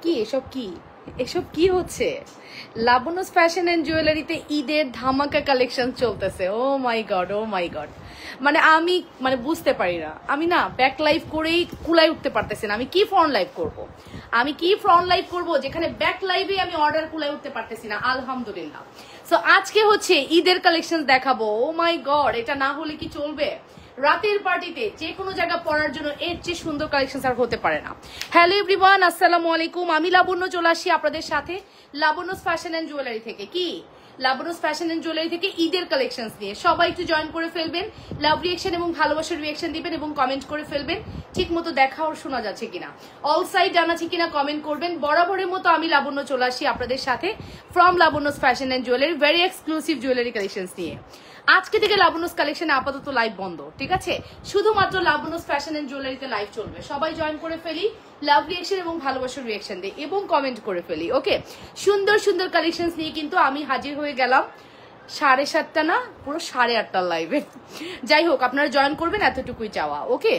কি এসব কি এসব কি হচ্ছে? লাবণ্যস ফ্যাশন এন্ড জুয়েলারিতে ঈদের ধামাকা কালেকশন চলতেছে। ও মাই গড, ও মাই গড। মানে আমি বুঝতে পারি না, আমি না ব্যাক লাইভ করেই কুলাই উঠতে পারতেছি না। আমি কি ফ্রন্ট লাইভ করব, যেখানে ব্যাক লাইভে আমি অর্ডার কুলাই উঠতে পারতেছি না। আলহামদুলিল্লাহ। সো আজকে হচ্ছে ঈদের কালেকশন দেখাবো। ও মাই গড, এটা না হলে কি চলবে? রাতের পার্টিতে যে কোনো জায়গা পড়ার জন্য এর চেয়ে সুন্দর কালেকশন আর হতে পারে না। হ্যালো এভরিওয়ান, আসসালামু আলাইকুম। আমি লাবণ্য চলে আসি আপনাদের সাথে লাবণ্যস ফ্যাশন এন্ড জুয়েলারি থেকে। কি লাবণ্যস ফ্যাশন এন্ড জুয়েলারি থেকে ঈদের কালেকশনস নিয়ে সবাই একটু জয়েন করে ফেলবেন, লাভ রিয়েকশন এবং ভালোবাসার রিয়েকশন দিবেন এবং কমেন্ট করে ফেলবেন ঠিক মতো দেখা ও শোনা যাচ্ছে কিনা, অল সাইড জানা আছে কিনা কমেন্ট করবেন। বরাবরের মতো আমি লাবণ্য চলে আসি আপনাদের সাথে from Labonya's fashion and jewellery, very exclusive jewellery collections নিয়ে। আজকে থেকে লাবণ্যস কালেকশনে আপাতত লাইভ বন্ধ, ঠিক আছে? শুধুমাত্র লাবণ্যস ফ্যাশন এন্ড জুয়েলারিতে লাইভ চলবে। সবাই জয়েন করে ফেলি, লাভ রিয়েকশন এবং ভালোবাসার রিয়েকশন দিয়ে এবং কমেন্ট করে ফেলি। ওকে, সুন্দর সুন্দর কালেকশনস নিয়ে কিন্তু আমি হাজির হয়ে গেলাম 7:30 না, পুরো 8:30 লাইভে। যাই হোক, আপনারা জয়েন করবেন, এতটুকুই চাওয়া। ওকে,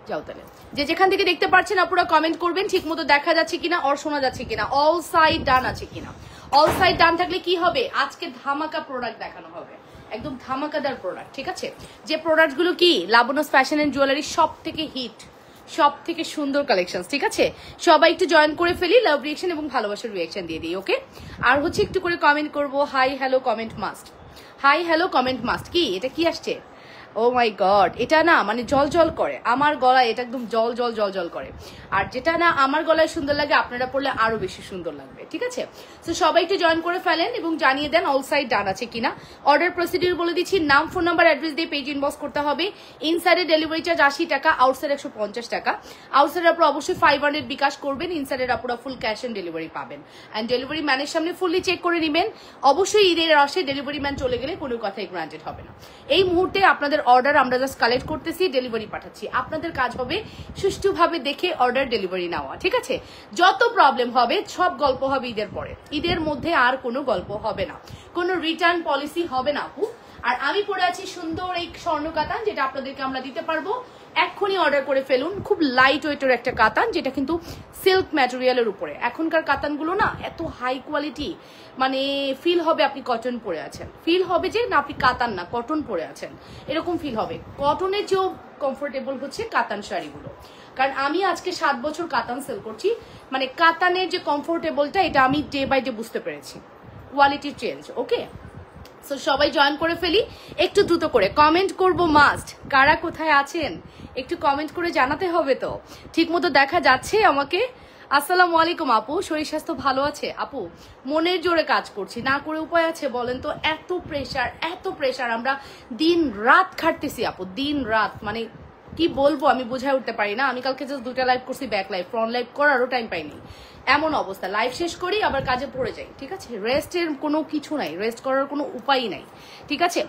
যাও তাহলে। যে যেখান থেকে দেখতে পাচ্ছেন আপনারা কমেন্ট করবেন ঠিক মতো দেখা যাচ্ছে কিনা, অর শোনা যাচ্ছে কিনা, অল সাইড ডান আছে কিনা। অল সাইড ডান থাকলে কি হবে, আজকে ধামাকা প্রোডাক্ট দেখানো হবে, একদম ধামাকাদার প্রোডাক্ট, ঠিক আছে? যে প্রোডাক্টগুলো কি লাবণ্যস ফ্যাশন এন্ড জুয়েলারি সব থেকে হিট, সব থেকে সুন্দর কালেকশন, ঠিক আছে? সবাই একটু জয়েন করে ফেলি, লাভ রিয়েকশন এবং ভালোবাসার রিয়েকশন দিয়ে দিই। ওকে, আর হচ্ছে একটু করে কমেন্ট করবো। Hi hello comment must, hi hello comment must. কি এটা কি আসছে? ও মাই গড, এটা না জল জল করে আমার গলায়, এটা একদম জল জল জল জল করে। আর যেটা না আমার গলায় সুন্দর লাগে, আপনারা পড়লে আরো বেশি সুন্দর লাগবে, ঠিক আছে? তো সবাই একটু জয়েন করে ফেলেন এবং জানিয়ে দেন অল সাইড ডান আছে কিনা। অর্ডার প্রসিডিউর বলে দিচ্ছি, নাম, ফোন নাম্বার, অ্যাড্রেস দিয়ে পেজ ইনবক্স করতে হবে। ইনসাইডে ডেলিভারি চার্জ 80 টাকা, আউটসাইড 150 টাকা। আউটসাইডের আপনারা অবশ্যই 500 বিকাশ করবেন, ইনসাইডের আপনারা ফুল ক্যাশ অন ডেলিভারি পাবেন। অ্যান্ড ডেলিভারি ম্যানের সামনে ফুললি চেক করে নেবেন। অবশ্যই ঈদের রসে ডেলিভারি ম্যান চলে গেলে কোনো কথাই গ্রান্টেড হবে না। এই মুহূর্তে আপনাদের অর্ডার আমরা জাস্ট কালেক্ট করতেছি, ডেলিভারি পাঠাচ্ছি। আপনাদের কাজ হবে সুষ্ঠুভাবে দেখে অর্ডার ডেলিভারি নেওয়া, ঠিক আছে? যত প্রবলেম হবে সব গল্প হবে ঈদের পরে, ঈদের মধ্যে আর কোনো গল্প হবে না, কোনো রিটার্ন পলিসি হবে না আপু। আর আমি পরে আছি সুন্দর এই স্বর্ণ কাতান, যেটা আপনাদেরকে আমরা দিতে পারবো। এক্ষুনি অর্ডার করে ফেলুন। খুব লাইট ওয়েটের একটা কাতান, যেটা কিন্তু সিল্ক ম্যাটেরিয়ালের উপরে। এখনকার কাতানগুলো না এত হাই কোয়ালিটি, ফিল হবে আপনি কটন পরে আছেন, ফিল হবে যে না আপনি কাতান না কটন পরে আছেন, এরকম ফিল হবে। কটনের চেয়েও কমফোর্টেবল হচ্ছে কাতান শাড়িগুলো, কারণ আমি আজকে 7 বছর কাতান সেল করছি। কাতানের যে কমফোর্টেবলটা, এটা আমি ডে বাই ডে বুঝতে পেরেছি, কোয়ালিটি চেঞ্জ। ওকে, সো সবাই জয়েন করে ফেলি, একটু দ্রুত করে কমেন্ট করবো মাস্ট। কারা কোথায় আছেন একটু কমেন্ট করে জানাতে হবে তো, ঠিক মতো দেখা যাচ্ছে আমাকে? আসসালামু আলাইকুম আপু, শরীর স্বাস্থ্য ভালো আছে? আপু মনের জোরে কাজ করছি, না করে উপায় আছে বলেন তো? এত প্রেশার, এত প্রেশার, আমরা দিন রাত খাটতেছি আপু, দিন রাত। কি বলবো আমি বুঝাই উঠতে পারি না। আমি কালকে জাস্ট 2টা লাইভ করছি, ব্যাক লাইভ, ফ্রন্ট লাইভ করারও টাইম পাইনি। এমন অবস্থা, লাইভ শেষ করি আবার কাজে পড়ে যাই, ঠিক আছে? রেস্টের কোনো কিছু নাই, রেস্ট করার কোনো উপায়ই নাই, ঠিক আছে?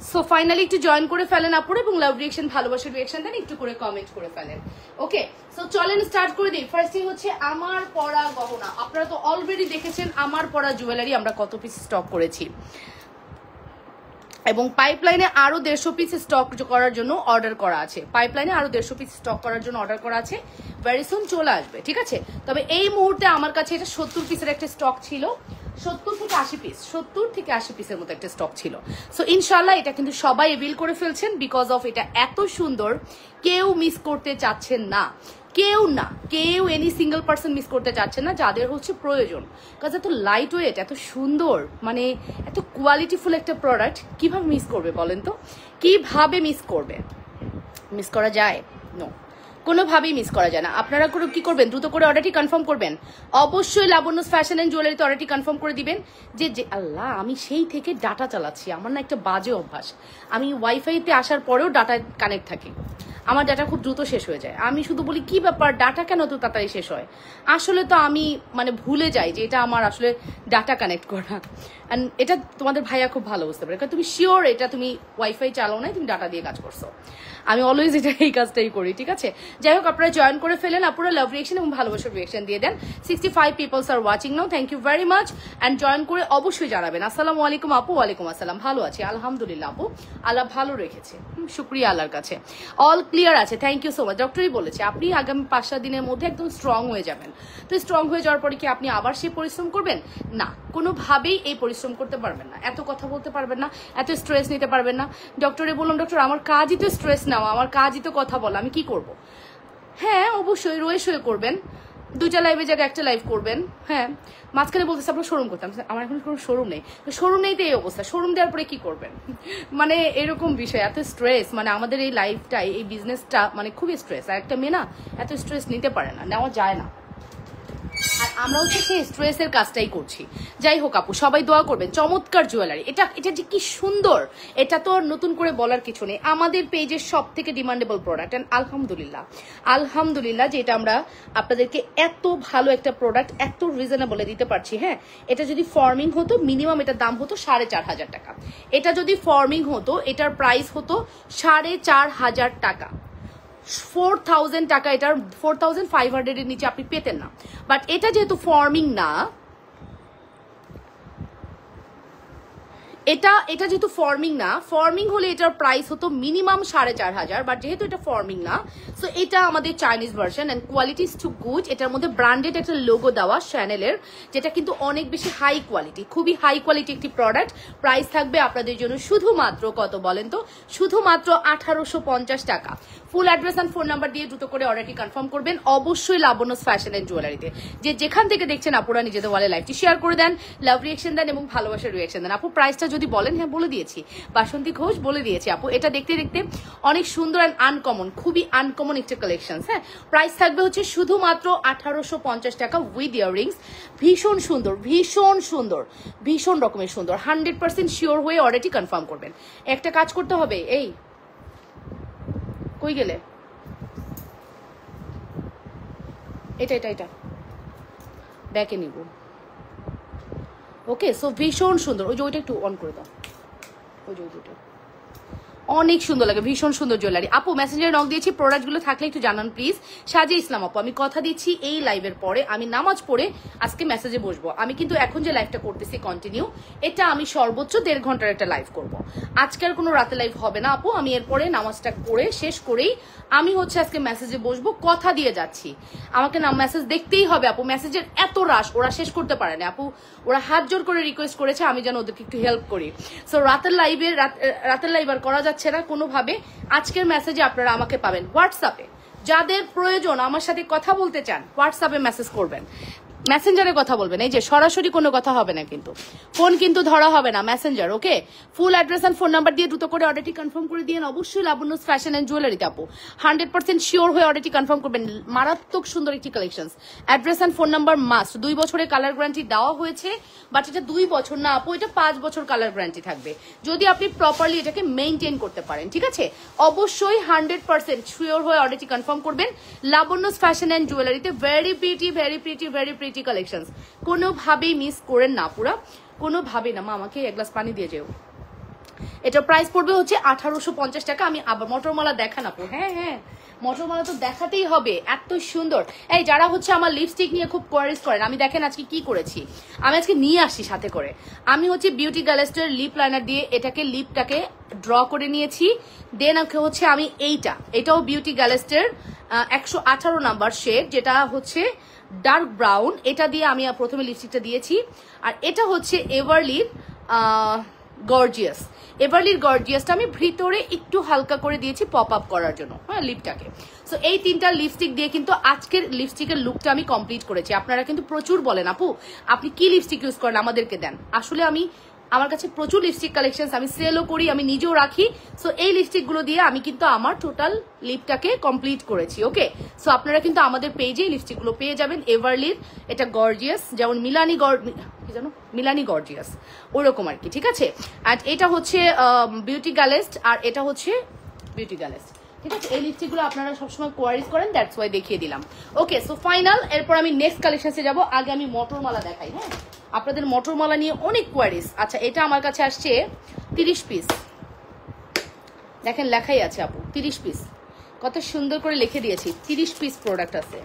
সো ফাইনালি একটু জয়েন করে ফেলেন আপুরে এবং লাভ রিয়েকশন ভালোবাসার রিয়েকশন দেন, একটু করে কমেন্ট করে ফেলেন। ওকে, সো চলেন স্টার্ট করে দিই। ফার্স্ট থিং হচ্ছে আমার পরা গহনা। আপনারা তো অলরেডি দেখেছেন আমার পরা জুয়েলারি আমরা কত পিস স্টক করেছি, এবং পাইপলাইনে আরো 150 পিস স্টক করার জন্য অর্ডার করা আছে। পাইপলাইনে আরো 150 পিস স্টক করার জন্য অর্ডার করা আছে, ভেরি সুন চলে আসবে, ঠিক আছে? তবে এই মুহূর্তে আমার কাছে এটা 70 পিসের একটা স্টক ছিল, 70 থেকে 80 পিস, 70 থেকে 80 পিসের মতো একটা স্টক ছিল। সো ইনশাল্লাহ এটা কিন্তু সবাই এভিল করে ফেলছেন, বিকজ অফ এটা এত সুন্দর, কেউ মিস করতে চাচ্ছেন না, কেউ না, কেউ এনি সিঙ্গেল পার্সন মিস করতে চাচ্ছে না, যাদের হচ্ছে প্রয়োজন। কাজ এত লাইট ওয়েট, এত সুন্দর, এত কোয়ালিটিফুল একটা প্রোডাক্ট কিভাবে মিস করবে বলেন তো? কিভাবে মিস করবে? মিস করা যায়? নো, কোনোভাবেই মিস করা যায় না। আপনারা কি করবেন, দ্রুত করে অর্ডারটি কনফার্ম করবেন। অবশ্যই লাবণ্যস ফ্যাশন এন্ড জুয়েলারিতে অর্ডারটি কনফার্ম করে দিবেন। যে আল্লাহ, আমি সেই থেকে ডাটা চালাচ্ছি, আমার না একটা বাজে অভ্যাস, আমি ওয়াইফাইতে আসার পরেও ডাটা কানেক্ট থাকি, আমার ডাটা খুব দ্রুত শেষ হয়ে যায়। আমি শুধু বলি কি ব্যাপার, ডাটা কেন তো তাড়াতাড়ি শেষ হয়? আসলে তো আমি ভুলে যাই যে এটা আমার আসলে ডাটা কানেক্ট করা। অ্যান্ড এটা তোমাদের ভাইয়া খুব ভালো বুঝতে পারে, কারণ তুমি শিওর এটা তুমি ওয়াইফাই চালাও নাই, তুমি ডাটা দিয়ে কাজ করছো। আমি অলওয়েজ এই কাজটাই করি, ঠিক আছে? যাই হোক, আপনারা জয়েন করে ফেলেন, আপনারা লাভ রিয়েকশন এবং ভালোবাসার রিয়েকশন দিয়ে দেন। 65 peoples are watching now, thank you very much. And join করে অবশ্যই জানাবেন। আসসালামু আলাইকুম আপু। ওয়ালাইকুম আসসালাম, ভালো আছি আলহামদুলিল্লাহ আপু, আল্লাহ ভালো রেখেছে, শুক্রিয়া আল্লাহর কাছে। অল ক্লিয়ার আছে, থ্যাংক ইউ সো মাচ। ডক্টরই বলেছে আপনি আগামী 5-7 দিনের মধ্যে একদম স্ট্রং হয়ে যাবেন। তো স্ট্রং হয়ে যাওয়ার পরে কি আপনি আবার সেই পরিশ্রম করবেন? না, কোনোভাবেই এই পরিশ্রম করতে পারবেন না, এত কথা বলতে পারবেন না, এত স্ট্রেস নিতে পারবেন না। ডক্টরে বললাম ডক্টর আমার কাজই তো স্ট্রেস নেওয়া, আমার কাজই তো কথা বলা, আমি কি করব? হ্যাঁ অবশ্যই রয়ে শুয়ে করবেন, 2টা লাইভের জায়গায় 1টা লাইভ করবেন। হ্যাঁ মাঝখানে বলতেছে আপনার শোরুম করতাম, আমার এখন কোনো শোরুম নেই, শোরুম নেই তো এই অবস্থা, শোরুম দেওয়ার পরে কি করবেন? মানে এরকম বিষয়, এত স্ট্রেস, মানে আমাদের এই লাইফটাই এই বিজনেসটা মানে খুবই স্ট্রেস। আর একটা মেয়ে না এত স্ট্রেস নিতে পারে না, নেওয়া যায় না। আর আমরা হচ্ছে সেই স্ট্রেসের কাজটাই করছি। যাই হোক আপু, সবাই দোয়া করবেন। চমৎকার জুয়েলারি, এটা যে কি সুন্দর, এটা তো নতুন করে বলার কিছু নেই। আমাদের পেজের সব থেকে ডিমান্ডেবল প্রোডাক্ট, অ্যান্ড আলহামদুলিল্লাহ যে এটা আমরা আপনাদেরকে এত ভালো একটা প্রোডাক্ট এত রিজনেবলে দিতে পারছি। হ্যাঁ, এটা যদি ফর্মিং হতো মিনিমাম এটার দাম হতো 4,500 টাকা। এটা যদি ফর্মিং হতো এটার প্রাইস হতো 4,500 টাকা। 4,000 টাকা, এটার 4,500 এর নিচে আপনি পেতেন না। বাট এটা যেহেতু ফর্মিং না, এটা যেহেতু ফর্মিং না, ফর্মিং হলে এটার প্রাইস হতো মিনিমাম 4,500, বাট যেহেতু এটা ফর্মিং না, সো এটা আমাদের Chinese version and quality is too good. এটার মধ্যে ব্র্যান্ডেড একটা লোগো দেওয়া শ্যানেলের, যেটা কিন্তু অনেক বেশি হাই কোয়ালিটি, খুবই হাই কোয়ালিটি একটি প্রোডাক্ট। প্রাইস থাকবে আপনাদের জন্য শুধুমাত্র কত বলেন তো? শুধুমাত্র 1,850 টাকা। Full address and phone number দিয়ে দ্রুত করে অর্ডারটি কনফার্ম করবেন অবশ্যই লাবণ্যস ফ্যাশন এন্ড জুয়েলারিতে। যে যেখান থেকে দেখছেন আপুরা নিজেদের ওয়ালে লাইভটি শেয়ার করে দেন, লাভ রিয়েকশন দেন এবং ভালোবাসার রিয়েকশন দেন। আপু প্রাইসটা যদি বলেন? হ্যাঁ বলে দিয়েছি, বাসন্তী ঘোষ বলে দিয়েছি আপু। এটা দেখতে দেখতে অনেক সুন্দর অ্যান্ড আনকমন, খুবই আনকমন একটা কালেকশন। হ্যাঁ, প্রাইস থাকবে হচ্ছে শুধুমাত্র 1,850 টাকা উইথ ইয়াররিংস। ভীষণ সুন্দর, ভীষণ সুন্দর, ভীষণ রকমের সুন্দর। 100% শিওর হয়ে অর্ডারটি কনফার্ম করবেন। একটা কাজ করতে হবে, এই কই গেলে? এটা ব্যাকে নিব। ওকে, সো ভীষণ সুন্দর। ওই যে ওইটা একটু অন করে দাও, ওই যে ওইটা অনেক সুন্দর লাগে, ভীষণ সুন্দর জুয়েলারি। আপু মেসেঞ্জারে নক দিয়েছি, প্রোডাক্টগুলো থাকলে একটু জানান প্লিজ। সাজিয়া ইসলাম আপু, আমি কথা দিচ্ছি এই লাইভের পরে আমি নামাজ পড়ে আজকে মেসেজে বসবো। আমি কিন্তু এখন যে লাইভটা করতেছি কন্টিনিউ, এটা আমি সর্বোচ্চ 1.5 ঘন্টার একটা লাইভ করব। আজকে আর কোনো রাতে লাইভ হবে না আপু। আমি এরপরে নামাজটা করে শেষ করেই আমি হচ্ছে আজকে মেসেজে বসবো, কথা দিয়ে যাচ্ছি। আমাকে না মেসেজ দেখতেই হবে আপু, মেসেজের এত রাশ, ওরা শেষ করতে পারে না আপু। ওরা হাত জোর করে রিকোয়েস্ট করেছে আমি যেন ওদেরকে একটু হেল্প করি। সো রাতের লাইভ আর করা যাচ্ছে না কোনোভাবে। আজকের মেসেজে আপনারা আমাকে পাবেন হোয়াটসঅ্যাপে। যাদের প্রয়োজন আমার সাথে কথা বলতে চান হোয়াটসঅ্যাপে মেসেজ করবেন, মেসেঞ্জারে কথা বলবেন। এই যে সরাসরি কোনো কথা হবে না, কিন্তু ফোন কিন্তু ধরা হবে না, messenger. Okay, full address and phone number দিয়ে দ্রুত করে অর্ডারটি কনফার্ম করে দিন অবশ্যই লাবণ্যস ফ্যাশন এন্ড জুয়েলারিতে আপু। 100% শিওর হয়ে অর্ডারটি কনফার্ম করবেন। মারাত্মক সুন্দর একটি collection. Address and phone number must. 2 বছরের কালার গ্যারান্টি দেওয়া হয়েছে, বাট এটা 2 বছর না আপু, এটা 5 বছর কালার গ্যারান্টি থাকবে যদি আপনি প্রপারলি এটাকে মেইনটেইন করতে পারেন। ঠিক আছে, অবশ্যই 100% শিওর হয়ে অর্ডারটি কনফার্ম করবেন লাবণ্যস ফ্যাশন এন্ড জুয়েলারিতে। Very pretty, very pretty, very pretty collections, কোনোভাবেই মিস করেন না পুরা, কোনোভাবেই না। মা আমাকে এক গ্লাস পানি দিয়ে যেও। এটার প্রাইস পড়বে হচ্ছে 1,850 টাকা। আমি আবার মটরমালা দেখান আপু। হ্যাঁ মটরমালা তো দেখাতেই হবে, এত সুন্দর। এই যারা হচ্ছে আমার লিপস্টিক নিয়ে খুব কোয়ারিজ করেন, আমি দেখেন আজকে কি করেছি, আমি আজকে নিয়ে আসছি সাথে করে। আমি হচ্ছে বিউটি গ্যালেস্টের লিপ লাইনার দিয়ে এটাকে লিপটাকে ড্র করে নিয়েছি। দেন হচ্ছে আমি এটাও বিউটি গ্যালেস্টের 118 নাম্বার শেড, যেটা হচ্ছে ডার্ক ব্রাউন। এটা দিয়ে আমি প্রথমে লিপস্টিকটা দিয়েছি। আর এটা হচ্ছে এভারলির গর্জিয়াস। এভারলির গর্জিয়াসটা আমি ভিতরে একটু হালকা করে দিয়েছি পপ আপ করার জন্য, হ্যাঁ, লিপটাকে। সো এই 3টা লিপস্টিক দিয়ে কিন্তু আজকের লিপস্টিকের লুকটা আমি কমপ্লিট করেছি। আপনারা কিন্তু প্রচুর বলেন আপু আপনি কি লিপস্টিক ইউজ করেন আমাদেরকে দেন। আসলে আমার কাছে প্রচুর লিপস্টিক কালেকশন, আমি সেলও করি, আমি নিজেও রাখি। সো এই লিপস্টিকগুলো দিয়ে আমি কিন্তু আমার টোটাল লিপটাকে কমপ্লিট করেছি। ওকে, সো আপনারা কিন্তু আমাদের পেজে লিপস্টিকগুলো পেয়ে যাবেন। এভারলির এটা গর্জিয়াস, যেমন মিলানি গর্জিয়াস ওরকম আর কি। ঠিক আছে, আর এটা হচ্ছে বিউটি গ্যালেস্ট, আর এটা হচ্ছে বিউটি গ্যালেস্ট। ঠিক আছে, এই লিপস্টিকগুলো আপনারা সবসময় কোয়ারিজ করেন, দ্যাটস ওয়াই দেখিয়ে দিলাম। ওকে, সো ফাইনাল। এরপর আমি নেক্সট কালেকশনে যাবো। আগে আমি মটরমালা দেখাই। হ্যাঁ, আপনাদের মটরমালা নিয়ে অনেক কোয়ারিজ। আচ্ছা, এটা আমার কাছে আসছে 30 পিস। দেখেন লেখাই আছে আপু 30 পিস, কত সুন্দর করে লিখে দিয়েছি। 30 পিস প্রোডাক্ট আছে,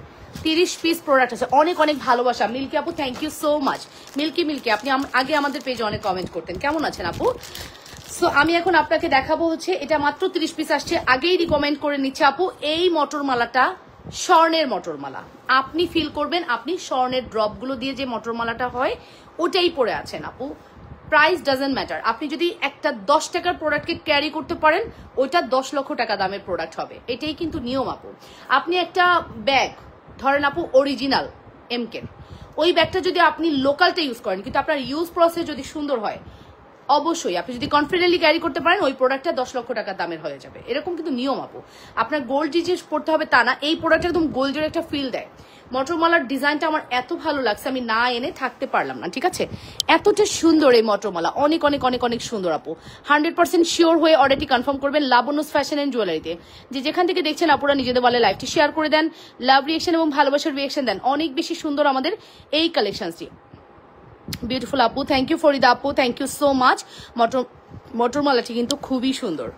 30 পিস প্রোডাক্ট আছে। অনেক অনেক ভালোবাসা মিল্কি আপু, thank you so much. Milky আপনি আগে আমাদের পেজে অনেক কমেন্ট করতেন। কেমন আছেন আপু? সো আমি এখন আপনাকে দেখাবো হচ্ছে এটা মাত্র 30 পিস আসছে। আগেই রিকমেন্ড করে নিচ্ছে আপু, এই মটর মালাটা স্বর্ণের মটর মালা। আপনি ফিল করবেন আপনি স্বর্ণের ড্রপ গুলো দিয়ে যে মটর মালাটা হয় ওটাই পরে আছেন আপু। Price doesn't matter. আপনি যদি একটা 10 টাকার প্রোডাক্টকে ক্যারি করতে পারেন ওইটা 10 লক্ষ টাকা দামের প্রোডাক্ট হবে, এটাই কিন্তু নিয়ম আপু। আপনি একটা ব্যাগ ধরেন আপু অরিজিনাল এমকে, ওই ব্যাগটা যদি আপনি লোকালটা ইউজ করেন কিন্তু আপনার ইউজ প্রসেস যদি সুন্দর হয়, অবশ্যই আপনি যদি কনফিডেন্টলি ক্যারি করতে পারেন ওই প্রোডাক্টটা 10 লক্ষ টাকা দামের হয়ে যাবে। এরকম কিন্তু নিয়ম আপু। আপনার গোল্ড জিনিস পড়তে হবে তা না, এই প্রোডাক্ট একদম গোল্ডের একটা ফিল দেয়। মটরমালার ডিজাইনটা আমার এত ভালো লাগছে আমি না এনে থাকতে পারলাম না, ঠিক আছে? এতটা সুন্দর এই মটরমালা, অনেক অনেক অনেক অনেক সুন্দর আপু। 100% শিওর হয়ে অর্ডারটি কনফার্ম করবেন লাবণ্যস ফ্যাশন এন্ড জুয়েলারিতে। যে যেখান থেকে দেখছেন আপুরা নিজেদের বলে লাইভটি শেয়ার করে দেন, লাভ রিয়েকশন এবং ভালোবাসার রিয়েকশন দেন। অনেক বেশি সুন্দর আমাদের এই কালেকশনটি। বিউটিফুল আপু, থ্যাংক ইউ ফরিদা আপু, থ্যাংক ইউ সো মাচ। মটরমালাটি কিন্তু খুবই সুন্দর,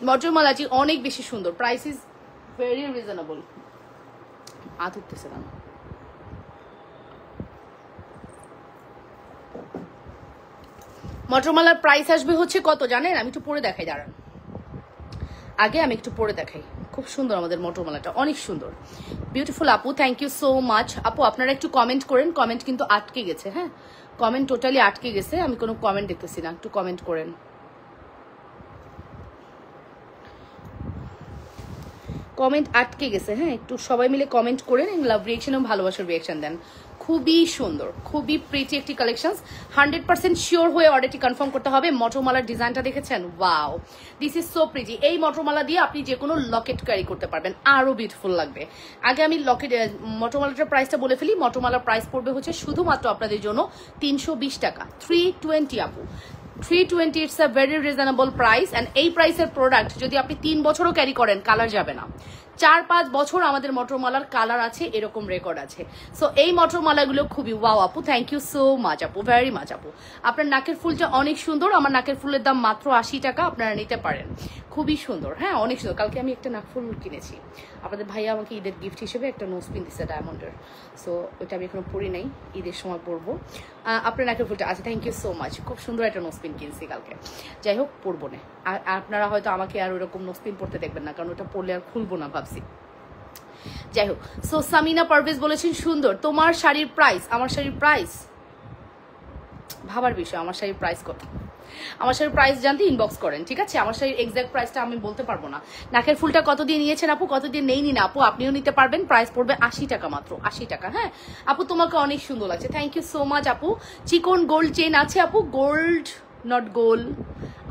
মটরমালাটি অনেক বেশি সুন্দর। Price is very reasonable. হাত উঠতেছে না। মটরমালার প্রাইস আসবে হচ্ছে কত জানেন? আমি একটু পরে দেখাই, দাঁড়ান আগে আমি একটু পরে দেখাই। খুব সুন্দর আমাদের মটরমালাটা, অনেক সুন্দর। বিউটিফুল আপু, থ্যাংক ইউ সো মাচ। আপু আপনারা একটু কমেন্ট করেন, কমেন্ট কিন্তু আটকে গেছে। হ্যাঁ, কমেন্ট টোটালি আটকে গেছে, আমি কোনো কমেন্ট দেখতেছি না, একটু কমেন্ট করেন। কমেন্ট আটকে গেছে, হ্যাঁ একটু সবাই মিলে কমেন্ট করেন এবং লাভ রিয়েকশন এবং ভালোবাসার রিয়েকশন দেন। খুবই সুন্দর, খুবই প্রিটি একটি কালেকশন। 100% শিওর হয়ে অর্ডারটি কনফার্ম করতে হবে। মটরমালার ডিজাইনটা দেখেছেন? Wow, this is so pretty. এই মটরমালা দিয়ে আপনি যে কোনো লকেট ক্যারি করতে পারবেন, আরো বিউটিফুল লাগবে। আগে আমি মটরমালাটার প্রাইসটা বলে ফেলি। মটরমালার প্রাইস পড়বে হচ্ছে শুধুমাত্র আপনাদের জন্য 320 টাকা, 320 আপু। 320, it's a very reasonable price. And এই প্রাইসের প্রোডাক্ট যদি আপনি 3 বছরও ক্যারি করেন কালার যাবে না। 4-5 বছর আমাদের মটরমালার কালার আছে, এরকম রেকর্ড আছে। সো এই মটরমালাগুলো খুবই ওয়াও আপু, থ্যাংক ইউ সো মাচ আপু, ভেরি মাচ আপু। আপনার নাকের ফুলটা অনেক সুন্দর, আমার নাকের ফুলের দাম মাত্র 80 টাকা, আপনারা নিতে পারেন। খুবই সুন্দর, হ্যাঁ অনেক সুন্দর। কালকে আমি একটা নাকফুল কিনেছি, আপনাদের ভাইয়া আমাকে ঈদের গিফট হিসেবে একটা নোজ পিন দিচ্ছে ডায়মন্ডের। সো ওইটা আমি এখনো পরি নাই, ঈদের সময় পরবো। আপনার নাকের ফুলটা আছে, থ্যাংক ইউ সো মাচ। খুব সুন্দর একটা নোজ পিন কিনছি কালকে, যাই হোক পরবো না। আর আপনারা হয়তো আমাকে আর ওইরকম নোজ পিন পরতে দেখবেন না, কারণ ওটা পরলে আর খুলবো না ভাবছি। যাই হোক, সো সামিনা পারভেজ বলেছেন সুন্দর। তোমার শাড়ির প্রাইস, আমার শাড়ির প্রাইস ভাবার বিষয়। আমার শাড়ির প্রাইস কত? আমার শাড়ির প্রাইস জানতে ইনবক্স করেন, ঠিক আছে? আমার শাড়ির এক্সাক্ট প্রাইসটা আমি বলতে পারবো না। নাকের ফুলটা কত দিয়ে নিয়েছেন আপু? কত দিয়ে নেইনি না আপু, আপনিও নিতে পারবেন। প্রাইস পড়বে 80 টাকা, মাত্র 80 টাকা। হ্যাঁ আপু, তোমাকে অনেক সুন্দর লাগছে, থ্যাংক ইউ সো মাচ আপু। চিকন গোল্ড চেন আছে আপু? গোল্ড নট গোল,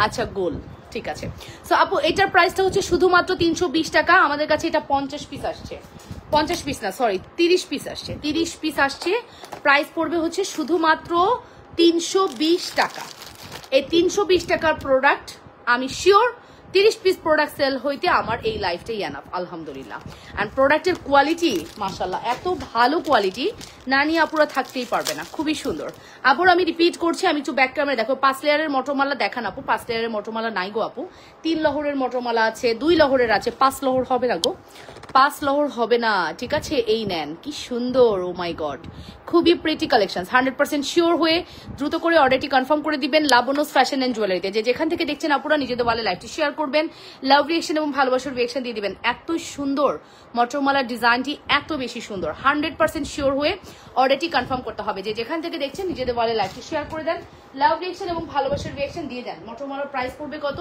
আচ্ছা গোল, ঠিক আছে। সো আপু এটার প্রাইসটা হচ্ছে শুধুমাত্র 320 টাকা। আমাদের কাছে এটা 50 পিস আসছে, 50 পিস না সরি 30 পিস আসছে, 30 পিস আসছে। প্রাইস পড়বে হচ্ছে শুধুমাত্র 320 টাকা। এই 320 টাকার প্রোডাক্ট আমি শিওর 30 পিস প্রোডাক্ট সেল হইতে আমার এই লাইফটাই এনাফ, আলহামদুলিল্লাহ। অ্যান্ড প্রোডাক্টের কোয়ালিটি মাশাল্লাহ, এত ভালো কোয়ালিটি, না নিয়ে আপুরা থাকতেই পারবে না, খুবই সুন্দর। আবার আমি রিপিট করছি, আমি একটু ব্যাক ক্যামেরা দেখো। 5 লেয়ারের মটরমালা দেখান আপু। 5 লেয়ারের মটরমালা নাই গো আপু। 3 লহরের মটরমালা আছে, 2 লহরের আছে, 5 লহর হবে না গো, 5 লহর হবে না, ঠিক আছে? এই নেন, কি সুন্দর, ও মাই গড, খুবই প্রিটি কালেকশন। 100% শিওর হয়ে দ্রুত করে অর্ডারটি কনফার্ম করে দিবেন লাবণ্যস ফ্যাশন এন্ড জুয়েলারিতে। যে যেখান থেকে দেখছেন আপুরা নিজেদের বলে লাইভটি শেয়ার করবেন, লাভ রিয়েকশন এবং ভালোবাসার রিয়েকশন দিয়ে দিবেন। এত সুন্দর মটরমালার ডিজাইনটি, এত বেশি সুন্দর। 100% শিওর হয়ে অর্ডারটি কনফার্ম করতে হবে। যে যেখান থেকে দেখছেন নিজেদের বলে লাইভটি শেয়ার করে দেন, লাভ রিয়েকশন এবং ভালোবাসার রিয়েকশন দিয়ে দেন। মটরমালার প্রাইস পড়বে কত?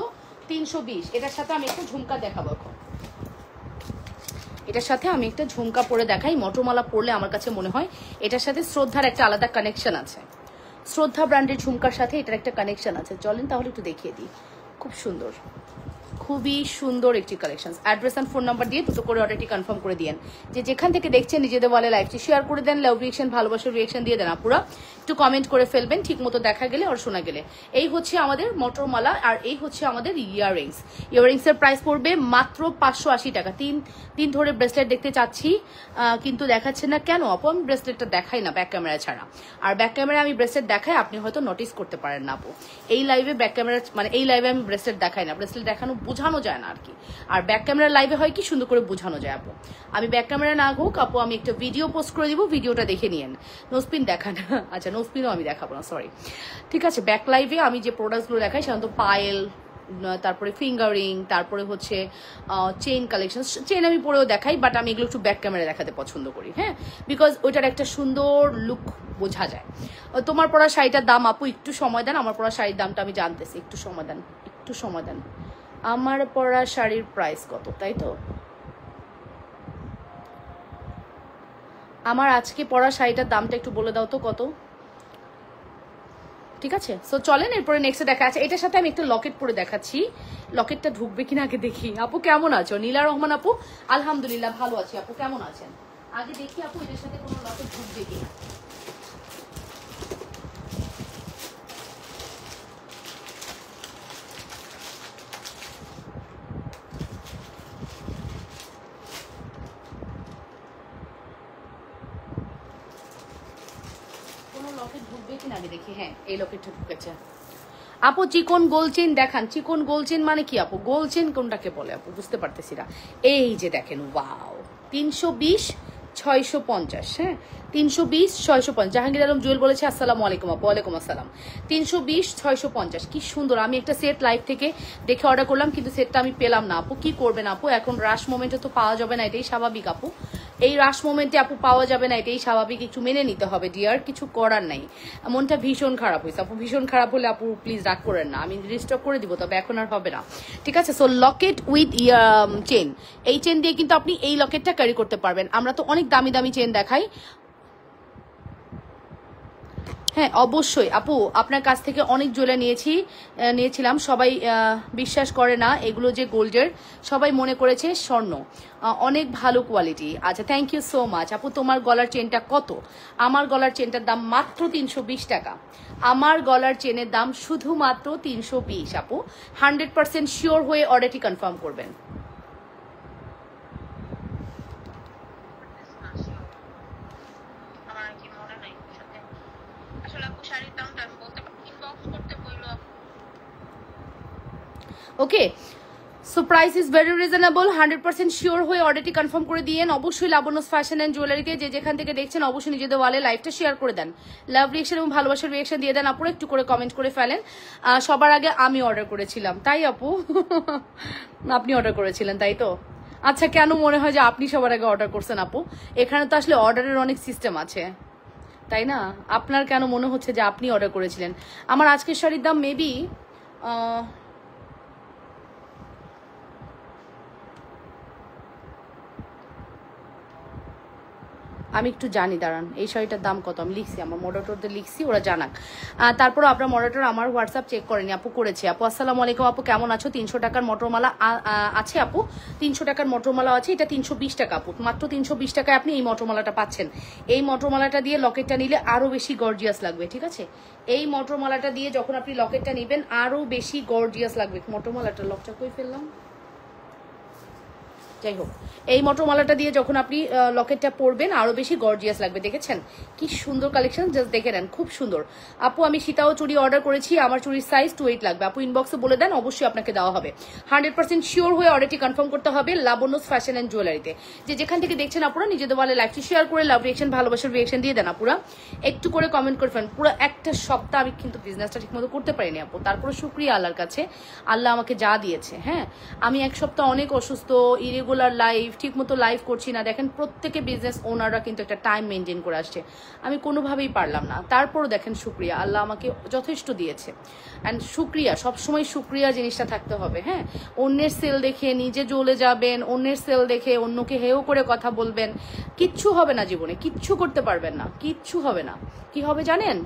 320। এটার সাথে আমি একটু ঝুমকা দেখাবো এখন। এটার সাথে আমি একটা ঝুমকা পরে দেখাই। মটরমালা পরলে আমার কাছে মনে হয় এটার সাথে শ্রদ্ধার একটা আলাদা কানেকশন আছে। শ্রদ্ধা ব্র্যান্ডের ঝুমকার সাথে এটার একটা কানেকশন আছে। চলেন তাহলে একটু দেখিয়ে দিই। খুব সুন্দর, খুবই সুন্দর একটি collection. Address and phone number দিয়ে দুটো করে অর্ডারটি কনফার্ম করে দিয়েন। যে যেখান থেকে দেখছেন নিজেদের বলে লাইভটি শেয়ার করে দেন, লাভ রিয়েকশন ভালোবাসার রিয়েকশন দিয়ে দেন। আপুরা একটু কমেন্ট করে ফেলবেন, ঠিক মতো দেখা গেলে আর শোনা গেলে। এই হচ্ছে আমাদের মটরমালা, আর এই হচ্ছে আমাদের ইয়াররিংস। ইয়াররিংস এর প্রাইস পড়বে মাত্র 580 টাকা। 3 দিন ধরে ব্রেসলেট দেখতে চাচ্ছি কিন্তু দেখাচ্ছে না কেন আপু? আমি ব্রেসলেটটা দেখাই না ব্যাক ক্যামেরা ছাড়া। আর ব্যাক ক্যামেরা আমি ব্রেসলেট দেখাই, আপনি হয়তো নোটিস করতে পারেন না আপু। এই লাইভে ব্যাক ক্যামেরা মানে এই লাইভে আমি ব্রেসলেট দেখাই না। ব্রেসলেট দেখানো বোঝা বোঝানো যায় না আর কি। আর ব্যাক ক্যামেরা লাইভে হয় কি সুন্দর করে বোঝানো যায় আপু। আমি ব্যাক ক্যামেরা না হোক আপু, আমি একটা ভিডিও পোস্ট করে দিব, ভিডিওটা দেখে নিয়েন। নোস্পিন দেখান, আচ্ছা নোস্পিনও আমি দেখাবো না, সরি। ঠিক আছে, ব্যাক লাইভে আমি যে প্রোডাক্টসগুলো দেখাই সাধারণত পায়েল, তারপরে ফিঙ্গারিং, তারপরে হচ্ছে চেইন কালেকশন। চেইন আমি পরেও দেখাই, বাট আমি এগুলো একটু ব্যাক ক্যামেরা দেখাতে পছন্দ করি, হ্যাঁ, বিকজ ওইটার একটা সুন্দর লুক বোঝা যায়। তোমার পরা শাড়িটার দাম আপু একটু সময় দেন, আমার পরা শাড়ির দামটা আমি জানতেছি, একটু সময় দেন, একটু সময় দেন। আমার পরা শাড়ির প্রাইস কত, তাই তো? আমার আজকে পরা শাড়িটার দামটা একটু বলে দাও তো কত। ঠিক আছে, সো চলেন এরপরে নেক্সটে দেখা আছে। এটার সাথে আমি একটা লকেট পরে দেখাচ্ছি, লকেটটা ঢুকবে কিনা আগে দেখি। আপু কেমন আছো? নীলা রহমান আপু, আলহামদুলিল্লাহ ভালো আছি। আপু কেমন আছেন? আগে দেখি আপু এটার সাথে কোনো লকেট ঢুকবে কিনা। কোনো লকেট ঢুকবে কিনা আগে দেখি। হ্যাঁ, এই লকেটটা ঢুকেছে। আপু চিকন গোল চেন দেখান। চিকন গোল চেন মানে কি আপু? গোল চেন কোনটাকে বলে আপু? বুঝতে পারতেছি না। এই যে দেখেন, ওয়াও, 320 650, হ্যাঁ 320 650। জাহাঙ্গীর আলম জুয়েল বলেছে আসসালামু আলাইকুম আপু। ওয়ালাইকুম আসসালাম। 320 650, কি সুন্দর। আমি একটা সেট লাইভ থেকে দেখে অর্ডার করলাম, কিন্তু সেটটা আমি পেলাম না আপু। কি করবেন আপু? এখন রাশ মোমেন্টে তো পাওয়া যাবে না, এটাই স্বাভাবিক আপু। এই রাশ মোমেন্টে আপু পাওয়া যাবে না, এটাই স্বাভাবিক, একটু মেনে নিতে হবে ডিয়ার, কিছু করার নাই। মনটা ভীষণ খারাপ হয়েছে আপু, ভীষণ খারাপ হলে আপু প্লিজ রাগ করেন না, আমি রিস্টক করে দিব, তবে এখন আর হবে না। ঠিক আছে, সো লকেট উইথ চেন, এই চেন দিয়ে কিন্তু আপনি এই লকেটটা ক্যারি করতে পারবেন। আমরা তো অনেক দামি দামি চেন দেখাই। হ্যাঁ অবশ্যই আপু, আপনার কাছ থেকে অনেক জুয়েলারি নিয়েছিলাম, সবাই বিশ্বাস করে না এগুলো যে গোল্ডের, সবাই মনে করেছে স্বর্ণ। অনেক ভালো কোয়ালিটি। আচ্ছা, থ্যাংক ইউ সো মাচ আপু। তোমার গলার চেনটা কত? আমার গলার চেনটার দাম মাত্র 320 টাকা। আমার গলার চেনের দাম শুধুমাত্র 320 আপু। 100% শিওর হয়ে অর্ডারটি কনফার্ম করবেন। Okay, so price is very reasonable. 100% sure হয়ে অর্ডারটি কনফার্ম করে দিয়েন। অবশ্যই লাবণ্যস ফ্যাশন অ্যান্ড জুয়েলারিতে যে যেখান থেকে দেখছেন অবশ্যই নিজেদের ওয়ালে লাইভটা শেয়ার করে দেন, লাভ রিয়েকশন এবং ভালোবাসার রিয়েকশন দিয়ে দেন। আপুরা একটু করে কমেন্ট করে ফেলেন। সবার আগে আমি অর্ডার করেছিলাম, তাই আপু? আপনি অর্ডার করেছিলেন তাই তো? আচ্ছা, কেন মনে হয় যে আপনি সবার আগে অর্ডার করছেন আপু? এখানে তো আসলে অর্ডারের অনেক সিস্টেম আছে, তাই না? আপনার কেন মনে হচ্ছে যে আপনি অর্ডার করেছিলেন? আমার আজকের শাড়ির দাম মেবি আমি একটু জানি, দাঁড়ান, এই শাড়িটার দাম কত আমি লিখছি, আমার মডারেটরদের লিখছি, ওরা জানাক। তারপর আপনার মডারেটর আমার হোয়াটসঅ্যাপ চেক করেনি আপু, করেছে। আপু আসসালামু আলাইকুম আপু, কেমন আছো? 300 টাকার মটরমালা আছে আপু, 300 টাকার মটরমালা আছে, এটা 320 টাকা আপু। মাত্র 320 টাকায় আপনি এই মটরমালাটা পাচ্ছেন। এই মটরমালাটা দিয়ে লকেটটা নিলে আরো বেশি গর্জিয়াস লাগবে, ঠিক আছে? এই মটরমালাটা দিয়ে যখন আপনি লকেটটা নেবেন আরো বেশি গর্জিয়াস লাগবে। মটরমালাটা লকটা কই ফেললাম, যাই হোক, এই মটরমালাটা দিয়ে যখন আপনি লকেটটা পরবেন আরো বেশি গর্জিয়াস লাগবে। দেখেছেন কি সুন্দর কালেকশন, জাস্ট দেখে নেন, খুব সুন্দর। আপু আমি সীতাও চুড়ি অর্ডার করেছি, আমার চুড়ির সাইজ 28 লাগবে আপু। ইনবক্সে বলে দেন, অবশ্যই আপনাকে দেওয়া হবে। 100% শিওর হয়ে অর্ডারটি কনফার্ম করতে হবে লাবণ্যস ফ্যাশন অ্যান্ড জুয়েলারিতে। যে যেখান থেকে দেখছেন আপুরা নিজেদের ওয়ালে লাইভটি শেয়ার করে লাভ রিয়েকশন ভালোবাসার রিয়েকশন দিয়ে দেন আপুরা, একটু করে কমেন্ট করে ফেলেন। পুরো একটা সপ্তাহ আমি কিন্তু বিজনেসটা ঠিকমতো করতে পারিনি আপু, তারপরে শুক্রিয়া আল্লাহর কাছে, আল্লাহ আমাকে যা দিয়েছে। হ্যাঁ, আমি এক সপ্তাহ অনেক অসুস্থ, ইরেগুলার লাইফ, ঠিক মতো লাইভ করছি না। দেখেন প্রত্যেকে বিজনেস ওনাররা কিন্তু একটা টাইম মেনটেন করে আসছে, আমি কোনোভাবেই পারলাম না। তারপরও দেখেন শুক্রিয়া, আল্লাহ আমাকে যথেষ্ট দিয়েছে। অ্যান্ড শুক্রিয়া, সবসময় শুক্রিয়া জিনিসটা থাকতে হবে। হ্যাঁ, অন্যের সেল দেখে নিজে জ্বলে যাবেন, অন্যের সেল দেখে অন্যকে হেও করে কথা বলবেন, কিচ্ছু হবে না জীবনে, কিচ্ছু করতে পারবেন না, কিচ্ছু হবে না। কি হবে জানেন?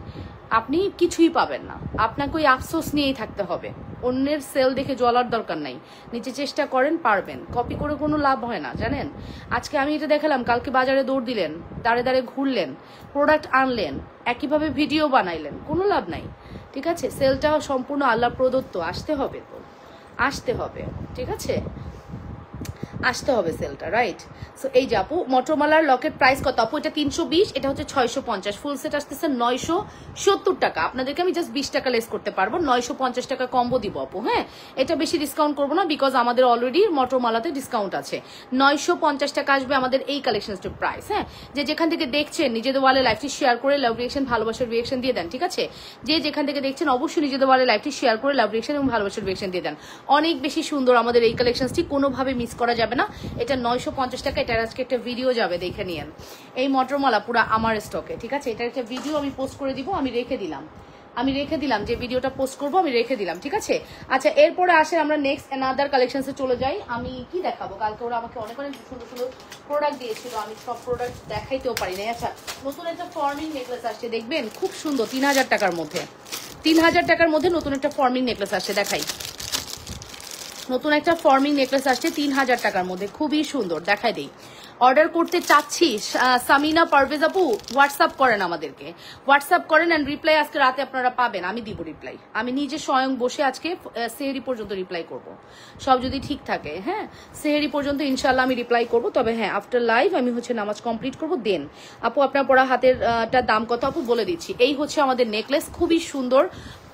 আপনি কিছুই পাবেন না, আপনাকে ওই আফসোস নিয়েই থাকতে হবে। অন্যের সেল দেখে জ্বলার দরকার নাই, নিচে চেষ্টা করেন, পারবেন। কপি করে কোনো লাভ হয় না জানেন। আজকে আমি এটা দেখালাম, কালকে বাজারে দৌড় দিলেন, দাঁড়ে দাঁড়ে ঘুরলেন, প্রোডাক্ট আনলেন, একইভাবে ভিডিও বানাইলেন, কোনো লাভ নাই। ঠিক আছে, সেলটা সম্পূর্ণ আল্লাহ প্রদত্ত, আসতে হবে তো, আসতে হবে। ঠিক আছে, আসতে হবে সেলটা, রাইট? সো এই যে আপু মটরমালার লকেট প্রাইস কত আপু? এটা 320, এটা হচ্ছে 650, ফুল সেট আসতেছে 970 টাকা। আপনাদেরকে আমি জাস্ট 20 টাকা লেস করতে পারবো, 950 টাকা কম্বো দিব আপু। হ্যাঁ, এটা বেশি ডিসকাউন্ট করবো না, বিকজ আমাদের অলরেডি মটরমালাতে ডিসকাউন্ট আছে। 950 টাকা আসবে আমাদের এই কালেকশনসটির প্রাইস। হ্যাঁ, যে যেখান থেকে দেখছেন নিজেদের ওয়ালে লাইভটি শেয়ার করে লাভ রিয়েকশন ভালোবাসার রিয়েকশন দিয়ে দেন, ঠিক আছে? যে যেখান থেকে দেখছেন অবশ্যই নিজেদের ওয়ালে লাইভটি শেয়ার করে লাভ রিয়েকশন এবং ভালোবাসার রিয়েকশন দিয়ে দেন। অনেক বেশি সুন্দর আমাদের এই কালেকশনসটি, কোনোভাবে মিস করা যাবে না। এটা 950 টাকা, এটার আজকে একটা ভিডিও যাবে, দেখে নিয়েন। এই মটরমালা পুরো আমার স্টকে, ঠিক আছে? এটার একটা ভিডিও আমি পোস্ট করে দিব, আমি রেখে দিলাম যে ভিডিওটা পোস্ট করবো, আমি রেখে দিলাম, ঠিক আছে? আচ্ছা, এরপরে আসেন আমরা নেক্সট অ্যানাদার কালেকশনসে চলে যাই। আমি কি দেখাবো? কালকে ওরা আমাকে অনেক অনেক সুন্দর সুন্দর প্রোডাক্ট দিয়েছিল, আমি সব প্রোডাক্ট দেখাইতেও পারি না। আচ্ছা, নতুন একটা ফর্মিং নেকলেস আসছে, দেখবেন খুব সুন্দর, 3000 টাকার মধ্যে। 3000 টাকার মধ্যে নতুন একটা ফর্মিং নেকলেস আসছে, দেখাই। নতুন একটা ফর্মিং নেকলেস আসছে 3000 টাকার মধ্যে, খুবই সুন্দর, দেখাই দেই। অর্ডার করতে চাচ্ছি সামিনা পারভেজ আপু, হোয়াটসঅ্যাপ করেন আমাদেরকে, হোয়াটসঅ্যাপ করেন অ্যান্ড রিপ্লাই আজকে রাতে আপনারা পাবেন, আমি দিব রিপ্লাই। আমি নিজে স্বয়ং বসে আজকে সেহরি পর্যন্ত রিপ্লাই করব, সব যদি ঠিক থাকে। হ্যাঁ, সেহরি পর্যন্ত ইনশাল্লাহ আমি রিপ্লাই করব। তবে হ্যাঁ, আফটার লাইভ আমি হচ্ছে নামাজ কমপ্লিট করব দেন। আপু আপনার পড়া হাতের দাম কত আপু বলে দিচ্ছি। এই হচ্ছে আমাদের নেকলেস, খুবই সুন্দর,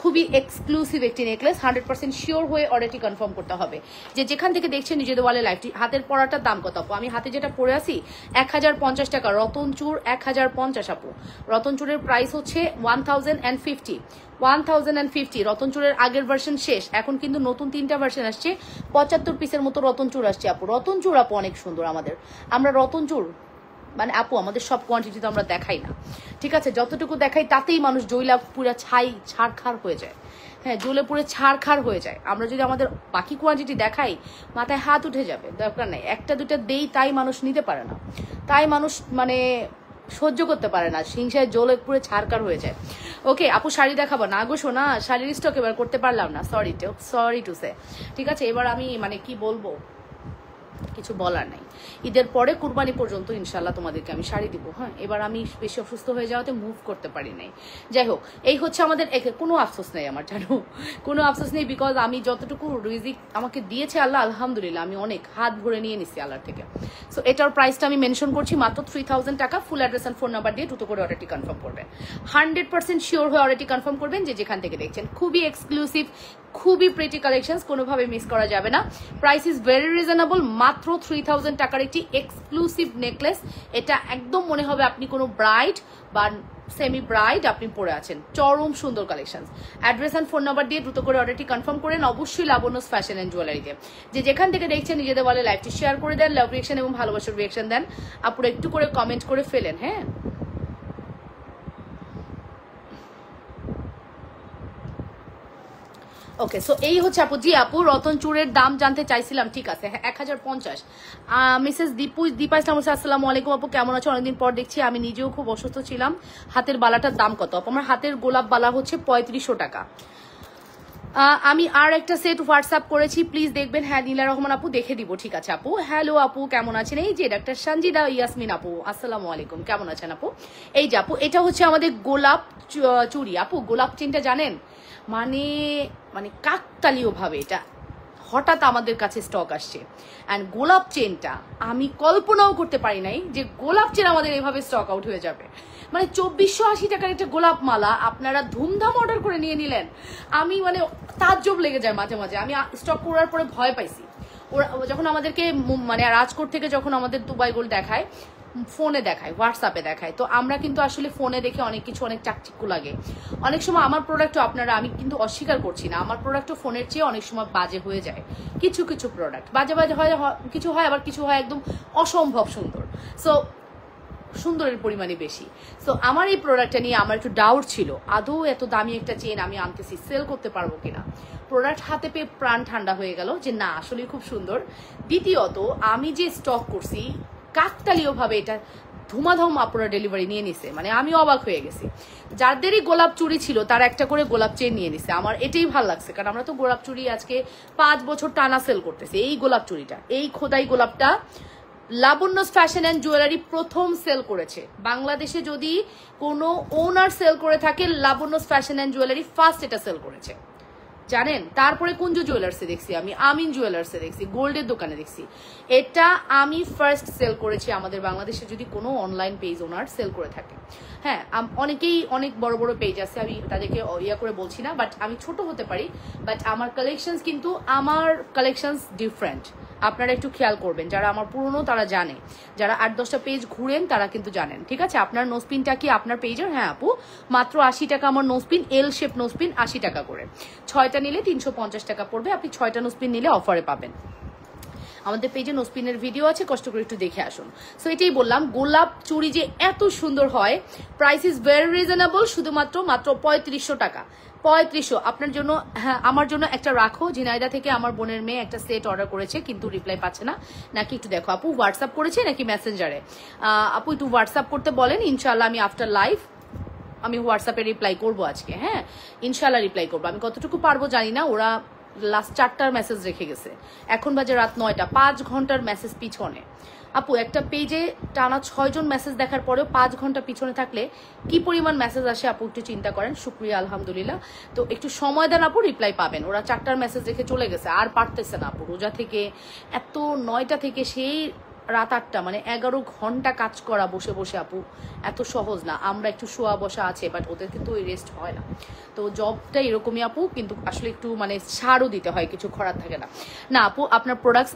খুবই এক্সক্লুসিভ একটি নেকলেস। 100% শিওর হয়ে অর্ডারটি কনফার্ম করতে হবে। যে যেখান থেকে দেখছেন নিজেদের ওয়ালে লাইভটি। হাতের পরাটার দাম কত আপু? আমি হাতে যেটা পরে আছি 1050 টাকা। রতনচুর 1050 আপু। রতনচুরের প্রাইস হচ্ছে 1050। রতনচুরের আগের ভার্সন শেষ, এখন কিন্তু নতুন 3টা ভার্সন আসছে। 75 পিসের মতো রতনচুর আসছে আপু। রতনচুর আপু অনেক সুন্দর আমাদের। আমরা রতনচুর মানে আপু আমাদের সব কোয়ান্টিটি তো আমরা দেখাই না, ঠিক আছে? যতটুকু দেখাই তাতেই মানুষ জৈলা পুরা ছাড়খাড় হয়ে যায়। হ্যাঁ, জ্বলে পুরে ছাড়খাড় হয়ে যায়। আমরা যদি আমাদের বাকি কোয়ান্টিটি দেখাই, মাথায় হাত উঠে যাবে, দরকার নাই। একটা দুটা দেই, তাই মানুষ নিতে পারে না, তাই মানুষ মানে সহ্য করতে পারে না, হিংসায় জ্বলে পুরে ছাড়খাড় হয়ে যায়। ওকে আপু, শাড়ি দেখাবো না গো শোনা, শাড়ির স্টক এবার করতে পারলাম না, সরি টু সে। ঠিক আছে, এবার আমি মানে কি বলবো, কিছু বলার নাই। ঈদের পরে কুরবানি পর্যন্ত ইনশাল্লাহ তোমাদেরকে আমি শাড়ি দিব। হ্যাঁ, এবার আমি বেশি অসুস্থ হয়ে যাওয়াতে মুভ করতে পারি নাই। যাই হোক, এই হচ্ছে আমাদের কোনো আফসোস নেই আমার, জানো, কোনো আফসোস নেই, বিকজ আমি যতটুকু রিজিক আমাকে দিয়েছে আল্লাহ, আলহামদুলিল্লাহ আমি অনেক হাত ভরে নিয়ে নিচ্ছি আল্লাহর থেকে। সো এটার প্রাইসটা আমি মেনশন করছি মাত্র 3000 টাকা। Full address and phone number দিয়ে দ্রুত করে অর্ডারটি কনফার্ম করবেন। 100% শিওর হয়ে অর্ডারটি কনফার্ম করবেন যে যেখান থেকে দেখছেন। খুবই এক্সক্লুসিভ, খুবই প্রিটি কালেকশনস, কোনোভাবে মিস করা যাবে না। প্রাইস ইজ ভেরি রিজনেবল, মাত্র 3000 টাকার একটি এক্সক্লুসিভ নেকলেস। এটা একদম মনে হবে আপনি কোনো ব্রাইড বা সেমি ব্রাইড আপনি পরে আছেন। চরম সুন্দর collection. Address and phone number দিয়ে দ্রুত করে অর্ডারটি কনফার্ম করেন, অবশ্যই লাবণ্যস ফ্যাশন অ্যান্ড জুয়েলারিতে। যে যেখান থেকে দেখছেন নিজেদের বলে লাইভটি শেয়ার করে দেন, লাভ রিয়েকশন এবং ভালোবাসার রিয়েকশন দেন। আপুরা একটু করে কমেন্ট করে ফেলেন। হ্যাঁ, ওকে, সো এই হচ্ছে আপু। জি আপু, রতন চুরের দাম জানতে চাইছিলাম, ঠিক আছে। 1050। মিসেস দীপা ইসলাম, আসসালামু আলাইকুম আপু, কেমন আছো? অনেকদিন পর দেখছি। আমি নিজেও খুব অসুস্থ ছিলাম। হাতের বালাটার দাম কত আপু? আমার হাতের গোলাপ বালা হচ্ছে 3500 টাকা। আমি আর একটা সেট হোয়াটসঅ্যাপ করেছি, প্লিজ দেখবেন। হ্যাঁ, নীলা রহমান আপু, দেখে দিব, ঠিক আছে আপু। হ্যালো আপু, কেমন আছেন? এই যে ডাক্তার সঞ্জিদা ইয়াসমিন আপু, আসসালামু আলাইকুম, কেমন আছেন আপু? এই যে আপু, এটা হচ্ছে আমাদের গোলাপ চুড়ি আপু। গোলাপ চেনটা জানেন, মানে মানে কাকতালীয় ভাবে এটা হঠাৎ আমাদের কাছে স্টক আসছে। অ্যান্ড গোলাপ চেনটা আমি কল্পনাও করতে পারি নাই যে গোলাপ চেন আমাদের এইভাবে স্টক আউট হয়ে যাবে। মানে 2480 টাকার একটা গোলাপ মালা আপনারা ধুমধাম অর্ডার করে নিয়ে নিলেন। আমি মানে তাজ্জব লেগে যায় মাঝে মাঝে। আমি স্টক করার পরে ভয় পাইছি। ওরা যখন আমাদেরকে মানে রাজকোট থেকে যখন আমাদের দুবাই গোল্ড দেখায়, ফোনে দেখায়, হোয়াটসঅ্যাপে দেখায়, তো আমরা কিন্তু আসলে ফোনে দেখে অনেক কিছু অনেক চাকচিক্য লাগে। অনেক সময় আমার প্রোডাক্টও আপনারা, আমি কিন্তু অস্বীকার করছি না, আমার প্রোডাক্টও ফোনের চেয়ে অনেক সময় বাজে হয়ে যায়। কিছু কিছু প্রোডাক্ট বাজে বাজে হয়, কিছু হয়, আবার কিছু হয় একদম অসম্ভব সুন্দর। সো সুন্দরের পরিমাণে বেশি। সো আমার এই প্রোডাক্টটা নিয়ে আমার একটু ডাউট ছিল, আদৌ এত দামি একটা চেন আমি আনতেছি, সেল করতে পারবো কিনা। প্রোডাক্ট হাতে পেয়ে প্রাণ ঠান্ডা হয়ে গেল যে না, আসলে খুব সুন্দর। দ্বিতীয়ত, আমি যে স্টক করছি কাকতালীয় ভাবে এটা ধুমাধুম আপনারা ডেলিভারি নিয়ে নিছে, মানে আমি অবাক হয়ে গেছি। যাদেরই গোলাপ চুড়ি ছিল তারা একটা করে গোলাপ চেন নিয়ে নিছে। আমার এটাই ভালো লাগছে, কারণ আমরা তো গোলাপ চুড়ি আজকে 5 বছর টানা সেল করতেছি। এই গোলাপ চুড়িটা, এই খোদাই গোলাপটা লাবণ্যস ফ্যাশন অ্যান্ড জুয়েলারি প্রথম সেল করেছে বাংলাদেশে। যদি কোনো ওনার সেল করে থাকে, Labanya's fashion and jewellery first এটা সেল করেছে। জানেন? তারপরে কুঞ্জ জুয়েলার্সে দেখছি, আমি আমিন জুয়েলার্সে দেখছি, গোল্ডের দোকানে দেখছি। এটা আমি ফার্স্ট সেল করেছি আমাদের বাংলাদেশে, যদি কোনো অনলাইন পেজ ওনার সেল করে থাকে। হ্যাঁ, অনেকেই অনেক বড় বড় পেজ আছে, আমি তাদেরকে ইয়া করে বলছি না, বাট আমি ছোট হতে পারি, বাট আমার কালেকশনস কিন্তু আমার কালেকশনস ডিফারেন্ট। আপনারা একটু খেয়াল করবেন, যারা আমার পুরনো তারা জানে, যারা 8-10টা পেজ ঘুরেন তারা কিন্তু জানেন। ঠিক আছে, আপনার নোজপিনটা কি আপনার পেজের? হ্যাঁ আপু, মাত্র 80 টাকা আমার নোজপিন, এল শেপ নোজপিন 80 টাকা করে। 6টা নিলে 350 টাকা পড়বে, আপনি 6টা নোজপিন নিলে অফারে পাবেন। আমাদের পেজে নোজপিনের ভিডিও আছে, কষ্ট করে একটু দেখে আসুন। সো এটাই বললাম, গোলাপ চুড়ি যে এত সুন্দর হয়, প্রাইস ইজ ভেরি রিজনেবল, শুধুমাত্র 3500 টাকা। 3500 আপনার জন্য। হ্যাঁ, আমার জন্য একটা রাখো। ঝিনাইদা থেকে আমার বোনের মেয়ে একটা সেট অর্ডার করেছে, কিন্তু রিপ্লাই পাচ্ছে না। নাকি একটু দেখো আপু, হোয়াটসঅ্যাপ করেছে নাকি মেসেঞ্জারে? আপু একটু হোয়াটসঅ্যাপ করতে বলেন, ইনশাল্লাহ আমি আফটার লাইভ আমি হোয়াটসঅ্যাপে রিপ্লাই করবো আজকে। হ্যাঁ, ইনশাল্লাহ রিপ্লাই করবো। আমি কতটুকু পারবো জানি না, ওরা লাস্ট 4টার মেসেজ রেখে গেছে, এখন বাজে রাত 9টা, 5 ঘন্টার মেসেজ পিছনে। আপু একটা পেজে টানা 6 জন মেসেজ দেখার পরেও 5 ঘন্টা পিছনে থাকলে কি পরিমাণ মেসেজ আসে আপু একটু চিন্তা করেন। শুক্রিয়া, আলহামদুলিল্লাহ। তো একটু সময় দেন আপু, রিপ্লাই পাবেন। ওরা 4টার মেসেজ রেখে চলে গেছে, আর পারতেছে না আপু। রোজা থেকে এত 9টা থেকে সেই রাত 8টা, মানে 11 ঘন্টা কাজ করা বসে বসে আপু, এত সহজ না। আমরা একটু শোয়া বসা আছে, বাট ওদের কিন্তু ওই রেস্ট হয় না। তো জবটা এরকমই আপু, কিন্তু আসলে একটু মানে ছাড়ও দিতে হয়, কিছু খরার থাকে না। না আপু, আপনার প্রোডাক্টস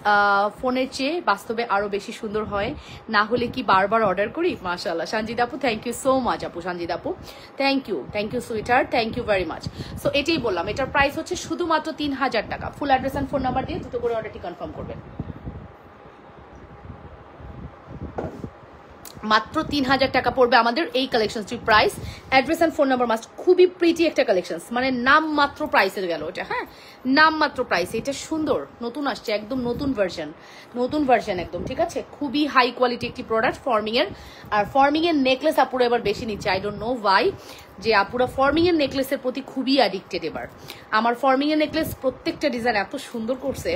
ফোনের চেয়ে বাস্তবে আরো বেশি সুন্দর হয়, না হলে কি বারবার অর্ডার করি? মাশাআল্লাহ সানজিদা আপু, থ্যাংক ইউ সো মাচ আপু। সানজিদা আপু thank you sweeter, thank you very much. So এটাই বললাম, এটার প্রাইস হচ্ছে শুধুমাত্র 3000 টাকা। Full address and phone number দিয়ে দুটো করে অর্ডারটি কনফার্ম করবেন। মাত্র 3000 টাকা পড়বে আমাদের এই কালেকশনটির প্রাইস। Address and phone number must. খুবই প্রিটি একটা কালেকশন, মানে নাম মাত্র প্রাইসের গেল এটা। হ্যাঁ, নাম মাত্র প্রাইস। এটা সুন্দর, নতুন আসছে, একদম নতুন ভার্সন একদম। ঠিক আছে, খুবই হাই কোয়ালিটি একটি প্রোডাক্ট ফর্মিং এর। আর ফর্মিং এর নেকলেস আপুরা এবার বেশি নিচ্ছে, আই ডোন্ট নো ওয়াই, যে আপুরা ফর্মিং এর নেকলেসের প্রতি খুবই অ্যাডিক্টেড এবার। আমার ফর্মিং এর নেকলেস প্রত্যেকটা ডিজাইন এত সুন্দর করছে,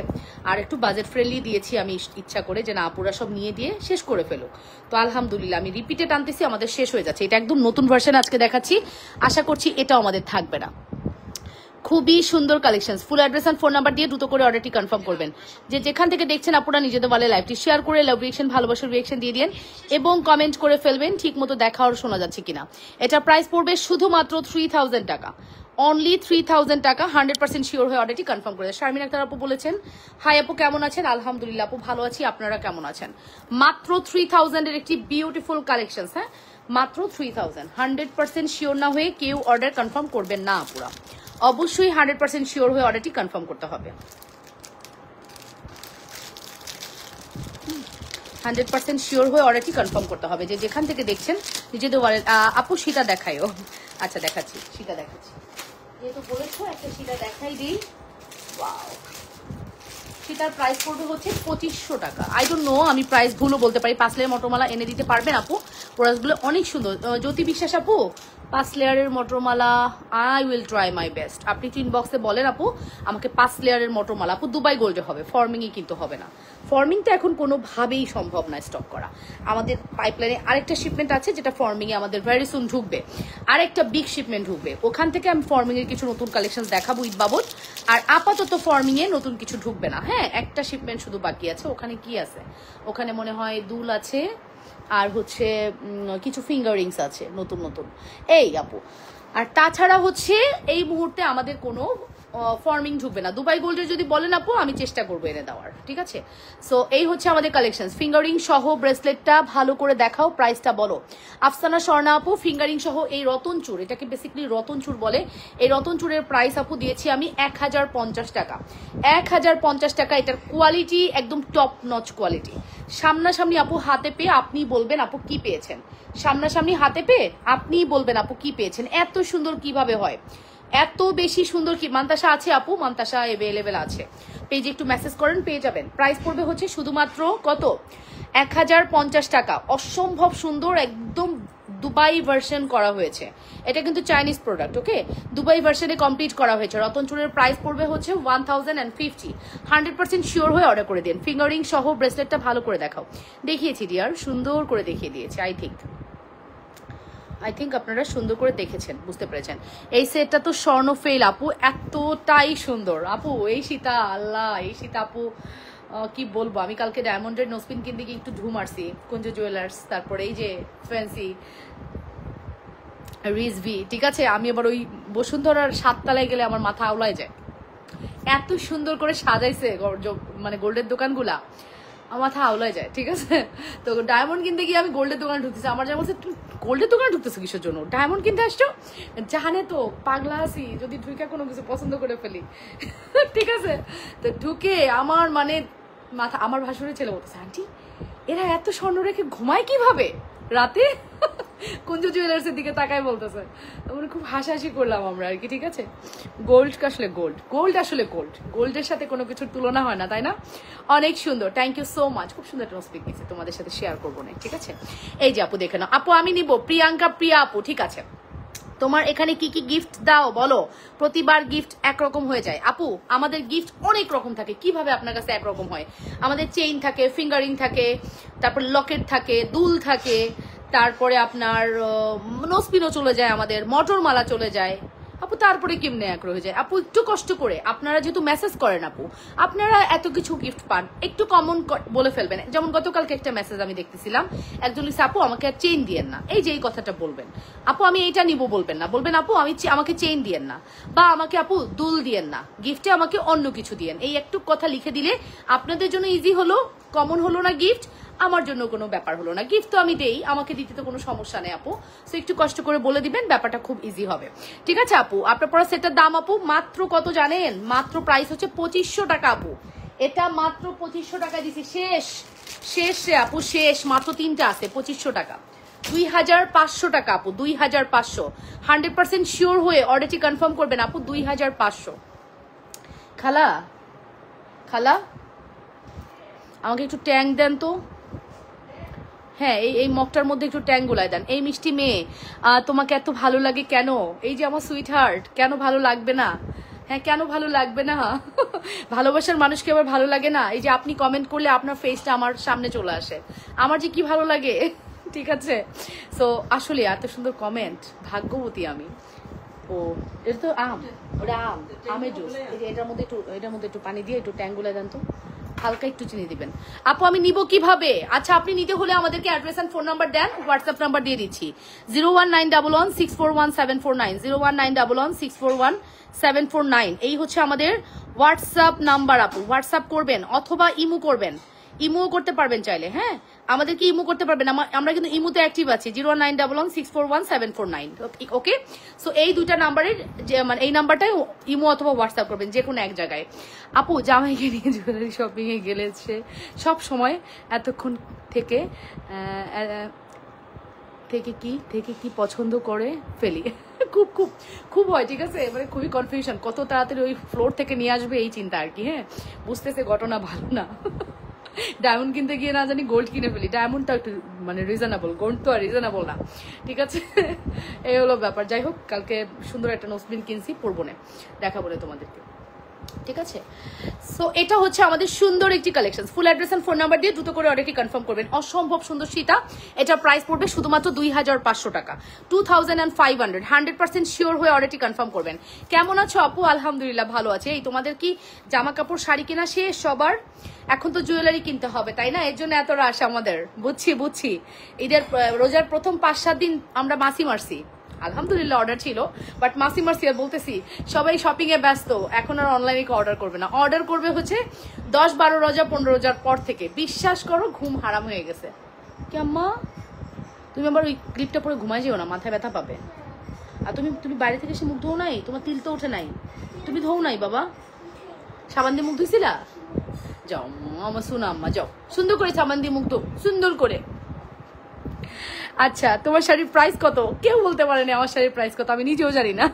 আর একটু বাজেট ফ্রেন্ডলি দিয়েছি আমি ইচ্ছা করে, যে না আপুরা সব নিয়ে দিয়ে শেষ করে ফেলুক। তো আলহামদুলিল্লাহ, আমি রিপিটেড আনতেছি, আমাদের শেষ হয়ে যাচ্ছে। এটা একদম নতুন ভার্সন আজকে দেখাচ্ছি, আশা করছি এটাও আমাদের থাকবে না। খুবই সুন্দর collection. Full address and phone number দিয়ে দ্রুত করে অর্ডারটি কনফার্ম করবেন। যে যেখান থেকে দেখছেন আপনারা নিজেদের বলে লাইভটি শেয়ার করে লাভ রিয়েকশন, ভালোবাসার রিয়েকশন দিয়ে দিন এবং কমেন্ট করে ফেলবেন ঠিক মতো দেখা আর শোনা যাচ্ছে কিনা। এটা প্রাইস পড়বে শুধুমাত্র 3000 টাকা, অনলি 3000 টাকা। 100% শিওর হয়ে অর্ডারটি কনফার্ম করে। শারমিন আক্তার আপু বলেছেন, হাই আপু কেমন আছেন? আলহামদুলিল্লাহ আপু ভালো আছি, আপনারা কেমন আছেন? মাত্র 3000 এর একটি বিউটিফুল কালেকশন। হ্যাঁ, মাত্র 3000। 100% শিওর না হয়ে কেউ অর্ডার কনফার্ম করবেন না আপুরা, অবশ্যই 100% শিওর হয়ে অর্ডারটি কনফার্ম করতে হবে। 100% শিওর হয়ে অর্ডারটি কনফার্ম করতে হবে, যে যেখান থেকে দেখছেন নিজেদের ওয়ালেট। আপু সীতা দেখাইও। আচ্ছা দেখাচ্ছি, সীতা দেখাচ্ছি, যেহেতু বলেছো একটা সীতা দেখাই দিই। ওয়াও, সীতার প্রাইস পড়বে হচ্ছে 2500 টাকা। আই ডোন্ট নো, আমি প্রাইস ভুলও বলতে পারি। 5 লেয়ার মটরমালা এনে দিতে পারবেন আপু? প্রোডাক্টগুলো অনেক সুন্দর। জ্যোতি বিশ্বাস আপু, 5 লেয়ারের মটরমালা, I will try my best. আপনি একটু ইনবক্সে বলেন আপু আমাকে 5 লেয়ারের মটরমালা। আপু দুবাই গোল্ডে হবে, ফর্মিংয়ে কিন্তু হবে না। ফর্মিংটা এখন কোনোভাবেই সম্ভব না স্টক করা। আমাদের পাইপলাইনে আরেকটা শিপমেন্ট আছে, যেটা ফর্মিংয়ে আমাদের ভেরি সুন ঢুকবে। আরেকটা বিগ শিপমেন্ট ঢুকবে, ওখান থেকে আমি ফর্মিংয়ের কিছু নতুন কালেকশন দেখাবো ঈদ বাবদ। আর আপাতত ফর্মিংয়ে নতুন কিছু ঢুকবে না। হ্যাঁ, একটা শিপমেন্ট শুধু বাকি আছে। ওখানে কি আছে? ওখানে মনে হয় দুল আছে, আর হচ্ছে কিছু ফিঙ্গারিংস আছে নতুন নতুন, এই আপু। আর তাছাড়া হচ্ছে এই মুহূর্তে আমাদের কোনো ফর্মিং ঢুকবে না। দুবাই গোল্ডের যদি বলেন আপু, আমি চেষ্টা করবো এনে দেওয়ার। ঠিক আছে, সো এই হচ্ছে আমাদের কালেকশন। ফিঙ্গারিং সহ ব্রেসলেটটা ভালো করে দেখাও, প্রাইসটা বলো। আফসানা স্বর্ণা আপু, ফিঙ্গারিং সহ এই রতন চূড়, এটাকে বেসিক্যালি রতন চূড় বলে। এই রতন চূড়ের প্রাইস আপু দিয়েছি আমি 1050 টাকা। 1050 টাকা। এটার কোয়ালিটি একদম টপ নচ কোয়ালিটি। সামনাসামনি আপু হাতে পেয়ে আপনি বলবেন আপু কি পেয়েছেন। সামনাসামনি হাতে পেয়ে আপনিই বলবেন আপু কি পেয়েছেন। এত সুন্দর কিভাবে হয়, এত বেশি সুন্দর কি। মান্তাসা আছে আপু, মান্তাসা অ্যাভেলেবেল আছে, পেজে একটু মেসেজ করেন পেয়ে যাবেন। প্রাইস পড়বে হচ্ছে শুধুমাত্র কত? 1050 টাকা। অসম্ভব সুন্দর, একদম দুবাই ভার্সন করা হয়েছে। এটা কিন্তু চাইনিজ প্রোডাক্ট, ওকে, দুবাই ভার্সনে কমপ্লিট করা হয়েছে। রতন চূড়ের প্রাইস পড়বে হচ্ছে 1050। 100% শিওর হয়ে অর্ডার করে দিন। ফিঙ্গারিং সহ ব্রেসলেটটা ভালো করে দেখাও। দেখিয়েছি ডিয়ার, সুন্দর করে দেখিয়ে দিয়েছি আই থিঙ্ক। আই থিঙ্ক আপনারা সুন্দর করে দেখেছেন, বুঝতে পেরেছেন। এই সেটটা তো স্বর্ণ ফেল আপু, এতটাই সুন্দর আপু। এই সীতা, আল্লাহ, এই সীতা আপু কি বলবো। আমি কালকে ডায়মন্ডের নোসপিন কিনতে গিয়ে একটু ঢু মারছি কুঞ্জ জুয়েলার্স, তারপরে এই যে ফ্যান্সি রিজভি, ঠিক আছে। আমি আবার ওই বসুন্ধরার 7 তলায় গেলে আমার মাথা আওলায় যায়, এত সুন্দর করে সাজাইছে মানে গোল্ডের দোকানগুলা, আমার মাথা আওলায় যায়, ঠিক আছে। তো ডায়মন্ড কিনতে গিয়ে আমি গোল্ডের দোকানে ঢুকতেছি, আমার যা বলছে তুমি গোল্ডের দোকানে ঢুকতেছো কিসের জন্য, ডায়মন্ড কিনতে আসছো, জানে তো পাগলা আছি যদি ঢুকে কোনো কিছু পছন্দ করে ফেলি ঠিক আছে। তো ঢুকে আমার মানে মাথা, আমার ভাসুরের ছেলে বলতেছে আন্টি এরা এত স্বর্ণ রেখে ঘুমায় কিভাবে রাতে কুঞ্জ জুয়েলার্সের দিকে তাকায় বলতেছে। আমরা খুব হাসাহাসি করলাম আমরা আর কি, ঠিক আছে। গোল্ড আসলে গোল্ড আসলে গোল্ডের সাথে কোনো কিছুর তুলনা হয় না, তাই না। অনেক সুন্দর, থ্যাংক ইউ সো মাচ। খুব সুন্দর একটা স্পিক দিয়েছে, তোমাদের সাথে শেয়ার করবো না, ঠিক আছে। এই যে আপু দেখে নাও, আপু আমি নিব প্রিয়াঙ্কা প্রিয়া আপু, ঠিক আছে। তোমার এখানে কি কি গিফট দাও বলো, প্রতিবার গিফট একরকম হয়ে যায় আপু। আমাদের গিফট অনেক রকম থাকে, কিভাবে আপনার কাছে একরকম হয়। আমাদের চেইন থাকে, ফিঙ্গারিং থাকে, তারপর লকেট থাকে, দুল থাকে, তারপরে আপনার নোসপিনও চলে যায়, আমাদের মটর মালা চলে যায় আপু। তারপরে কেমনে এক হয়ে যায় আপু, একটু কষ্ট করে আপনারা যেহেতু মেসেজ করেন আপু, আপনারা এত কিছু গিফট পান, একটু কমন বলে ফেলবেন। যেমন গতকালকে একটা মেসেজ আমি দেখতেছিলাম, একজন লিখছে আপু আমাকে আর চেইন দিয়েন না, এই যে এই কথাটা বলবেন আপু, আমি এইটা নিব বলবেন না, বলবেন আপু আমাকে চেইন দিয়েন না, বা আমাকে আপু দুল দিয়েন না, গিফটে আমাকে অন্য কিছু দিয়েন। এই একটু কথা লিখে দিলে আপনাদের জন্য ইজি হলো, কমন হলো না গিফট, আমার জন্য কোনো ব্যাপার হলো না। গিফট তো আমি দেই, আমাকে দিতে তো কোনো সমস্যা নেই আপু। সো একটু কষ্ট করে বলে দিবেন, ব্যাপারটা খুব ইজি হবে, ঠিক আছে আপু। আপনার পড়া সেটার দাম আপু মাত্র কত জানেন, মাত্র প্রাইস হচ্ছে 2500 টাকা আপু। এটা মাত্র 2500 টাকা দিছি, শেষ রে আপু, শেষ। মাত্র 3টা আছে 2500 টাকা, 2500 টাকা আপু, 2500। 100% শিওর হয়ে অর্ডারটি কনফার্ম করবেন আপু, 2500। খালা আমাকে একটু ট্যাং দেন তো, হ্যাঁ এই মগটার মধ্যে একটু ট্যাং গুলাই দেন। এই মিষ্টি মেয়ে তোমাকে এত ভালো লাগে কেন, এই যে আমার সুইট হার্ট, কেন ভালো লাগবে না, হ্যাঁ কেন ভালো লাগবে না ভালোবাসার মানুষকে আবার ভালো লাগে না। এই যে আপনি কমেন্ট করলে আপনার ফেসটা আমার সামনে চলে আসে, আমার যে কি ভালো লাগে ঠিক আছে। সো আসলে এত সুন্দর কমেন্ট, ভাগ্যবতী আমি। ও এটা তো ওটা আমের জুস, এই যে এটার মধ্যে একটু পানি দিয়ে একটু ট্যাং গুলাই দেন তো, হালকা একটু চিনি দিবেন আপু। আমি নিব কিভাবে, আচ্ছা আপনি নিতে হলে আমাদেরকে অ্যাড্রেস এন্ড ফোন নাম্বার দেন, হোয়াটসঅ্যাপ নাম্বার দিয়ে দিচ্ছি 01911641749, 01911641749। এই হচ্ছে আমাদের হোয়াটসঅ্যাপ নাম্বার আপু, হোয়াটসঅ্যাপ করবেন অথবা ইমো করবেন, ইমোও করতে পারবেন চাইলে, হ্যাঁ আমাদেরকে ইমো করতে পারবেন, আমরা কিন্তু ইমোতে অ্যাক্টিভ আছি 01911641749, ওকে। সো এই দুইটা নাম্বারের মানে এই নাম্বারটাই ইমো অথবা হোয়াটসঅ্যাপ করবেন, যে কোনো এক জায়গায়। আপু জামাইকে নিয়ে জুয়েলারি শপিং এ গেলেছে সব সময়, এতক্ষণ থেকে কি পছন্দ করে ফেলি খুব খুব খুব হয়, ঠিক আছে। এবারে খুবই কনফিউশন, কত তাড়াতাড়ি ওই ফ্লোর থেকে নিয়ে আসবে এই চিন্তা আর কি, হ্যাঁ বুঝতেছে ঘটনা ভালো না ডায়মন্ড কিনতে গিয়ে না জানি গোল্ড কিনে ফেলি, ডায়মন্ডটা একটু মানে রিজনেবল, গোল্ড তো আর রিজনেবল না, ঠিক আছে এই হলো ব্যাপার। যাই হোক কালকে সুন্দর একটা নোসপিন কিনছি, পরবো না, দেখাবো না তোমাদেরকে, ঠিক আছে। সো এটা হচ্ছে আমাদের সুন্দর একটি collection. Full address and phone number দিয়ে দ্রুত করে অর্ডারটি কনফার্ম করবেন। অসম্ভব সুন্দর সীতা, এটার প্রাইস পড়বে শুধুমাত্র 2500 টাকা, 2500। 100% শিওর হয়ে অর্ডারটি কনফার্ম করবেন। কেমন আছো আপু, আলহামদুলিল্লাহ ভালো আছে। এই তোমাদের কি জামা কাপড় শাড়ি কেনা শেষ সবার, এখন তো জুয়েলারি কিনতে হবে তাই না, এর জন্য এত রাশ আমাদের, বুঝছি। ঈদের রোজার প্রথম 5-7 দিন আমরা মাসি মারছি, আলহামদুলিল্লাহ অর্ডার ছিল, বাট মাসি আর বলতেছি সবাই শপিং এ ব্যস্ত, এখন আর অনলাইনে অর্ডার করবে না, অর্ডার করবে হচ্ছে 10-12 রোজা 15 রোজার পর থেকে। বিশ্বাস করো ঘুম হারাম হয়ে গেছে। কি আম্মা তুমি আবার ওই ক্লিপটা পরে ঘুমাই যেও না, মাথায় ব্যথা পাবে। আর তুমি বাইরে থেকে এসে মুখ ধোও নাই, তোমার তিল তো ওঠে নাই, তুমি ধোও নাই বাবা, সাবান দিয়ে মুখ ধুইছিলা, যাও আমার শোনা আম্মা যাও, সুন্দর করে সাবান দিয়ে মুখ ধো সুন্দর করে। আচ্ছা তোমার শাড়ির প্রাইস কত, কেউ বলতে পারেনি আমার শাড়ির প্রাইস কত, আমি নিজেও জানি না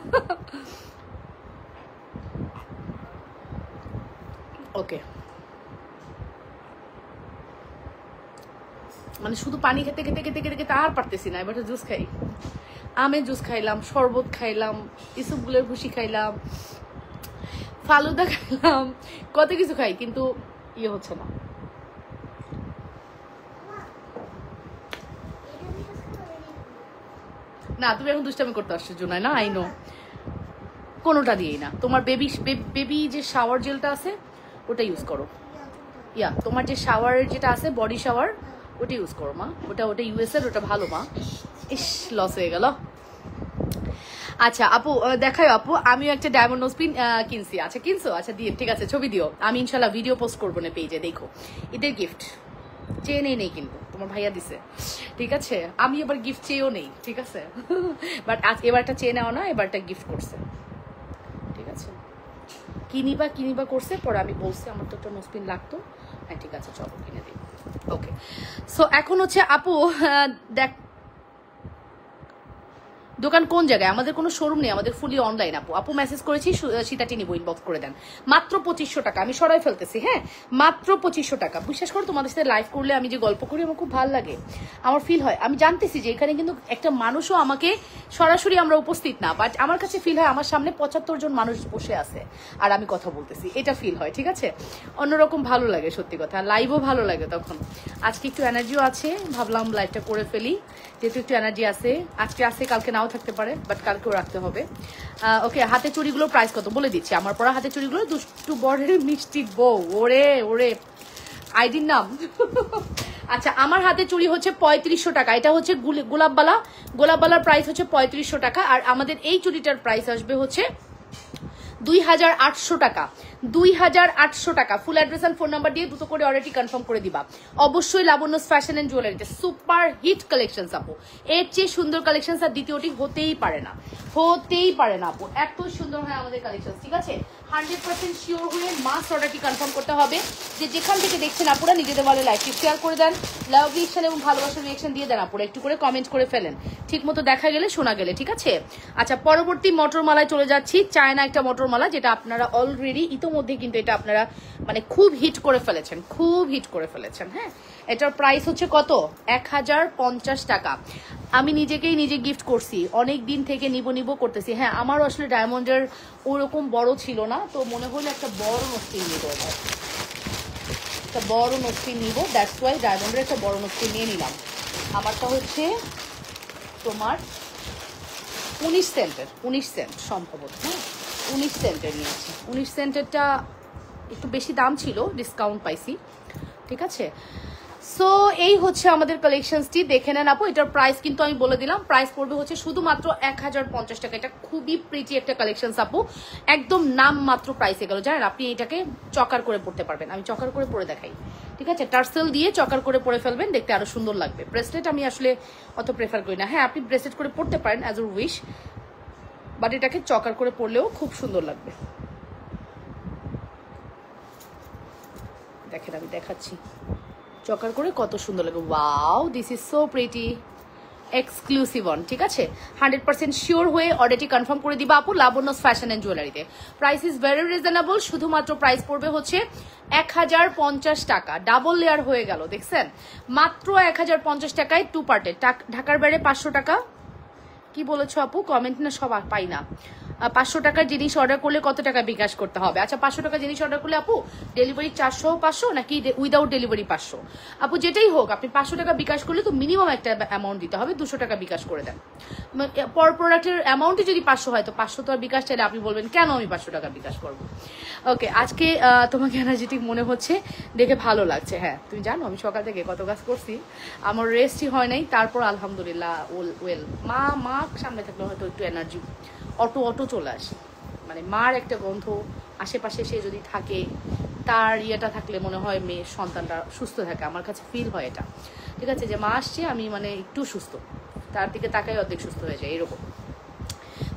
ওকে মানে শুধু পানি খেতে খেতে খেতে খেতে খেতে আর পারতেছি না, এবার জুস খাই, আমের জুস খাইলাম, শরবত খাইলাম, ইসুপগুলের ভুসি খাইলাম, ফালুদা খাইলাম, কত কিছু খাই কিন্তু ইয়ে হচ্ছে না। না তুমি এখন দুষ্টামি করতে আসছো জুনাই না, আই নো। কোনোটা দিয়েই না, তোমার বেবি যে শাওয়ার জেলটা আছে ওটা ইউজ করো। ইয়া তোমার যে শাওয়ারের যেটা আছে বডি শাওয়ার ওটা ইউজ করো মা, ওটা ইউএস এর, ওটা ভালো মা। ইস লস হয়ে গেল। আচ্ছা আপু দেখাও আপু, আমিও একটা ডায়মন্ড নোজপিন কিনছি। আচ্ছা কিনছো, আচ্ছা দিয়ে ঠিক আছে ছবি দিও, আমি ইনশাল্লাহ ভিডিও পোস্ট করবো না পেজে। দেখো ঈদের গিফট চেয়ে নেই কিন্তু তোমার ভাইয়া দিছে, ঠিক আছে। আমি এবার গিফট চেয়েও নেই, ঠিক আছে। বাট আজ এবারটা চেয়ে নেওয়া না, এবারটা গিফট করছে, ঠিক আছে। কিনিবা করছে, পরে আমি বলছি আমার তো একটা নোজপিন লাগতো। হ্যাঁ ঠিক আছে চলো কিনে দিই। ওকে সো এখন হচ্ছে আপু দেখ দোকান কোন জায়গায়, আমাদের কোনো শোরুম নেই, আমাদের ফুলি অনলাইন। আপু মেসেজ করেছি, সীতাটি নিবো, ইনবক্স করে দেন। মাত্র 2500 টাকা, আমি সরাই ফেলতেছি, হ্যাঁ মাত্র 2500 টাকা। বিশ্বাস করো তোমাদের সাথে লাইভ করলে আমি যে গল্প করি আমার খুব ভালো লাগে, আমার ফিল হয়। আমি জানতেছি যে এখানে কিন্তু একটা মানুষও আমাকে সরাসরি আমরা উপস্থিত না, বাট আমার কাছে ফিল হয় আমার সামনে 75 জন মানুষ বসে আছে আর আমি কথা বলতেছি, এটা ফিল হয়, ঠিক আছে। অন্যরকম ভালো লাগে সত্যি কথা, লাইভও ভালো লাগে তখন। আজকে একটু এনার্জিও আছে, ভাবলাম লাইভটা করে ফেলি, যেহেতু একটু এনার্জি আছে। আজকে আছে, কালকে নাও থাকতে পারে, বাট কালকেও রাখতে হবে। ওকে হাতে চুড়িগুলোর প্রাইস কত বলে দিচ্ছি। আমার পরা হাতে চুড়িগুলো দুষ্টু বরের মিষ্টি বউ, ওরে আইডির নাম। আচ্ছা আমার হাতে চুড়ি হচ্ছে 3500 টাকা, এটা হচ্ছে গোলাপবালার প্রাইস হচ্ছে 3500 টাকা। আর আমাদের এই চুড়িটার প্রাইস আসবে হচ্ছে 2800 টাকা, 2800 টাকা। ফুল অ্যাড্রেস আর ফোন নাম্বার দিয়ে দ্রুত করে অর্ডারটি কনফার্ম করে দিবা। অবশ্যই লাবণ্য ফ্যাশন এন্ড জুয়েলারিতে সুপার হিট কালেকশন আপু, এর চেয়ে সুন্দর কালেকশন আর দ্বিতীয়টি হতেই পারে না আপু, এত সুন্দর হয় আমাদের কালেকশন, ঠিক আছে। 100% শিওর হয়ে মাস্ট অর্ডারটি কনফার্ম করতে হবে। যে যেখান থেকে দেখছেন আপুরা নিজেদের বলে লাইকটি শেয়ার করে দেন, লাভ রিয়েকশন এবং ভালোবাসার রিয়েকশন দিয়ে দেন আপুরা, একটু করে কমেন্ট করে ফেলেন, ঠিক মতো দেখা গেলে শোনা গেলে, ঠিক আছে। আচ্ছা পরবর্তী মটরমালায় চলে যাচ্ছি, চায়না একটা মটরমালা, যেটা আপনারা অলরেডি ইতোমধ্যে কিন্তু এটা আপনারা মানে খুব হিট করে ফেলেছেন, হ্যাঁ। এটার প্রাইস হচ্ছে কত, 1050 টাকা। আমি নিজেকেই নিজে গিফট করছি, অনেক দিন থেকে নিব করতেছি। হ্যাঁ আমারও আসলে ডায়মন্ডের ওরকম বড় ছিল না, তো মনে হলো একটা বড় নস্তিন নিব, দ্যাটস ওয়াই ডায়মন্ডের একটা বড় নস্তিন নিয়ে নিলাম। আমারটা হচ্ছে তোমার 19 সেন্ট সম্ভবত, হ্যাঁ 19 সেন্টের নিয়েছি। 19 সেন্টেরটা একটু বেশি দাম ছিল, ডিসকাউন্ট পাইছি, ঠিক আছে। সো এই হচ্ছে আমাদের কালেকশনসটি, দেখে নেন আপু। এটার প্রাইস কিন্তু আমি বলে দিলাম, প্রাইস পড়বে হচ্ছে শুধুমাত্র 1050 টাকা। এটা খুবই প্রিটি একটা কালেকশন আপু, একদম নাম মাত্র প্রাইসে গেল, জানেন। আপনি এটাকে চকার করে পড়তে পারবেন, আমি চকার করে পরে দেখাই, ঠিক আছে। টার্সেল দিয়ে চকার করে পরে ফেলবেন, দেখতে আরো সুন্দর লাগবে। ব্রেসলেট আমি আসলে অত প্রেফার করি না, হ্যাঁ আপনি ব্রেসলেট করে পড়তে পারেন অ্যাজ ইউর উইশ, বাট এটাকে চকার করে পরলেও খুব সুন্দর লাগবে। দেখেন আমি দেখাচ্ছি চকার করে কত সুন্দর লাগে। Wow this is so pretty, exclusive on, ঠিক আছে। 100% শিওর হয়ে অর্ডারটি কনফার্ম করে দিবা আপু লাবণ্য ফ্যাশন এন্ড জুয়েলারিতে। প্রাইস ইজ ভেরি রিজনেবল, শুধুমাত্র প্রাইস পড়বে হচ্ছে 1050 টাকা। ডাবল লেয়ার হয়ে গেল, দেখছেন, মাত্র 1050 টাকায় 2 পার্টে। ঢাকার বাইরে 500 টাকা। কি বলেছো আপু, কমেন্ট না সব পাই না। 500 টাকার জিনিস অর্ডার করলে কত টাকা বিকাশ করতে হবে? আচ্ছা 500 টাকার জিনিস অর্ডার করলে আপু ডেলিভারি 400 নাকি উইদাউট ডেলিভারি 500? আপু যেটাই হোক, আপনি 500 টাকা বিকাশ করলে তো মিনিমাম একটা অ্যামাউন্ট দিতে হবে, 200 টাকা বিকাশ করে দেন। পর প্রোডাক্টের অ্যামাউন্টই যদি 500 হয়, তো 500 তো আর বিকাশ চাইলে আপনি বলবেন কেন আমি 500 টাকা বিকাশ করবো। ওকে আজকে তোমাকে এনার্জেটিক মনে হচ্ছে, দেখে ভালো লাগছে। হ্যাঁ তুমি জানো আমি সকাল থেকে কত কাজ করছি, আমার রেস্টই হয় নাই, তারপর আলহামদুলিল্লাহ ওয়েল। মা সামনে থাকলে হয়তো একটু এনার্জি অটো চলে আসে, মানে মার একটা গন্ধ আশেপাশে সে যদি থাকে, তার ইয়েটা থাকলে মনে হয় মেয়ের সন্তানটা সুস্থ থাকে, আমার কাছে ফিল হয় এটা, ঠিক আছে। যে মা আসছে আমি মানে একটু সুস্থ, তার দিকে তাকাই অর্ধেক সুস্থ হয়ে যায় এরকম,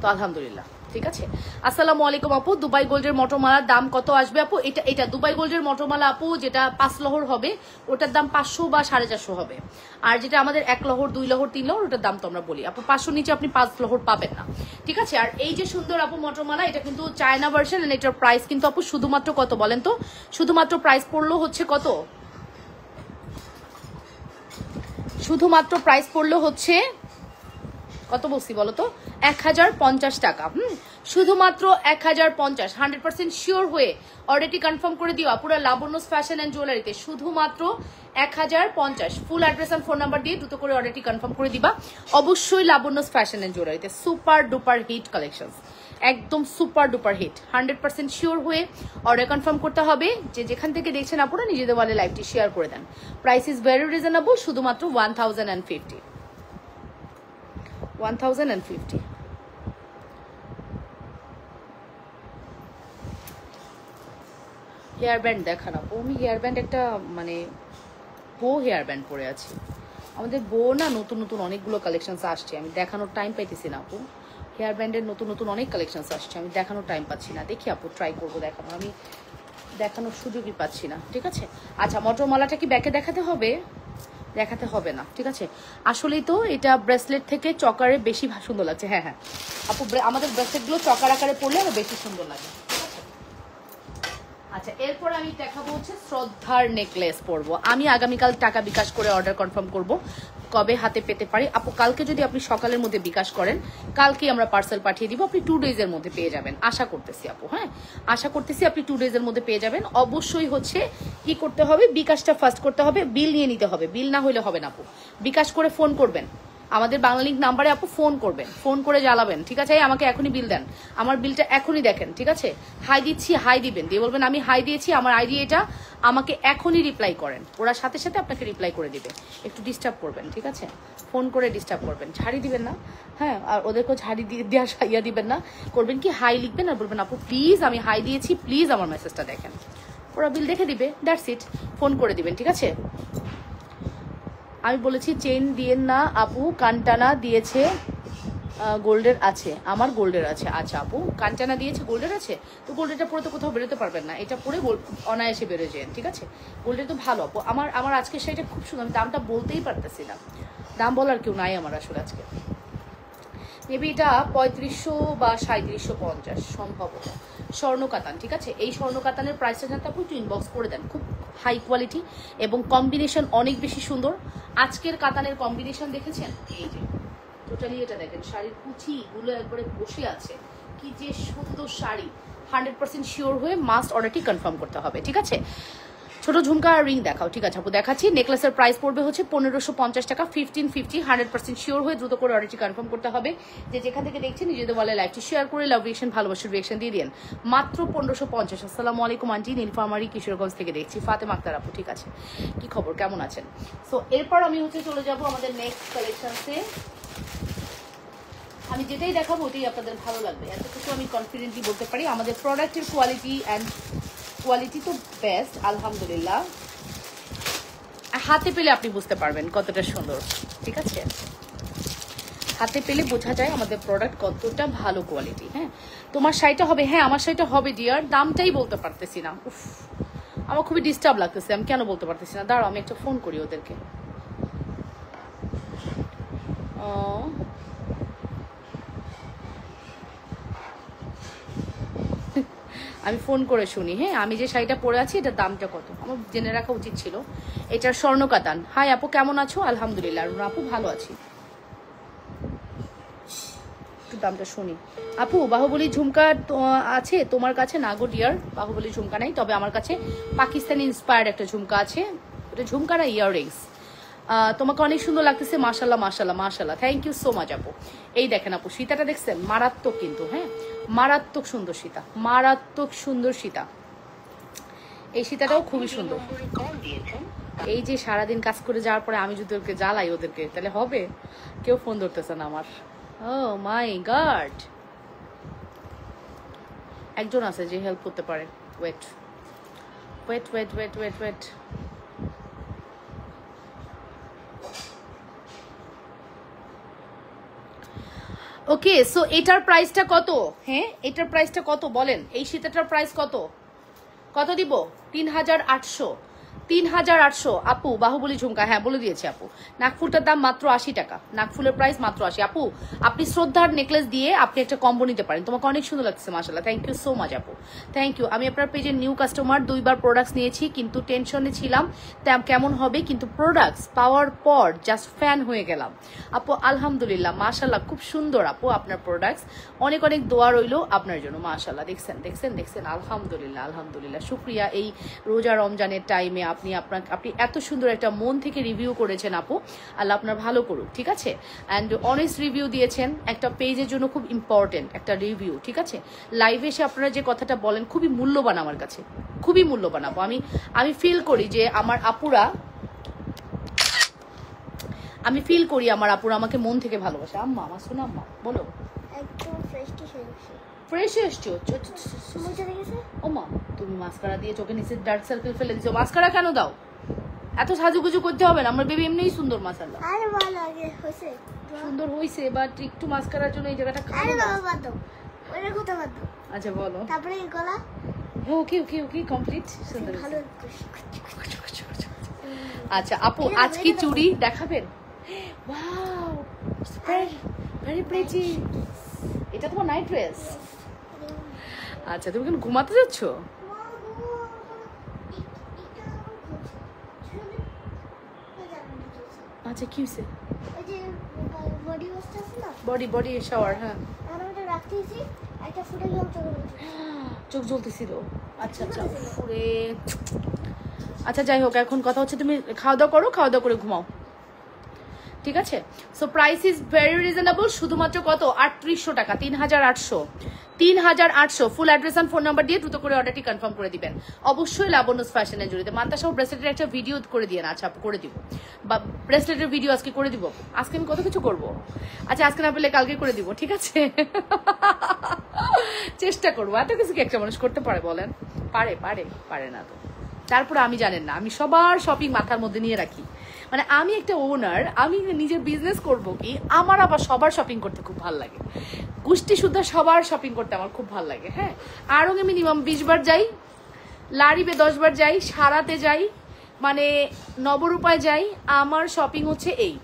তো আলহামদুলিল্লাহ, ঠিক আছে। আসসালামু আলাইকুম আপু, দুবাই গোল্ডের মটরমালার দাম কত আসবে আপু? এটা দুবাই গোল্ডের মটরমালা আপু, যেটা 5 লহর হবে ওটার দাম 500 বা 450 হবে। আর যেটা আমাদের 1 লহর 2 লহর 3 লহর ওটার দাম তো আমরা বলি আপু 500 নিচে আপনি 5 লহর পাবেন না, ঠিক আছে। আর এই যে সুন্দর আপু মটরমালা, এটা কিন্তু চায়না ভার্সন, এটার প্রাইস কিন্তু আপু শুধুমাত্র কত বলেন তো? শুধুমাত্র প্রাইস পড়লো হচ্ছে কত? শুধুমাত্র প্রাইস পড়লো হচ্ছে কত বলছি বলো তো? 1050 টাকা। শুধুমাত্র 1050, 100% শিওর হয়ে অর্ডারটি কনফার্ম করে দিও আপুরা লাবণ্যস ফ্যাশন অ্যান্ড জুয়েলারিতে। শুধুমাত্র 1050। ফুল অ্যাড্রেস আর ফোন নাম্বার দিয়ে দ্রুত করে অর্ডারটি কনফার্ম করে দিবা। অবশ্যই লাবণ্যস ফ্যাশন অ্যান্ড জুয়েলারিতে সুপার ডুপার হিট কালেকশন, একদম সুপার ডুপার হিট। 100% শিওর হয়ে অর্ডার কনফার্ম করতে হবে। যে যেখান থেকে দেখছেন আপনারা নিজেদের ওয়ালে লাইভটি শেয়ার করে দেন। প্রাইস ইজ ভেরি রিজনেবল, শুধুমাত্র 1050। 1050। হেয়ার ব্যান্ড দেখান আপু। আমি হেয়ার ব্যান্ড একটা মানে বো হেয়ার ব্যান্ড পরে আছি। আমাদের বো না নতুন নতুন অনেকগুলো কালেকশনস আসছে, আমি দেখানোর টাইম পাইতেছি না আপু। হেয়ার ব্যান্ডের নতুন নতুন অনেক কালেকশনস আসছে, আমি দেখানোর টাইম পাচ্ছি না। দেখি আপু ট্রাই করবো দেখানো, আমি দেখানোর সুযোগই পাচ্ছি না। ঠিক আছে, আচ্ছা মটরমালাটা কি ব্যাকে দেখাতে হবে? দেখাতে হবে না, ঠিক আছে। আসলেই তো এটা ব্রেসলেট থেকে চকারে বেশি সুন্দর লাগছে। হ্যাঁ হ্যাঁ আপু, আমাদের ব্রেসলেটগুলো চকার আকারে পরলে আরো বেশি সুন্দর লাগে। আচ্ছা এরপর আমি দেখাবো হচ্ছে শ্রদ্ধার নেকলেস পরবো। আমি আগামীকাল টাকা বিকাশ করে অর্ডার কনফার্ম করব, কবে হাতে পেতে পারি আপু। কালকে যদি আপনি সকালের মধ্যে বিকাশ করেন, কালকে আমরা পার্সেল পাঠিয়ে দিব। আপনি 2 ডেজের মধ্যে পেয়ে যাবেন, আশা করতেছি আপু। হ্যাঁ আশা করতেছি আপনি 2 ডেজের মধ্যে পেয়ে যাবেন। অবশ্যই হচ্ছে কি করতে হবে, বিকাশটা ফার্স্ট করতে হবে, বিল নিয়ে নিতে হবে। বিল না হলে হবে না আপু। বিকাশ করে ফোন করবেন, আমাদের বাংলালিংক নাম্বারে আপু ফোন করবেন, ফোন করে জ্বালাবেন। ঠিক আছে, আমাকে এখনই বিল দেন, আমার বিলটা এখনই দেখেন। ঠিক আছে, হাই দিচ্ছি, হাই দিবেন, দিয়ে বলবেন আমি হাই দিয়েছি, আমার আইডি এটা, আমাকে এখনই রিপ্লাই করেন। ওরা সাথে সাথে আপনাকে রিপ্লাই করে দিবে। একটু ডিস্টার্ব করবেন, ঠিক আছে, ফোন করে ডিস্টার্ব করবেন, ঝাড়ি দিবেন না। হ্যাঁ, আর ওদেরকেও ঝাড়ি দিয়ে দেওয়া সাইয়া দিবেন না। করবেন কি, হাই লিখবেন আর বলবেন আপু প্লিজ আমি হাই দিয়েছি, প্লিজ আমার মেসেজটা দেখেন। ওরা বিল দেখে দিবে, দ্যাটস ইট। ফোন করে দিবেন, ঠিক আছে। আমি বলেছি চেইন দিয়েন না আপু, কানটানা দিয়েছে গোল্ডের আছে, আমার গোল্ডের আছে। আচ্ছা আপু, কানটানা দিয়েছে গোল্ডের আছে, তো গোল্ডেরটা পরে তো কোথাও বেরোতে পারবেন না, এটা পরে অনায়াসে বেরোয় যান। ঠিক আছে, গোল্ডের তো ভালো আপু। আমার আজকে সেটা খুব সুন্দর, আমি দামটা বলতেই পারতেছি না, দাম বলার কেউ নাই আমার আসলে আজকে। মেবি এটা 3500 বা 3750 সম্ভবত। স্বর্ণকাতান, ঠিক আছে। এই স্বর্ণকাতানের প্রাইসটা জানতে আপনি একটু ইনবক্স করে দেন। খুব হাই কোয়ালিটি এবং কম্বিনেশন অনেক বেশি সুন্দর। আজকের কাতানের কম্বিনেশন দেখেছেন, এই যে টোটালি এটা দেখেন, শাড়ির কুচিগুলো একবারে বসে আছে, কি যে সুন্দর শাড়ি। 100% শিওর হয়ে মাস্ট অর্ডারটি কনফার্ম করতে হবে, ঠিক আছে। ছোট ঝুমকা আর রিং দেখাও, ঠিক আছে আপু দেখাচ্ছি। নেকলেসের প্রাইস পড়বে হচ্ছে 1550 টাকা, 1550। 100% শিওর হয়ে দ্রুত করে অর্ডারটি কনফার্ম করতে হবে। যে যেখান থেকে দেখছেন নিজেদের বলে লাইভটি শেয়ার করে লাভ রিয়েকশন, ভালোবাসার রিয়েকশন দিয়ে দিন। মাত্র 1550। আসসালামু আলাইকুম আন্টি, নীলফামারী কিশোরগঞ্জ থেকে দেখছি। ফাতেমা আক্তার আপু, ঠিক আছে, কি খবর, কেমন আছেন? সো এরপর আমি হচ্ছে চলে যাব আমাদের নেক্সট কালেকশনসে। আমি যেটাই দেখাবো ওটাই আপনাদের ভালো লাগবে, এতটুকু আমি কনফিডেন্টলি বলতে পারি। আমাদের প্রোডাক্টের কোয়ালিটি তো বেস্ট আলহামদুলিল্লাহ। হাতে পেলে আপনি বুঝতে পারবেন কতটা সুন্দর, ঠিক আছে। হাতে পেলে বোঝা যায় আমাদের প্রোডাক্ট কতটা ভালো কোয়ালিটি। হ্যাঁ, তোমার শাড়িটা হবে, হ্যাঁ আমার শাড়িটা হবে ডিয়ার, দামটাই বলতে পারতেছি না। উফ, আমার খুবই ডিস্টার্ব লাগতেছে, আমি কেন বলতে পারতেছি না। দাঁড়াও আমি একটা ফোন করি ওদেরকে। আমি ফোন করে শুনি। হ্যাঁ, আমি যে শাড়িটা পরে আছি এটার দামটা কত আমার জেনে রাখা উচিত ছিল। এটার স্বর্ণকাতান। হাই আপু, কেমন আছো? আলহামদুলিল্লাহ আপু, ভালো আছি। একটু দামটা শুনি। আপু, বাহুবলী ঝুমকা আছে তোমার কাছে? না গো ডিয়ার, বাহুবলী ঝুমকা নাই, তবে আমার কাছে পাকিস্তানি ইন্সপায়ার্ড একটা ঝুমকা আছে। ওটা ঝুমকা না, ইয়াররিংস। তোমাকে অনেক সুন্দর লাগতেছে, মাশাল্লাহ মাশাল্লাহ মাশাল্লাহ, থ্যাংক ইউ সো মাচ আপু। এই দেখেন আপু, সীতাটা দেখছেন, মারাত্মক কিন্তু। হ্যাঁ, মারাত্মক সুন্দর সীতা, মারাত্মক সুন্দর সীতা। এই সীতাটাও খুবই সুন্দর। এই যে সারাদিন কাজ করে যাওয়ার পরে আমি যদি ওদেরকে জ্বালাই ওদেরকে, তাহলে হবে? কেউ ফোন ধরতেছে না আমার। ও মাই গড, একজন আছে যে হেল্প করতে পারে। Wait wait wait wait wait wait okay, so এটার প্রাইসটা কত? হ্যাঁ, এটার প্রাইসটা কত বলেন? এই সীতাটার প্রাইস কত? কত দিব? 3800। 3800 আপু বাহুবলী ঝুমকা, হ্যাঁ বলে দিয়েছি আপু। নাকফুলটার দাম মাত্র 80 টাকা, নাকফুলের প্রাইস মাত্র 80। আপু আপনি শ্রদ্ধার নেকলেস দিয়ে আপনি একটা কম্বো নিতে পারেন, তোমাকে অনেক সুন্দর লাগছে মাশাআল্লাহ, থ্যাংক ইউ সো মাচ আপু, থ্যাংক ইউ। আমি আপনার পেজের নিউ কাস্টমার, 2বার প্রোডাক্টস নিয়েছি কিন্তু টেনশনে ছিলাম কেমন হবে, কিন্তু প্রোডাক্টস পাওয়ার পর জাস্ট ফ্যান হয়ে গেলাম আপু, আলহামদুলিল্লাহ মাশাআল্লাহ খুব সুন্দর আপু আপনার প্রোডাক্টস, অনেক অনেক দোয়া রইলো আপনার জন্য মাশাআল্লাহ। দেখছেন দেখছেন দেখছেন, আলহামদুলিল্লাহ আলহামদুলিল্লাহ, শুক্রিয়া। এই রোজা রমজানের টাইমে আপনি এত সুন্দর একটা মন থেকে রিভিউ করেছেন আপু, আল্লাহ আপনার ভালো করুক, ঠিক আছে। অ্যান্ড অনেস্ট রিভিউ দিয়েছেন, একটা পেজের জন্য খুব ইম্পর্টেন্ট একটা রিভিউ, ঠিক আছে। লাইভে এসে আপনারা যে কথাটা বলেন খুবই মূল্যবান আমার কাছে, খুবই মূল্যবান আপু। আমি ফিল করি যে আমার আপুরা, আমি ফিল করি আমার আপুরা আমাকে মন থেকে ভালোবাসে। আম্মা, আমার শোনো আম্মা, বলো। একদম ফ্রেশ এসছো? ও মা, তুমি মাস্কারা দিয়ে চোখে নিচে ডার্ক সার্কেল ফেলে দিছো, মাস্কারা কেন দাও? এত সাজুগুজু করতে হবে না, আমার বেবি এমনিই সুন্দর মাশাআল্লাহ। আরে ভালো লাগে হইছে, সুন্দর হইছে, বাট একটু মাস্কারার জন্য এই জায়গাটা খারাপ। আরে বাবা বাদ দাও, ওইটা কথা বাদ দাও। আচ্ছা বলো। তারপরে গলা, ওকে ওকে ওকে কমপ্লিট, সুন্দর ভালো। আচ্ছা আপু আজকে চুড়ি দেখাবেন? Wow, very pretty. এটা তোমার নাইট ড্রেস? আচ্ছা তুমি কেন ঘুমাতে যাচ্ছ? আচ্ছা কি হয়েছে? ওই যে বডি ওয়াশ আছে না, বডি শাওয়ার, হ্যাঁ আর ওটা রাখতেছি, একটা ফুটে গেল চোখ জ্বলতেছিল। আচ্ছা আচ্ছা পুরে, আচ্ছা যাই হোক, এখন কথা হচ্ছে তুমি খাওয়া দাওয়া করো, খাওয়া দাওয়া করে ঘুমাও, ঠিক আছে। So price is very reasonable, শুধুমাত্র কত? 3800 টাকা, 3800। Full address and phone number দিয়ে দ্রুত করে অর্ডারটি কনফার্ম করে দিবেন। অবশ্যই লাবণ্যস ফ্যাশনের জড়িতে মান্তাসহ ব্রেসলেটের একটা ভিডিও করে দিয়ে না, আচ্ছা আপু করে দিব, বা ব্রেসলেটের ভিডিও আজকে করে দিব। আজকে আমি কত কিছু করবো, আচ্ছা আজকে না পেলে কালকে করে দিব, ঠিক আছে। চেষ্টা করবো, এত কিছু কি একটা মানুষ করতে পারে বলেন? পারে না তো। তারপরে আমি জানেন না, আমি সবার শপিং মাথার মধ্যে নিয়ে রাখি, মানে আমি একটা ওনার, আমি নিজের বিজনেস করব কি, আমার আবার সবার শপিং করতে খুব ভালো লাগে, গোষ্ঠী শুদ্ধ সবার শপিং করতে আমার খুব ভালো লাগে। হ্যাঁ, আরও মিনিমাম 20 বার যাই, লারিবে 10 বার যাই, সারাতে যাই, মানে নবরূপায় যাই, আমার শপিং হচ্ছে এই,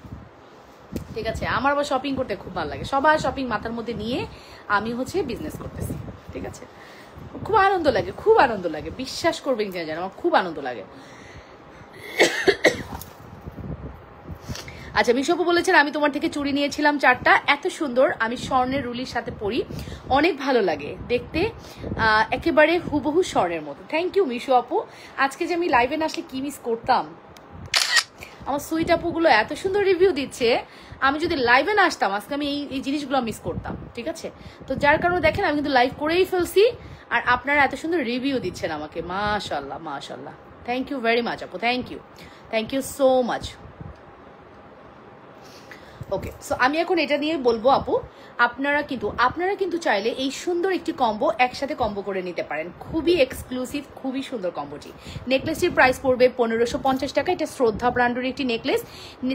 ঠিক আছে। আমার আবার শপিং করতে খুব ভালো লাগে, সবার শপিং মাথার মধ্যে নিয়ে আমি হচ্ছে বিজনেস করতেছি, ঠিক আছে। খুব আনন্দ লাগে, বিশ্বাস করবেন কিনা জানো, আমার খুব আনন্দ লাগে। আচ্ছা মিশপু বলেছেন আমি তোমার থেকে চুড়ি নিয়েছিলাম 4টা, এত সুন্দর, আমি স্বর্ণের রুলির সাথে পরি, অনেক ভালো লাগে দেখতে, একেবারে হুবহু স্বর্ণের মতো। থ্যাংক ইউ মিশু আপু। আজকে যে আমি লাইভে না আসলে কি মিস করতাম, আমার সুইট আপুগুলো এত সুন্দর রিভিউ দিচ্ছে, আমি যদি লাইভে না আসতাম আজকে আমি এই জিনিসগুলো মিস করতাম, ঠিক আছে। তো যার কারণে দেখেন আমি কিন্তু লাইভ করেই ফেলছি, আর আপনারা এত সুন্দর রিভিউ দিচ্ছেন আমাকে, মাশাআল্লাহ মাশাআল্লাহ, থ্যাংক ইউ ভেরি মাচ আপু, thank you so much. Okay, so আমি এখন এটা নিয়ে বলবো আপু, আপনারা কিন্তু চাইলে এই সুন্দর একটি কম্বো একসাথে কম্বো করে নিতে পারেন, খুবই এক্সক্লুসিভ, খুবই সুন্দর কম্বোটি। নেকলেসটির প্রাইস পড়বে 1550 টাকা, এটা শ্রদ্ধা ব্র্যান্ডের একটি নেকলেস,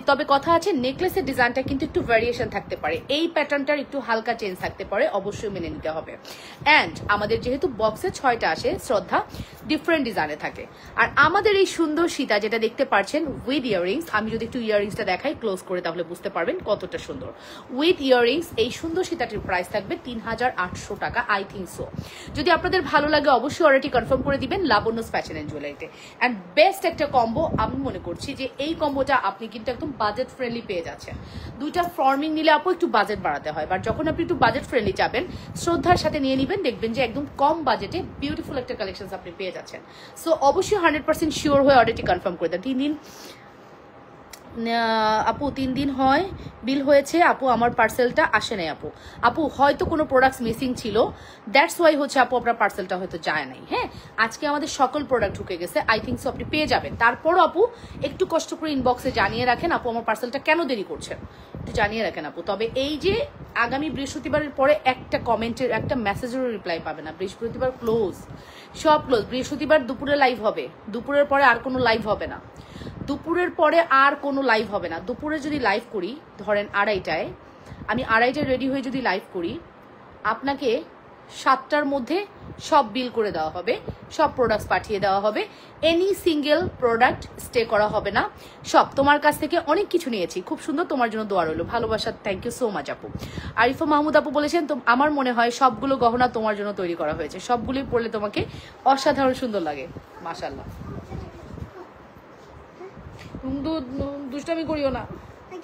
তবে কথা আছে নেকলেসের ডিজাইনটা কিন্তু একটু ভ্যারিয়েশন থাকতে পারে, এই প্যাটার্নটার একটু হালকা চেঞ্জ থাকতে পারে, অবশ্যই মেনে নিতে হবে। অ্যান্ড আমাদের যেহেতু বক্সে 6টা আসে, শ্রদ্ধা ডিফারেন্ট ডিজাইনে থাকে, আর আমাদের এই সুন্দর সীতা যেটা দেখতে পাচ্ছেন উইথ ইয়াররিংস, আমি যদি একটু ইয়াররিংসটা দেখাই ক্লোজ করে তাহলে বুঝতে পারবেন কতটা সুন্দর। উইথ ইয়াররিংস এই সুন্দর সীতাটির প্রাইস থাকবে 3800 টাকা, আই থিঙ্ক সো। যদি আপনাদের ভালো লাগে অবশ্যই অর্ডারটি কনফার্ম করে দিবেন লাবণ্যস ফ্যাশন এন্ড জুয়েলারিতে। অ্যান্ড বেস্ট একটা কম্বো, আমি মনে করছি যে এই কম্বোটা আপনি কিন্তু একদম বাজেট ফ্রেন্ডলি পেয়ে যাচ্ছেন। 2টা ফর্মিং নিলে আপু একটু বাজেট বাড়াতে হয়, বাট যখন আপনি একটু বাজেট ফ্রেন্ডলি যাবেন শ্রদ্ধার সাথে নিয়ে নেবেন, দেখবেন যে একদম কম বাজেটে বিউটিফুল একটা কালেকশন আপনি পেয়ে যাচ্ছেন। সো অবশ্যই 100% শিওর হয়ে অর্ডারটি কনফার্ম করে দেন। 3 দিন আপু 3 দিন হয় বিল হয়েছে আপু, আমার পার্সেলটা আসে নাই আপু হয়তো কোনো প্রোডাক্টস মিসিং ছিল, দ্যাটস ওয়াই হচ্ছে আপু আপনার পার্সেলটা হয়তো যায় নাই। হ্যাঁ, আজকে আমাদের সকল প্রোডাক্ট ঢুকে গেছে, আই থিঙ্ক সো আপনি পেয়ে যাবেন। তারপরও আপু একটু কষ্ট করে ইনবক্সে জানিয়ে রাখেন আপু আমার পার্সেলটা কেন দেরি করছেন, একটু জানিয়ে রাখেন আপু। তবে এই যে আগামী বৃহস্পতিবারের পরে একটা কমেন্টের একটা মেসেজেরও রিপ্লাই পাবে না, বৃহস্পতিবার ক্লোজ, সব ক্লোজ। বৃহস্পতিবার দুপুরে লাইভ হবে, দুপুরের পরে আর কোনো লাইভ হবে না, দুপুরে যদি লাইভ করি ধরেন 2:30টায়, আমি 2:30টায় রেডি হয়ে যদি লাইভ করি, আপনাকে 7টার মধ্যে সব বিল করে দেওয়া হবে, সব প্রোডাক্টস পাঠিয়ে দেওয়া হবে, এনি সিঙ্গেল প্রোডাক্ট স্টে করা হবে না। সব তোমার কাছ থেকে অনেক কিছু নিয়েছি, খুব সুন্দর, তোমার জন্য দোয়া রইলো, ভালোবাসা, থ্যাংক ইউ সো মাচ আপু। আরিফা মাহমুদ আপু বলেছেন তো আমার মনে হয় সবগুলো গহনা তোমার জন্য তৈরি করা হয়েছে, সবগুলোই পরলে তোমাকে অসাধারণ সুন্দর লাগে, মাশাআল্লাহ। দুষ্টামি করিও না।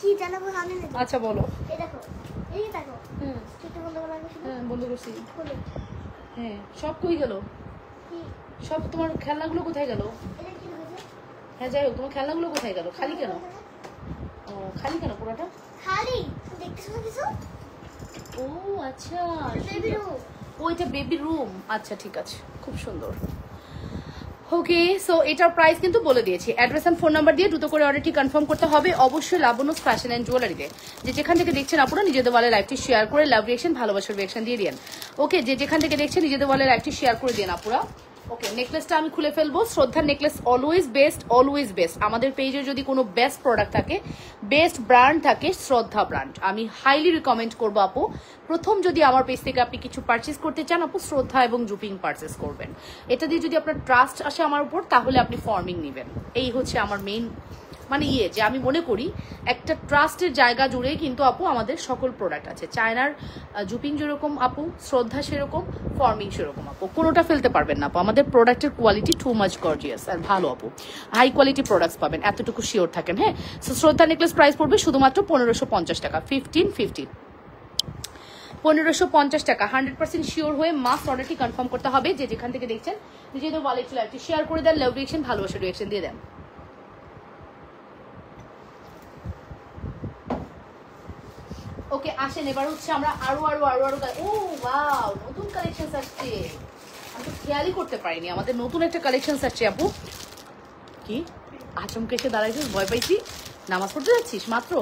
কি জানাবো সামনে নাকি? আচ্ছা বলো। এই দেখো, এই দেখো, একটু বন্ধ করা গেছিল। হ্যাঁ বন্ধ করছি। খোলো। হ্যাঁ সব কই গেল? কি সব তোমার খেলনাগুলো কোথায় গেল? এটা কি হয়েছে? হ্যাঁ যাই হোক, তোমার খেলনাগুলো কোথায় গেল? খালি কেন? ও খালি কেন পুরোটা? খালি দেখতেছ না কিছু? ও আচ্ছা, বেবি রুম। ওইটা বেবি রুম, আচ্ছা ঠিক আছে, খুব সুন্দর। ওকে, সো এটার প্রাইস কিন্তু বলে দিয়েছি। অ্যাড্রেস এন্ড ফোন নাম্বার দিয়ে দ্রুত করে অর্ডারটি কনফার্ম করতে হবে অবশ্যই লাবণ্যস ফ্যাশন অ্যান্ড জুয়েলারিতে। যে যেখান থেকে দেখছেন আপনারা নিজেদের ওয়ালে লাইভটি শেয়ার করে লাভ রিয়েকশন, ভালোবাসার রিয়েকশন দিয়ে দিন। ওকে, যে যেখান থেকে দেখছেন নিজেদের ওয়ালে লাইভটি শেয়ার করে দিন আপুরা। ওকে, নেকলেসটা আমি খুলে ফেলবো। শ্রদ্ধার necklace always best, always best. আমাদের পেজে যদি কোনো বেস্ট প্রোডাক্ট থাকে, বেস্ট ব্র্যান্ড থাকে, শ্রদ্ধা ব্র্যান্ড। আমি হাইলি রিকমেন্ড করবো আপু, প্রথম যদি আমার পেজ থেকে আপনি কিছু পারচেস করতে চান আপু, শ্রদ্ধা এবং জুপিং পারচেস করবেন। এটা দিয়ে যদি আপনার ট্রাস্ট আসে আমার উপর, তাহলে আপনি ফর্মিং নেবেন। এই হচ্ছে আমার মেইন মানে যে আমি মনে করি একটা ট্রাস্টের জায়গা জুড়ে কিন্তু আপু আমাদের সকল প্রোডাক্ট আছে। চায়নার জুপিং যেরকম আপু, শ্রদ্ধা সেরকম, ফর্মিং সেরকম আপু, কোনোটা ফেলতে পারবেন না আপু। আমাদের প্রোডাক্টের কোয়ালিটি টু মাচ গর্জিয়াস আর ভালো আপু, হাই কোয়ালিটি প্রোডাক্টস পাবেন, এতটুকু শিওর থাকেন। হ্যাঁ, সো শ্রদ্ধা নেকলেস প্রাইস পড়বে শুধুমাত্র 1550 টাকা, 1550, 1550 টাকা। 100% শিওর হয়ে মাস্ট অর্ডারটি কনফার্ম করতে হবে। যে যেখান থেকে দেখছেন নিজেদের ওয়ালেট লাইভটি শেয়ার করে দেন, লাভ রিয়েকশন, ভালোবাসার রিয়েকশন দিয়ে দেন। ওকে আসেন, এবার হচ্ছে আমরা আরো ও ওয়াও, নতুন কালেকশন আসছে, আমি তো খেয়ালই করতে পারিনি আমাদের নতুন একটা কালেকশন আসছে আপু। কি আচমকে এসে দাঁড়াইছিস, ভয় পাইছি? নামাজ পড়তে যাচ্ছিস মাত্র?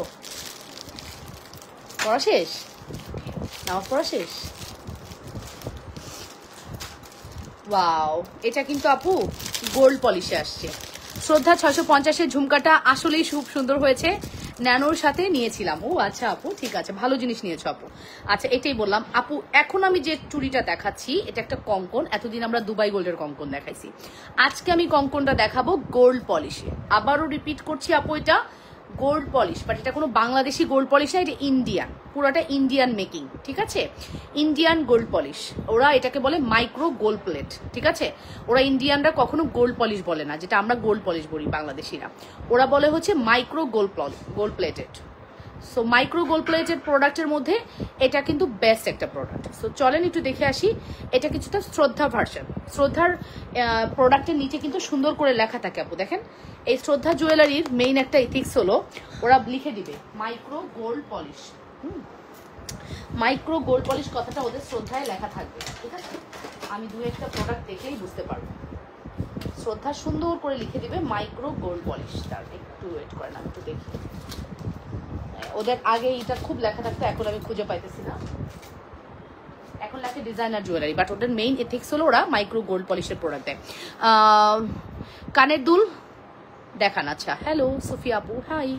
পড়া শেষ? নামাজ পড়া শেষ? ওয়াও, এটা কিন্তু আপু গোল্ড পলিশে আসছে। শ্রদ্ধা 650-এর ঝুমকাটা আসলেই খুব সুন্দর হয়েছে, ন্যানোর সাথে নিয়েছিলাম। ও আচ্ছা আপু, ঠিক আছে, ভালো জিনিস নিয়েছো আপু। আচ্ছা এটাই বললাম আপু, এখন আমি যে চুড়িটা দেখাচ্ছি এটা একটা কঙ্কন। এতদিন আমরা দুবাই গোল্ডের কঙ্কন দেখাইছি, আজকে আমি কঙ্কনটা দেখাবো গোল্ড পলিশে। আবারও রিপিট করছি আপু, এটা গোল্ড পলিশ, বাট এটা কোনো বাংলাদেশি গোল্ড পলিশ না, এটা ইন্ডিয়ান, পুরাটা ইন্ডিয়ান মেকিং, ঠিক আছে? ইন্ডিয়ান গোল্ড পলিশ, ওরা এটাকে বলে মাইক্রো গোল্ড প্লেট, ঠিক আছে? ওরা ইন্ডিয়ানরা কখনো গোল্ড পলিশ বলে না, যেটা আমরা গোল্ড পলিশ বলি বাংলাদেশিরা, ওরা বলে হচ্ছে micro gold plated. So micro gold plated প্রোডাক্টের মধ্যে এটা কিন্তু বেস্ট একটা প্রোডাক্ট। সো চলেন একটু দেখে আসি। এটা কিছুটা শ্রদ্ধা ভার্সন। শ্রদ্ধার প্রোডাক্টের নিচে কিন্তু সুন্দর করে লেখা থাকে আপু, দেখেন। এই শ্রদ্ধা জুয়েলারির মেইন একটা ইথিক্স হলো ওরা লিখে দিবে micro gold polish. Micro gold polish কথাটা ওদের শ্রদ্ধায় লেখা থাকবে, ঠিক আছে? আমি দু একটা প্রোডাক্ট দেখলেই বুঝতে পারবো। শ্রদ্ধা সুন্দর করে লিখে দিবে মাইক্রো গোল্ড পলিশ। তার একটু ওয়েট করেন, আমি একটু দেখি। ওদের আগে এটা খুব লেখা থাকতো, এখন আমি খুঁজে পাইতেছি না। এখন লেখে ডিজাইনার জুয়েলারি, বাট ওদের মেইন এথিক্স হলো ওরা মাইক্রো গোল্ড পলিশের প্রোডাক্ট দেয়। কানের দুল দেখান। আচ্ছা, হ্যালো সুফিয়া আপু, হাই।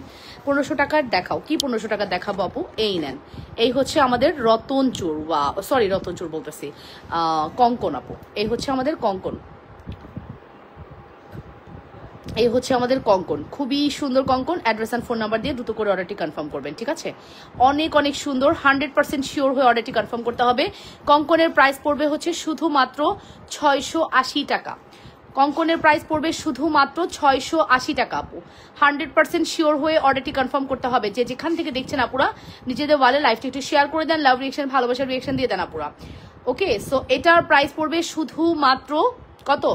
1500 টাকার দেখাও। কি 1500 টাকার দেখাবো আপু? এই নেন, এই হচ্ছে আমাদের রতনচুর, বা সরি রতনচুর বলতেছি, কঙ্কন আপু। এই হচ্ছে আমাদের কঙ্কন, এই হচ্ছে আমাদের কঙ্কন, খুবই সুন্দর কঙ্কন। অ্যাড্রেস অ্যান্ড ফোন নাম্বার দিয়ে দ্রুত করে অর্ডারটি কনফার্ম করবেন, ঠিক আছে? অনেক অনেক সুন্দর, 100% শিওর হয়ে অর্ডারটি কনফার্ম করতে হবে। কঙ্কনের প্রাইস পড়বে হচ্ছে শুধুমাত্র 680 টাকা। কঙ্কনের প্রাইস পড়বে শুধুমাত্র 680 টাকা আপু। 100% শিওর হয়ে অর্ডারটি কনফার্ম করতে হবে। যে যেখান থেকে দেখছেন আপুরা নিজেদের ওয়ালে লাইভটি একটু শেয়ার করে দেন, লাভ রিয়েকশন, ভালোবাসার রিয়েকশন দিয়ে দেন আপুরা। ওকে, সো এটার প্রাইস পড়বে শুধুমাত্র কত?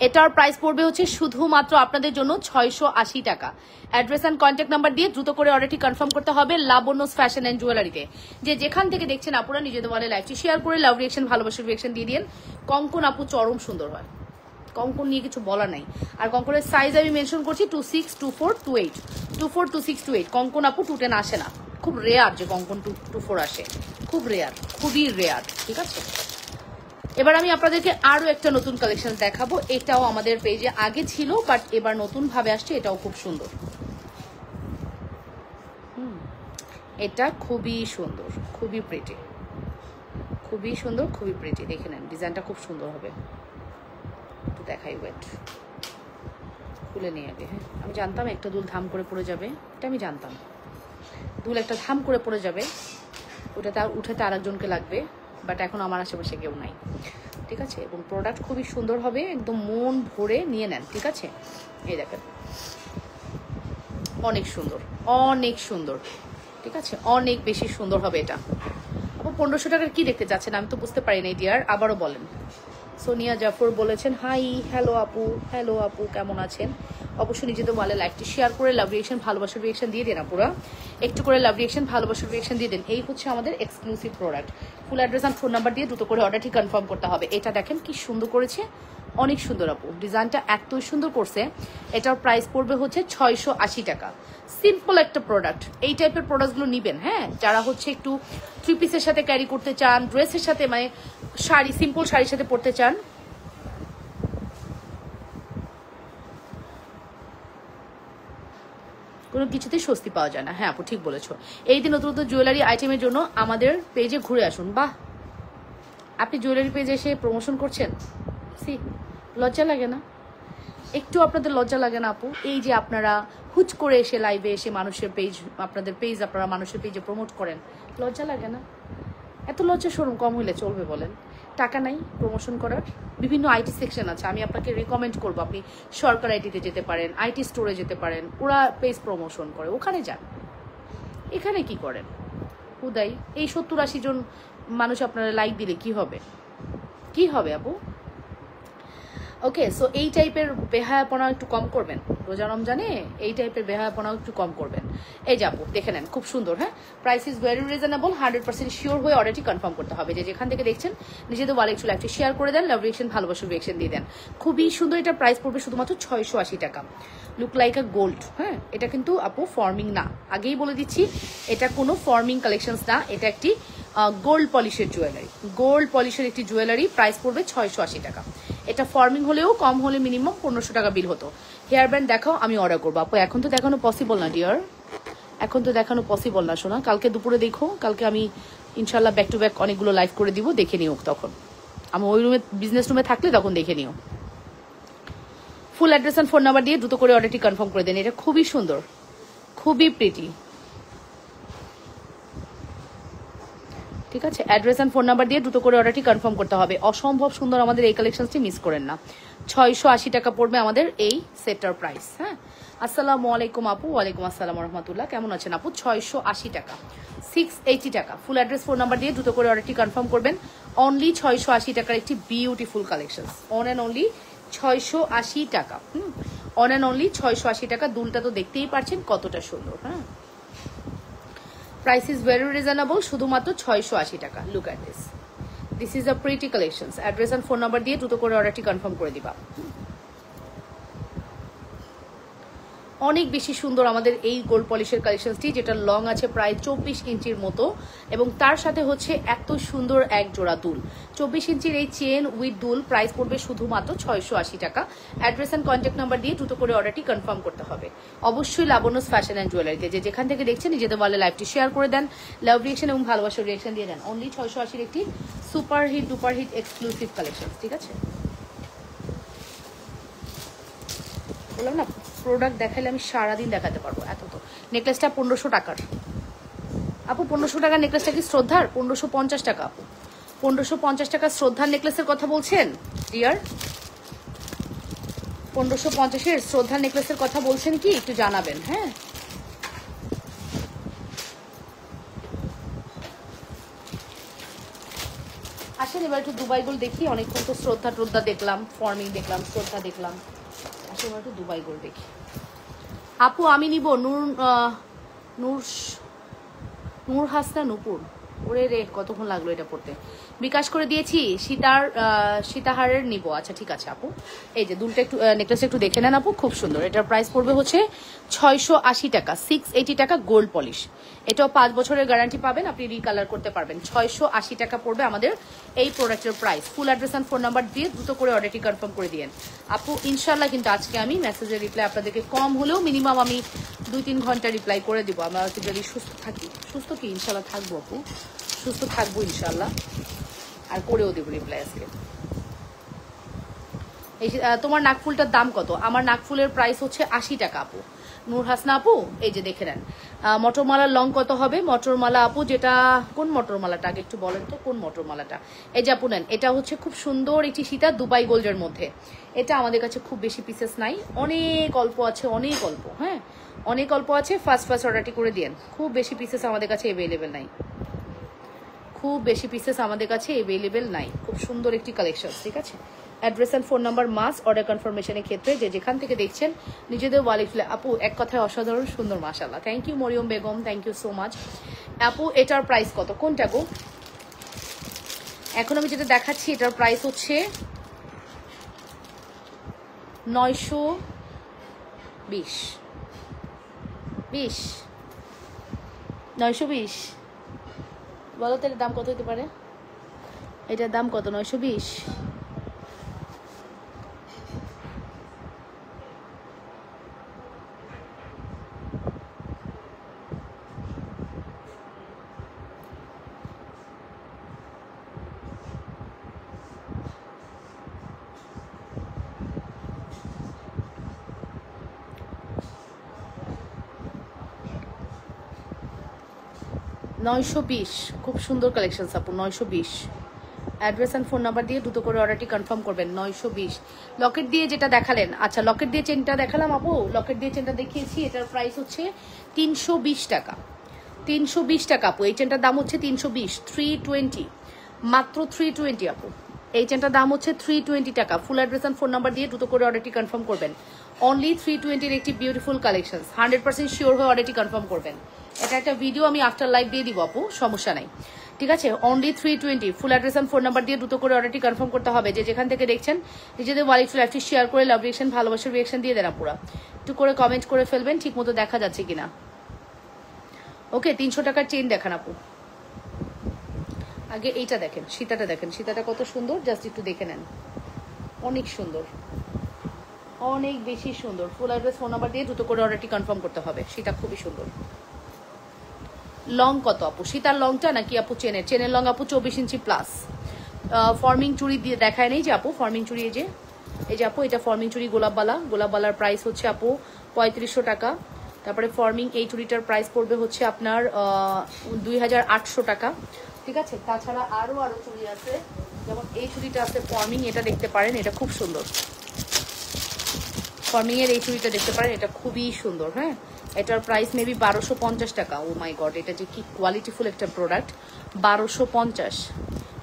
এটার প্রাইস পড়বে হচ্ছে শুধুমাত্র আপনাদের জন্য 680 টাকা। অ্যাড্রেস অ্যান্ড কন্ট্যাক্ট নাম্বার দিয়ে দ্রুত করে অর্ডারটি কনফার্ম করতে হবে লাবণ্যস ফ্যাশন অ্যান্ড জুয়েলারিতে। যে যেখান থেকে দেখছেন আপুরা নিজেদের ওয়ালে লাইভটি শেয়ার করে লাভ রিয়েকশন, ভালোবাসার রিয়েকশন দিয়ে দিন। কঙ্কন আপু চরম সুন্দর হয়, কঙ্কন নিয়ে কিছু বলা নাই। আর কঙ্কনের সাইজ আমি মেনশন করছি 26, 24, 28, 24, 26, 28। কঙ্কন আপু 210 আসে না, খুব রেয়ার যে কঙ্কন 24 আসে, খুব রেয়ার, খুবই রেয়ার, ঠিক আছে? এবার আমি আপনাদেরকে আরো একটা নতুন কালেকশন দেখাবো। এটাও আমাদের পেজে আগে ছিল, বাট এবার নতুন ভাবে আসছে, এটাও খুব সুন্দর। এটা খুবই সুন্দর, খুবই প্রিটি, খুবই সুন্দর, খুবই প্রিটি। দেখে নেন ডিজাইনটা খুব সুন্দর হবে। একটু দেখাই, ওয়েট, খুলে নিয়ে আগে। হ্যাঁ, আমি জানতাম একটা দুল ধাম করে পড়ে যাবে, এটা আমি জানতাম। দুল একটা ধাম করে পড়ে যাবে, ওটাতে উঠাতে আরেকজনকে লাগবে, বাট এখন আমার আশেপাশে কেউ নাই, ঠিক আছে। এবং প্রোডাক্ট খুবই সুন্দর হবে, একদম মন ভরে নিয়ে নেন, ঠিক আছে। এই দেখেন, অনেক সুন্দর, অনেক সুন্দর, ঠিক আছে, অনেক বেশি সুন্দর হবে এটা। আপু 1500 টাকার কি দেখতে চাচ্ছেন আমি তো বুঝতে পারি না ডিয়ার, আবারও বলেন। সোনিয়া জাফর বলেছেন হাই, হ্যালো আপু কেমন আছেন? অবশ্যই নিজেদের ওয়ালে লাইভটি শেয়ার করে লাভ রিয়েকশন, ভালোবাসার রিয়েকশন দিয়ে দেন আপুরা, একটু করে লাভ রিয়েকশন, ভালোবাসার রিয়েকশন দিয়ে দেন। এই হচ্ছে আমাদের এক্সক্লুসিভ প্রোডাক্ট। ফুল অ্যাড্রেস আর ফোন নাম্বার দিয়ে দ্রুত করে অর্ডারটি কনফার্ম করতে হবে। এটা দেখেন কি সুন্দর করেছে, অনেক সুন্দর আপু, ডিজাইনটা এতই সুন্দর করছে। এটার প্রাইস পড়বে হচ্ছে 680 টাকা। সিম্পল একটা প্রোডাক্ট। এই টাইপের প্রোডাক্টগুলো নিবেন, হ্যাঁ, যারা হচ্ছে একটু থ্রি পিসের সাথে ক্যারি করতে চান, ড্রেসের সাথে, মানে শাড়ি, সিম্পল শাড়ির সাথে পরতে চান। কোনো কিছুতেই স্বস্তি পাওয়া যায় না। হ্যাঁ আপু ঠিক বলেছো। এই দিন নতুন নতুন জুয়েলারি আইটেমের জন্য আমাদের পেজে ঘুরে আসুন। বাহ, আপনি জুয়েলারি পেজে এসে প্রমোশন করছেন, লজ্জা লাগে না? একটু আপনাদের লজ্জা লাগে না আপু? এই যে আপনারা হুচ করে এসে লাইভে এসে মানুষের পেজ, আপনাদের পেজ আপনারা মানুষের পেজে প্রমোট করেন, লজ্জা লাগে না? এত লজ্জা শরম কম হইলে চলবে বলেন? টাকা নাই প্রমোশন করার? বিভিন্ন আইটি সেকশন আছে, আমি আপনাকে রেকমেন্ড করবো আপনি সরকার আইটিতে যেতে পারেন, আইটি স্টোরে যেতে পারেন, ওরা পেজ প্রমোশন করে, ওখানে যান। এখানে কি করেন হুদাই? এই 70-80 জন মানুষ আপনারা লাইক দিলে কি হবে? কি হবে আপু? ওকে, সো এই টাইপের বেহায়াপনা একটু কম করবেন রোজা রমজানে, এই টাইপের বেহায়াপনা একটু কম করবেন। এই যাবো দেখে নেন, খুব সুন্দর। হ্যাঁ, price is very reasonable, 100% sure হয়ে অর্ডারটি কনফার্ম করতে হবে। যে যেখান থেকে দেখছেন নিজেদের ওয়ালে একটু লাইভটি শেয়ার করে দেন, লাভ রিয়েকশন, ভালোবাসার রিয়েকশন দিয়ে দেন। খুবই সুন্দর, এটা প্রাইস পড়বে শুধুমাত্র 680 টাকা। Look like a gold. হ্যাঁ, এটা কিন্তু আপু ফর্মিং না, আগেই বলে দিচ্ছি, এটা কোনো ফর্মিং কালেকশনস না, এটা একটি গোল্ড পলিশের জুয়েলারি, গোল্ড পলিশের একটি জুয়েলারি। প্রাইস পড়বে 680 টাকা। এটা ফর্মিং হলেও কম হলে মিনিমাম 1500 টাকা বিল হতো। হেয়ার ব্যান্ড দেখাও, আমি অর্ডার করবো আপু। এখন তো দেখানো পসিবল না ডিয়ার, এখন তো দেখানো পসিবল না শোনা। কালকে দুপুরে দেখো, কালকে আমি ইনশাল্লাহ ব্যাক টু ব্যাক অনেকগুলো লাইভ করে দিব, দেখে নিও। তখন আমি ওই রুমে, বিজনেস রুমে থাকলে তখন দেখে নিও। ফুল অ্যাড্রেস অ্যান্ড ফোন নাম্বার দিয়ে দ্রুত করে অর্ডারটি কনফার্ম করে দেন। এটা খুবই সুন্দর, খুবই প্রিটি, ঠিক আছে। অ্যাড্রেস অ্যান্ড ফোন নাম্বার দিয়ে দ্রুত করে অর্ডারটি কনফার্ম করতে হবে। অসম্ভব সুন্দর আমাদের এই কালেকশনটি, মিস করেন না। 680 টাকা পড়বে আমাদের এই সেটটার প্রাইস। হ্যাঁ, আসসালামু আলাইকুম আপু। ওয়ালাইকুম আসসালাম রহমতুল্লাহ, কেমন আছেন আপু? 680 টাকা, 680 টাকা। ফুল অ্যাড্রেস ফোন নাম্বার দিয়ে দ্রুত করে অর্ডারটি কনফার্ম করবেন। অনলি 680 টাকার একটি beautiful collection, on and only 680 টাকা। অন অ্যান্ড অনলি 680 টাকা। দুলটা তো দেখতেই পারছেন কতটা সুন্দর। হ্যাঁ, প্রাইস ইজ ভেরি রিজনেবল, শুধুমাত্র 680 টাকা। Look at this, this is a pretty collections. Address and phone number দিয়ে দ্রুত করে অর্ডারটি কনফার্ম করে দিবা। অনেক বেশি সুন্দর আমাদের এই গোল্ড পলিশের কালেকশনটি, যেটা লং আছে প্রায় 24 ইঞ্চির মতো, এবং তার সাথে হচ্ছে এত সুন্দর এক জোড়া দুল। 24 ইঞ্চির এই চেন উইথ দুল, প্রাইস পড়বে শুধুমাত্র 680 টাকা। অ্যাড্রেস অ্যান্ড কন্ট্যাক্ট নাম্বার দিয়ে দ্রুত করে অর্ডারটি কনফার্ম করতে হবে। অবশ্যই লাবণ্যস ফ্যাশন অ্যান্ড জুয়েলারিতে, যে যেখান থেকে দেখছেন নিজেদের ওয়ালে লাইভটি শেয়ার করে দেন, লাভ রিয়েকশন এবং ভালোবাসার রিয়েকশন দিয়ে দেন। অনলি 680 একটি super hit duper hit exclusive collection, ঠিক আছে। বললাম না, প্রোডাক্ট দেখাইলে আমি সারাদিন দেখাতে পারবো, এত তো। নেকলেসটা 1500 টাকার আপু, 1500 টাকার নেকলেসটা কি শ্রদ্ধার? 1550 টাকা আপু, 1550 টাকা শ্রদ্ধার নেকলেসের কথা বলছেন ডিয়ার? 1550-এর শ্রদ্ধার নেকলেসের কথা বলছেন কি একটু জানাবেন। হ্যাঁ, আসেন এবার একটু দুবাই গোল্ড দেখি। অনেকক্ষণ তো শ্রদ্ধা ট্রদ্ধা দেখলাম, ফর্মিং দেখলাম, শ্রদ্ধা দেখলাম, আসেন এবার একটু দুবাই গোল্ড দেখি। আপু আমি নিব নূর হাসনা নূপুর। ওরে রে, কতক্ষণ লাগলো এটা পড়তে। বিকাশ করে দিয়েছি, সীতাহারের নিব। আচ্ছা ঠিক আছে আপু। এই যে দুলটা একটু, নেকলেসটা একটু দেখে নেন আপু, খুব সুন্দর। এটার প্রাইস পড়বে হচ্ছে 680 টাকা, 680 টাকা গোল্ড পলিশ। এটাও 5 বছরের গ্যারান্টি পাবেন, আপনি রিকালার করতে পারবেন। 680 টাকা পড়বে আমাদের এই প্রোডাক্টের price. Full address and phone number দিয়ে দ্রুত করে অর্ডারটি কনফার্ম করে দিয়েন আপু। ইনশাল্লাহ কিন্তু আজকে আমি মেসেজের রিপ্লাই আপনাদেরকে কম হলেও মিনিমাম আমি 2-3 ঘন্টা রিপ্লাই করে দিব। আমরা যদি সুস্থ থাকি, সুস্থ কি ইনশাল্লাহ থাকবো আপু, সুস্থ থাকবো ইনশাল্লাহ। আর করেও দেবো রিপ্লাই আজকে। এই তোমার নাকফুলটার দাম কত? আমার নাকফুলের প্রাইস হচ্ছে 80 টাকা আপু। নূর হাসনা আপু এই যে দেখে নেন। মটরমালার লং কত হবে? মটরমালা আপু যেটা, কোন মটরমালাটা আগে একটু বলেন তো, কোন মটরমালাটা? এই যে আপু নেন, এটা হচ্ছে খুব সুন্দর একটি সীতা দুবাই গোল্ডের মধ্যে। এটা আমাদের কাছে খুব বেশি পিসেস নাই, অনেক অল্প আছে, অনেক অল্প, হ্যাঁ অনেক অল্প আছে। ফার্স্ট অর্ডারটি করে দিন। খুব বেশি পিসেস আমাদের কাছে অ্যাভেলেবেল নাই, খুব বেশি পিসেস আমাদের কাছে অ্যাভেলেবেল নাই। খুব সুন্দর একটি কালেকশন, ঠিক আছে। Address and phone number must order কনফার্মেশনের ক্ষেত্রে যে যেখান থেকে দেখছেন নিজেদের ওয়ালেট খুলে। আপু এক কথায় অসাধারণ সুন্দর, মাশাআল্লাহ। Thank you Mariyam Begum, thank you so much. আপু এটার প্রাইস কত? কোনটা গো? এখন আমি যেটা দেখাচ্ছি এটার প্রাইস হচ্ছে 920। 920 বলো তো এটার দাম কত হতে পারে? এটার দাম কত? 920। খুব সুন্দর কালেকশন আপু। 920 অ্যাড্রেস অ্যান্ড ফোন নাম্বার দিয়ে দ্রুত করে অর্ডারটি কনফার্ম করবেন। 920 লকেট দিয়ে যেটা দেখালেন, আচ্ছা লকেট দিয়ে চেনটা দেখালাম আপু, লকেট দিয়ে চেনটা দেখিয়েছি, এটার প্রাইস হচ্ছে 320 টাকা। 320 টাকা আপু। এই চেনটার দাম হচ্ছে 320, 320 মাত্র 320 আপু। এই চেনটার দাম হচ্ছে 320 টাকা। Full address and phone number দিয়ে দ্রুত করে অর্ডারটি কনফার্ম করবেন। অনলি 320 একটি বিউটিফুল কালেকশন। 100% শিওর হয়ে অর্ডারটি কনফার্ম করবেন। এটা একটা ভিডিও আমি আফটার লাইভ দিয়ে দিব আপু, সমস্যা নাই, ঠিক আছে। Only 320। Full address and phone number দিয়ে দ্রুত করে অর্ডারটি কনফার্ম করতে হবে। যে যেখান থেকে দেখছেন নিজেদের ওয়ালেট লাইভটি শেয়ার করে লাভ রিয়েকশন, ভালোবাসার রিয়েকশন দিয়ে দেন আপুরা। একটু করে কমেন্ট করে ফেলবেন ঠিক মতো দেখা যাচ্ছে কিনা। ওকে 300 টাকার চেইন দেখান আপু। আগে এইটা দেখেন, সীতাটা দেখেন, সীতাটা কত সুন্দর, জাস্ট একটু দেখে নেন। অনেক সুন্দর, অনেক বেশি সুন্দর। ফুল অ্যাড্রেস ফোন নাম্বার দিয়ে দ্রুত করে অর্ডারটি কনফার্ম করতে হবে। সীতা খুবই সুন্দর। লং কত আপু? সীতার লংটা নাকি আপু চেনের? চেনের লং আপু 24 ইঞ্চি প্লাস। ফর্মিং চুড়ি দিয়ে দেখায় নেই যে আপু, ফর্মিং চুড়ি এই যে আপু, এটা ফর্মিং চুড়ি গোলাপবালা। গোলাপবালার প্রাইস হচ্ছে আপু 3500 টাকা। তারপরে ফর্মিং এই চুড়িটার প্রাইস পড়বে হচ্ছে আপনার 2800 টাকা, ঠিক আছে। তাছাড়া আরো চুড়ি আছে, যেমন এই চুড়িটা আছে ফর্মিং, এটা দেখতে পারেন, এটা খুব সুন্দর। ফর্মিং এর এই চুড়িটা দেখতে পারেন, এটা খুবই সুন্দর, হ্যাঁ। এটার প্রাইস মেবি 1250 টাকা। ও মাই গড, এটা যে কি কোয়ালিটিফুল একটা প্রোডাক্ট। 1250,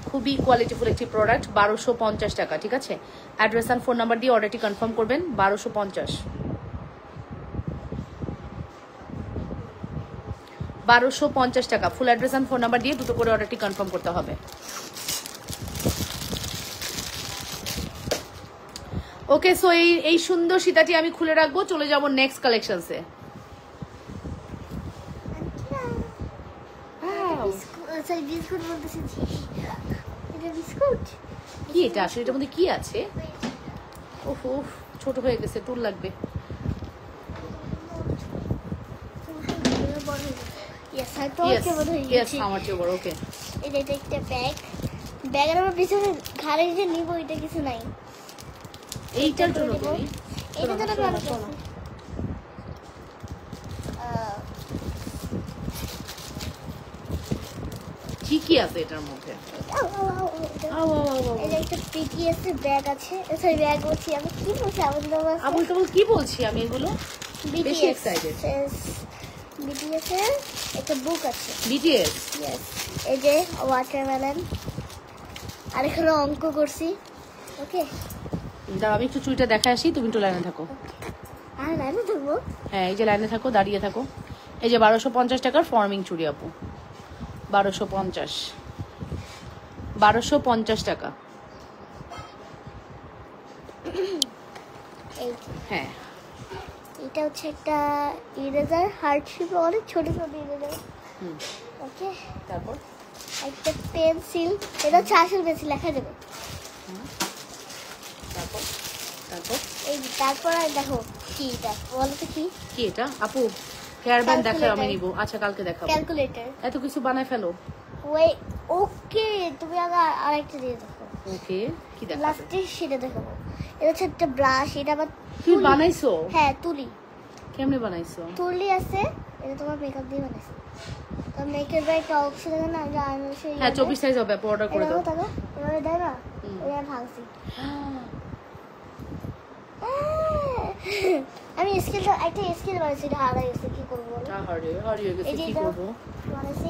খুবই কোয়ালিটিফুল একটি প্রোডাক্ট। 1250 টাকা, ঠিক আছে। অ্যাড্রেস অ্যান্ড ফোন নাম্বার দিয়ে অর্ডারটি কনফার্ম করবেন। 1250 টাকা। Full address and phone number দিয়ে দুটো করে অর্ডারটি কনফার্ম করতে হবে। ওকে, সো এই সুন্দর সীতাটি আমি খুলে রাখবো, চলে যাব নেক্সট কালেকশনসে। কি এটা আসলে? এটার মধ্যে কি আছে? ওহ ছোট হয়ে গেছে, টুল লাগবে। আমার চেয়ে বড়। ওকে, এটা একটা ব্যাগ। ব্যাগের আমার পিছনে ঘাড়ে যে নিব এটা কিছু নাই। এইটার জন্য তুমি এটা তো ভালো শোনো। কি আছে এটার মধ্যে? এটা একটা পিটিএস এর ব্যাগ আছে। সরি ব্যাগ বলছি আমি, কি বলছি আবুল তাবুল কি বলছি আমি, এগুলো বেশি এক্সাইটেড। বিটিএস এর একটা বুক আছে। BTS, yes. এই যে ওয়াটারমেলন, আর এখানে অঙ্ক করছি। ওকে, দাঁড়াও আমি একটু চুড়িটা দেখে আসি, তুমি একটু লাইনে থাকো। আর লাইনে থাকবো? হ্যাঁ, এই যে লাইনে থাকো, দাঁড়িয়ে থাকো। এই যে 1250 টাকার ফর্মিং চুড়ি আপু। 1250 টাকা। হ্যাঁ, এটা হচ্ছে একটা ইরেজার, হার্ট শেপ, অনেক ছোট ছোট ইরেজার। ওকে, তারপর একটা পেন্সিল, এটা হচ্ছে আসল পেন্সিল, লেখা যাবে। তারপর এই তারপর আর দেখো কি এটা, বলো তো কি এটা আপু? হেয়ার ব্যান্ড দেখাও, আমি নিব। আচ্ছা কালকে দেখাবো। ক্যালকুলেটর। এত কিছু বানায় ফেলো। ওই ওকে তুমি আগে আরেকটা দিয়ে দেখো। ওকে কি দেখাবে? লাস্টে সেটা দেখাবো। এটা হচ্ছে একটা ব্রাশ, এটা আবার তুমি বানাইছো? হ্যাঁ তুলি। কেমনে বানাইছো? তুলি আছে, এটা তোমার মেকআপ দিয়ে বানাইছো। তো মেকআপ এর একটা অপশন আছে না, যা আমি সেই হ্যাঁ 24 সাইজ হবে, অর্ডার করে দাও। এটা এবারে দাও না, এটা ভাঙছি। আমি স্কিলটা একটা স্কিল বানাইছি, এটা হারাই গেছে, কি করব বলো? হারিয়ে গেছে, কি করব? বানাইছি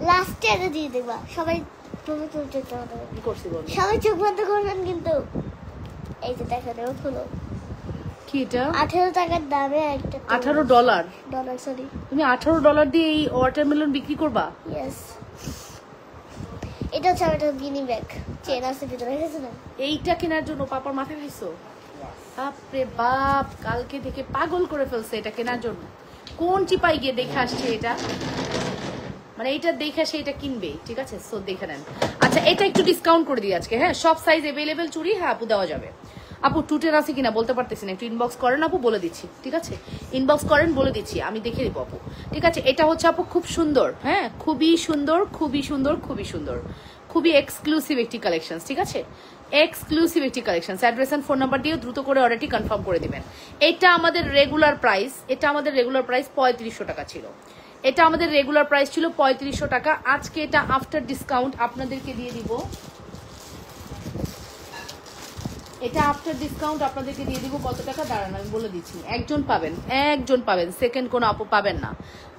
লাস্টে এটা দিয়ে দেখবা সবাই। তুমি তুলতে হবে, কি করছি বলো? সবাই চোখ বন্ধ করবেন কিন্তু। এই যে দেখা দেবো, খুলো। কি এটা? 18 টাকার দামে একটা $18 ডলার, সরি। তুমি $18 দিয়ে এই ওয়াটারমেলন বিক্রি করবা? ইয়েস। এটা হচ্ছে একটা গিনি ব্যাগ, চেন আছে ভিতরে, গেছে না? এইটা কেনার জন্য পাপার মাথায় খাইছো? বাপরে বাপ, কালকে থেকে পাগল করে ফেলছে এটা কেনার জন্য। কোন চিপাই গিয়ে দেখে আসছে এটা, মানে এইটা দেখে সে এটা কিনবে, ঠিক আছে? সো দেখে নেন। আচ্ছা এটা একটু ডিসকাউন্ট করে দিই আজকে, হ্যাঁ সব সাইজ अवेलेबल চুড়ি, হ্যাঁ আপু দেওয়া যাবে। আপু টুটের আছে কিনা বলতে পারতেছি না, একটু ইনবক্স করেন আপু, বলে দিচ্ছি, ঠিক আছে? ইনবক্স করেন, বলে দিচ্ছি, আমি দেখে দিব আপু, ঠিক আছে? এটা হচ্ছে আপু খুব সুন্দর, হ্যাঁ খুবই সুন্দর, খুবই সুন্দর, খুবই সুন্দর, খুবই এক্সক্লুসিভ একটি কালেকশন, ঠিক আছে? এক্সক্লুসিভ একটি collection. Address and phone number দিয়ে দ্রুত করে অর্ডারটি কনফার্ম করে দিবেন। এটা আমাদের রেগুলার প্রাইস, 3500 টাকা ছিল। এটা আমাদের রেগুলার প্রাইস ছিল 3500 টাকা। আজকে এটা আফটার ডিসকাউন্ট আপনাদেরকে দিয়ে দিব, এটা আফটার ডিসকাউন্ট আপনাদেরকে দিয়ে দিব কত টাকা, দাঁড়ান আমি বলে দিচ্ছি। একজন পাবেন, সেকেন্ড কোনো আপু পাবেন না।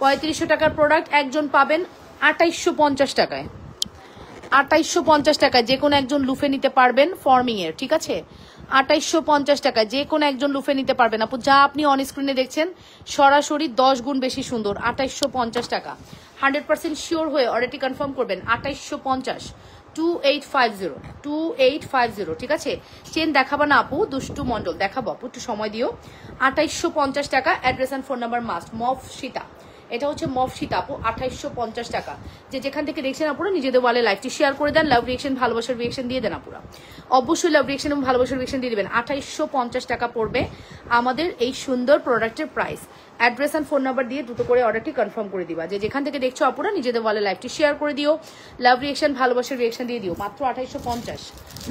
3500 টাকার প্রোডাক্ট একজন পাবেন 2850 টাকায়। 2850 টাকায় যে কোনো একজন লুফে নিতে পারবেন, ফর্মিং এর, ঠিক আছে? 2850 টাকায় যে কোনো একজন লুফে নিতে পারবেন আপু। যা আপনি অন স্ক্রিনে দেখছেন সরাসরি 10 গুণ বেশি সুন্দর। 2850 টাকা, 100% শিওর হয়ে অর্ডারটি কনফার্ম করবেন। 2850, 2850, ঠিক আছে? চেন দেখাবো না আপু, দুষ্টু মন্ডল দেখাবো আপু, একটু সময় দিও। 2850 টাকা। Address and phone number must. মফ সীতা, এটা হচ্ছে মফ সীতা আপু, 2850 টাকা। যে যেখান থেকে দেখছেন আপুরা নিজেদের ওয়ালে লাইভটি শেয়ার করে দেন, লাভ রিয়েকশন, ভালোবাসার রিয়েকশন দিয়ে দেন আপুরা, অবশ্যই লাভ রিয়েকশন এবং ভালোবাসার রিয়েকশন দিয়ে দিবেন। 2850 টাকা পড়বে আমাদের এই সুন্দর প্রোডাক্টের price. Address and phone number দিয়ে দ্রুত করে অর্ডারটি কনফার্ম করে দিবা। যে যেখান থেকে দেখছো আপুরা নিজেদের ওয়ালে লাইভটি শেয়ার করে দিও, লাভ রিয়েকশন, ভালোবাসার রিয়েকশন দিয়ে দিও। মাত্র 2850।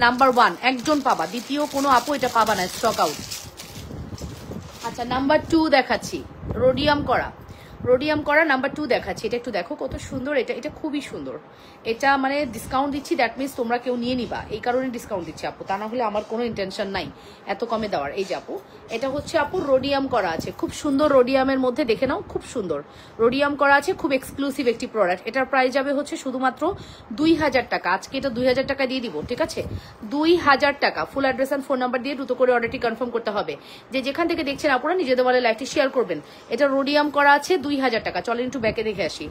নাম্বার 1 একজন পাবা, দ্বিতীয় কোনো আপু এটা পাবা না, স্টক আউট। আচ্ছা নাম্বার 2 দেখাচ্ছি, রোডিয়াম করা নাম্বার 2 দেখাচ্ছি। এটা একটু দেখো কত সুন্দর, এটা খুবই সুন্দর। এটা মানে ডিসকাউন্ট দিচ্ছি, দ্যাট মিনস তোমরা কেউ নিয়ে নিবা, এই কারণে ডিসকাউন্ট দিচ্ছি আপু, তা না হলে আমার কোনো ইন্টেনশন নাই এত কমে দেওয়ার। এই যে আপু, এটা হচ্ছে আপু রোডিয়াম করা আছে, খুব সুন্দর রোডিয়ামের মধ্যে, দেখে নাও খুব সুন্দর রোডিয়াম করা আছে, খুব এক্সক্লুসিভ একটি প্রোডাক্ট। এটার প্রাইস যাবে হচ্ছে শুধুমাত্র 2000 টাকা। আজকে এটা 2000 টাকা দিয়ে দিব, ঠিক আছে? 2000 টাকা। Full address and phone number দিয়ে দ্রুত করে অর্ডারটি কনফার্ম করতে হবে। যে যেখান থেকে দেখছেন আপুরা নিজেদের ওয়ালে লাইভটি শেয়ার করবেন। এটা রোডিয়াম করা আছে, 2000 টাকা। চলেন একটু ব্যাকে দেখে আসি।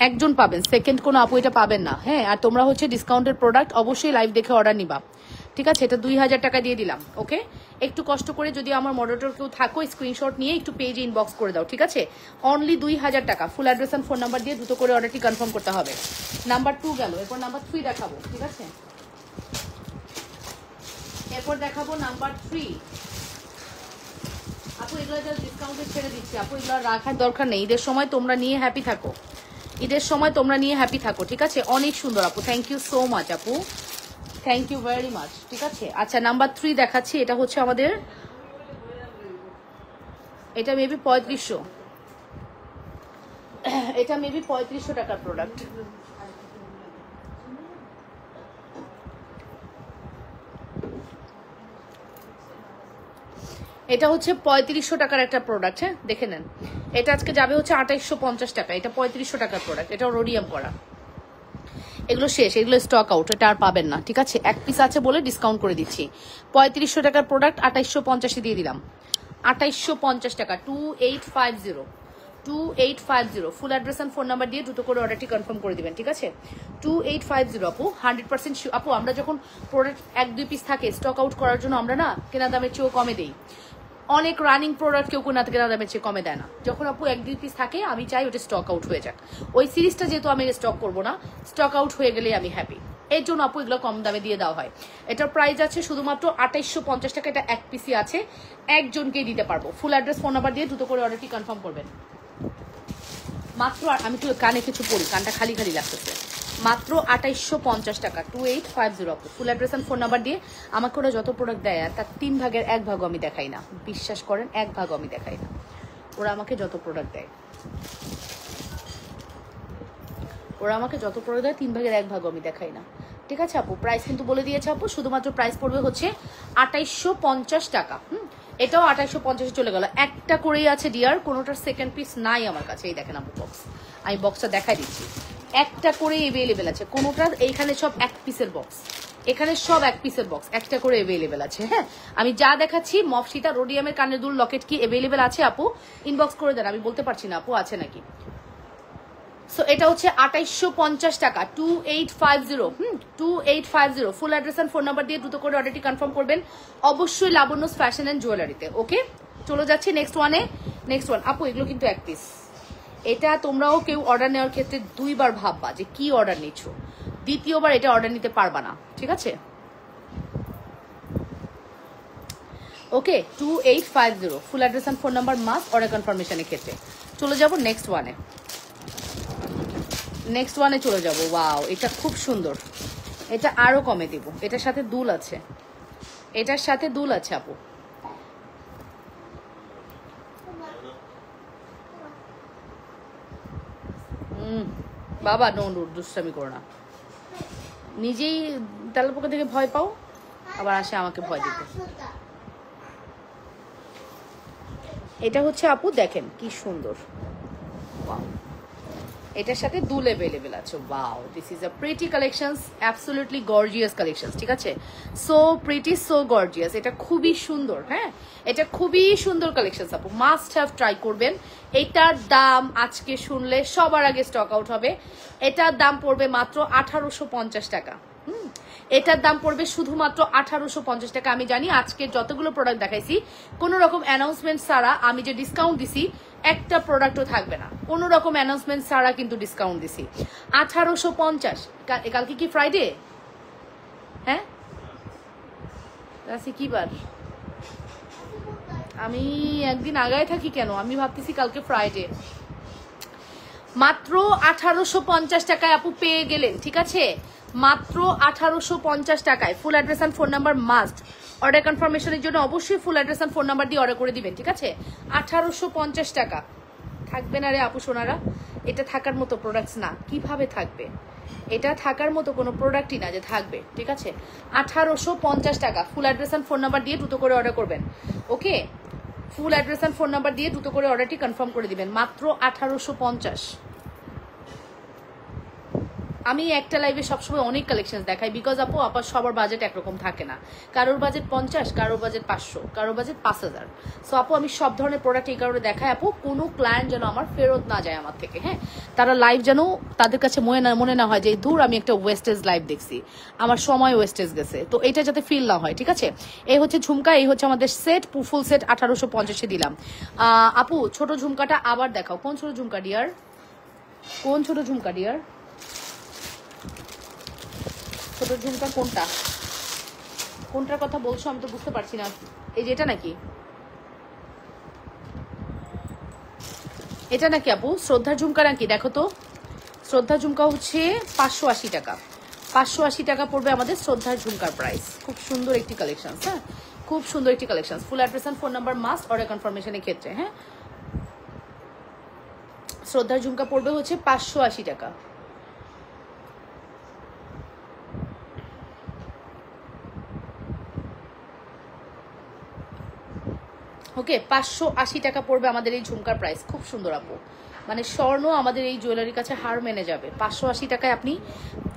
একজন পাবেন, সেকেন্ড কোনো আপু এটা পাবেন না, হ্যাঁ? আর তোমরা হচ্ছে ডিসকাউন্টের প্রোডাক্ট অবশ্যই লাইভ দেখে অর্ডার নিবা, ঠিক আছে? এটা 2000 টাকা দিয়ে দিলাম, ওকে? একটু কষ্ট করে যদি আমার মডারেটর কেউ থাকো, স্ক্রিনশট নিয়ে একটু পেজে ইনবক্স করে দাও, ঠিক আছে? অনলি 2000 টাকা। Full address and phone number দিয়ে দ্রুত করে অর্ডারটি কনফার্ম করতে হবে। নাম্বার 2 গেল, এরপর নাম্বার 3 দেখাবো, ঠিক আছে? এরপর দেখাবো নাম্বার 3। আপু এগুলো যা ডিসকাউন্টে ছেড়ে দিচ্ছি আপু, এগুলো রাখার দরকার নেই। ঈদের সময় তোমরা নিয়ে হ্যাপি থাকো, ঠিক আছে? অনেক সুন্দর আপু, থ্যাংক ইউ সো মাচ আপু, থ্যাংক ইউ ভেরি মাচ, ঠিক আছে? আচ্ছা নাম্বার 3 দেখাচ্ছি। এটা হচ্ছে আমাদের, এটা মেবি 3500, এটা মেবি 3500 টাকার প্রোডাক্ট। এটা হচ্ছে 3500 টাকার একটা প্রোডাক্ট, হ্যাঁ দেখে নেন। এটা আজকে যাবে হচ্ছে 2850 টাকা। এটা 3500 টাকার প্রোডাক্ট, এটা রোডিয়াম করা। এগুলো শেষ, এগুলো স্টক আউট, এটা আর পাবেন না, ঠিক আছে? এক পিস আছে বলে ডিসকাউন্ট করে দিচ্ছি। 3500 টাকার প্রোডাক্ট 2850 দিয়ে দিলাম। 2850 টাকা, 2850। Full address and phone number দিয়ে দ্রুত করে অর্ডারটি কনফার্ম করে দিবেন, ঠিক আছে? 2850 আপু, 100% আপু। আমরা যখন প্রোডাক্ট 1-2 পিস থাকে স্টক আউট করার জন্য আমরা না কেনা দামের চেয়েও কমে দেই। অনেক রানিং প্রোডাক্ট কেউ না কেনা দামের চেয়ে কমে দেয় না। যখন আপু 1-2 পিস থাকে আমি চাই ওটা স্টক আউট হয়ে যাক। ওই সিরিজটা যেহেতু আমি স্টক করবো না, স্টক আউট হয়ে গেলে আমি হ্যাপি। এর জন্য আপু এগুলো কম দামে দিয়ে দেওয়া হয়। এটার প্রাইস আছে শুধুমাত্র 2850 টাকা। এটা এক পিসি আছে, একজনকেই দিতে পারবো। ফুল অ্যাড্রেস ফোন নাম্বার দিয়ে দ্রুত করে অর্ডারটি কনফার্ম করবেন। মাত্র, আমি তো কানে কিছু পড়ি, কানটা খালি লাগতেছে। মাত্র 2850 টাকা, 2850 আপু। Full address and phone number দিয়ে আমাকে ওরা যত প্রোডাক্ট দেয় তার 3 ভাগের 1 ভাগও আমি দেখাই না, বিশ্বাস করেন 1 ভাগও আমি দেখাই না। ওরা আমাকে যত প্রোডাক্ট দেয় 3 ভাগের 1 ভাগও আমি দেখাই না, ঠিক আছে আপু। প্রাইস কিন্তু বলে দিয়েছে আপু, শুধুমাত্র প্রাইস পড়বে হচ্ছে 2850 টাকা। এটাও 2850 চলে গেল। একটা করেই আছে ডিয়ার, কোনোটার সেকেন্ড পিস নাই আমার কাছে। এই দেখেন আপু বক্স, আমি বক্সটা দেখাই দিচ্ছি। একটা করে এভেলেবেল আছে, কোনোটার এইখানে সব 1 পিসের বক্স, এখানে সব 1 পিসের বক্স, একটা করে এভেলেবেল আছে। হ্যাঁ, আমি যা দেখাচ্ছি মফসিতা রোডিয়ামের কানের দুল লকেট কি এভেলেবেল আছে আপু? ইনবক্স করে দেন, আমি বলতে পারছি না আপু আছে নাকি। সো এটা হচ্ছে 2850 টাকা, 2850। 2850। Full address and phone number দিয়ে দ্রুত করে অর্ডারটি কনফার্ম করবেন অবশ্যই লাবণ্য ফ্যাশন এন্ড জুয়েলারিতে। ওকে, চলে যাচ্ছি নেক্সট ওয়ানে। নেক্সট ওয়ান আপু, এগুলো কিন্তু 1 পিস। এটা তোমরাও কেউ অর্ডার নেওয়ার ক্ষেত্রে 2 বার ভাববা যে কি অর্ডার নিচ্ছ, দ্বিতীয়বার এটা অর্ডার নিতে পারবা না, ঠিক আছে। Okay, 2850 full address and phone number must order কনফার্মেশনের ক্ষেত্রে। চলে যাব নেক্সট ওয়ানে। নেক্সট ওয়ানে চলে যাব। ওয়াও, এটা খুব সুন্দর, এটা আরো কমে দিব। এটার সাথে দুল আছে, এটার সাথে দুল আছে আপু। বাবা নো, দুষ্টামি করো না। নিজেই তেলাপোকা থেকে ভয় পাও, আবার আসে আমাকে ভয় দিতে। এটা হচ্ছে আপু দেখেন কি সুন্দর, এটার সাথে দুল अवेलेबल আছে। Wow, this is a pretty collections, absolutely gorgeous collections, ঠিক আছে। সো প্রিটি, সো গর্জিয়াস, এটা খুবই সুন্দর। হ্যাঁ, এটা খুবই সুন্দর কালেকশনস আপু, মাস্ট হ্যাভ ট্রাই করবেন। এটার দাম আজকে শুনলে সবার আগে স্টক আউট হবে। এটার দাম পড়বে মাত্র 1850 টাকা। এটার দাম পড়বে শুধুমাত্র 1850 টাকা। আমি জানি আজকে যতগুলো প্রোডাক্ট দেখাইছি কোনো রকম অ্যানাউন্সমেন্ট ছাড়া আমি যে ডিসকাউন্ট দিছি একটা প্রোডাক্টও থাকবে না, কোনো রকম অ্যানাউন্সমেন্ট ছাড়া কিন্তু ডিসকাউন্ট দিছি। 1850। কালকে কি ফ্রাইডে? হ্যাঁ, কি বার? আমি একদিন আগায় থাকি কেন, আমি ভাবতেছি কালকে ফ্রাইডে। মাত্র 1850 টাকায় আপু পেয়ে গেলেন, ঠিক আছে। মাত্র 1850 টাকায় full address and phone number must. Order কনফার্মেশনের জন্য অবশ্যই full address and phone number দিয়ে অর্ডার করে দিবেন, ঠিক আছে। 1850 টাকা থাকবে না রে আপু সোনারা, এটা থাকার মতো প্রোডাক্টস না। কিভাবে থাকবে? এটা থাকার মতো কোনো প্রোডাক্টই না যে থাকবে, ঠিক আছে। 1850 টাকা full address and phone number দিয়ে দ্রুত করে অর্ডার করবেন। Okay, full address and phone number দিয়ে দ্রুত করে অর্ডারটি কনফার্ম করে দিবেন। মাত্র 1850। আমি একটা লাইভে সবসময় অনেক কালেকশন দেখাই, বিকজ আপু আপার সবার বাজেট একরকম থাকে না। কারোর বাজেট 50, কারোর বাজেট 500, কারোর বাজেট 5000। সো আপু আমি সব ধরনের প্রোডাক্ট এই কারণে দেখাই আপু, কোনো ক্লায়েন্ট যেন আমার ফেরত না যায় আমার থেকে। হ্যাঁ, তারা লাইভ যেন তাদের কাছে মনে না হয় যে দূর আমি একটা ওয়েস্টেজ লাইভ দেখছি, আমার সময় ওয়েস্টেজ গেছে। তো এটা যাতে ফিল না হয়, ঠিক আছে। এই হচ্ছে ঝুমকা, এই হচ্ছে আমাদের সেট, ফুল সেট 1850 দিলাম। আপু ছোট ঝুমকাটা আবার দেখাও। কোন ছোট ঝুমকা ডিয়ার? কোন ছোট ঝুমকা ডিয়ার? ছোট ঝুমকা কোনটা, কোনটার কথা বলছো আমি তো বুঝতে পারছি না। এই যে এটা নাকি, এটা নাকি আপু শ্রদ্ধার ঝুমকা নাকি? দেখো তো, শ্রদ্ধার ঝুমকা হচ্ছে 580 টাকা। 580 টাকা পড়বে আমাদের শ্রদ্ধার ঝুমকার প্রাইস। খুব সুন্দর একটি কালেকশন। হ্যাঁ, খুব সুন্দর একটি collection. Full address and phone number must order কনফার্মেশনের ক্ষেত্রে। হ্যাঁ, শ্রদ্ধার ঝুমকা পড়বে হচ্ছে 580 টাকা। ওকে, 580 টাকা পড়বে আমাদের এই ঝুমকার প্রাইস। খুব সুন্দর আপু, মানে স্বর্ণ আমাদের এই জুয়েলারির কাছে হার মেনে যাবে। 580 টাকায় আপনি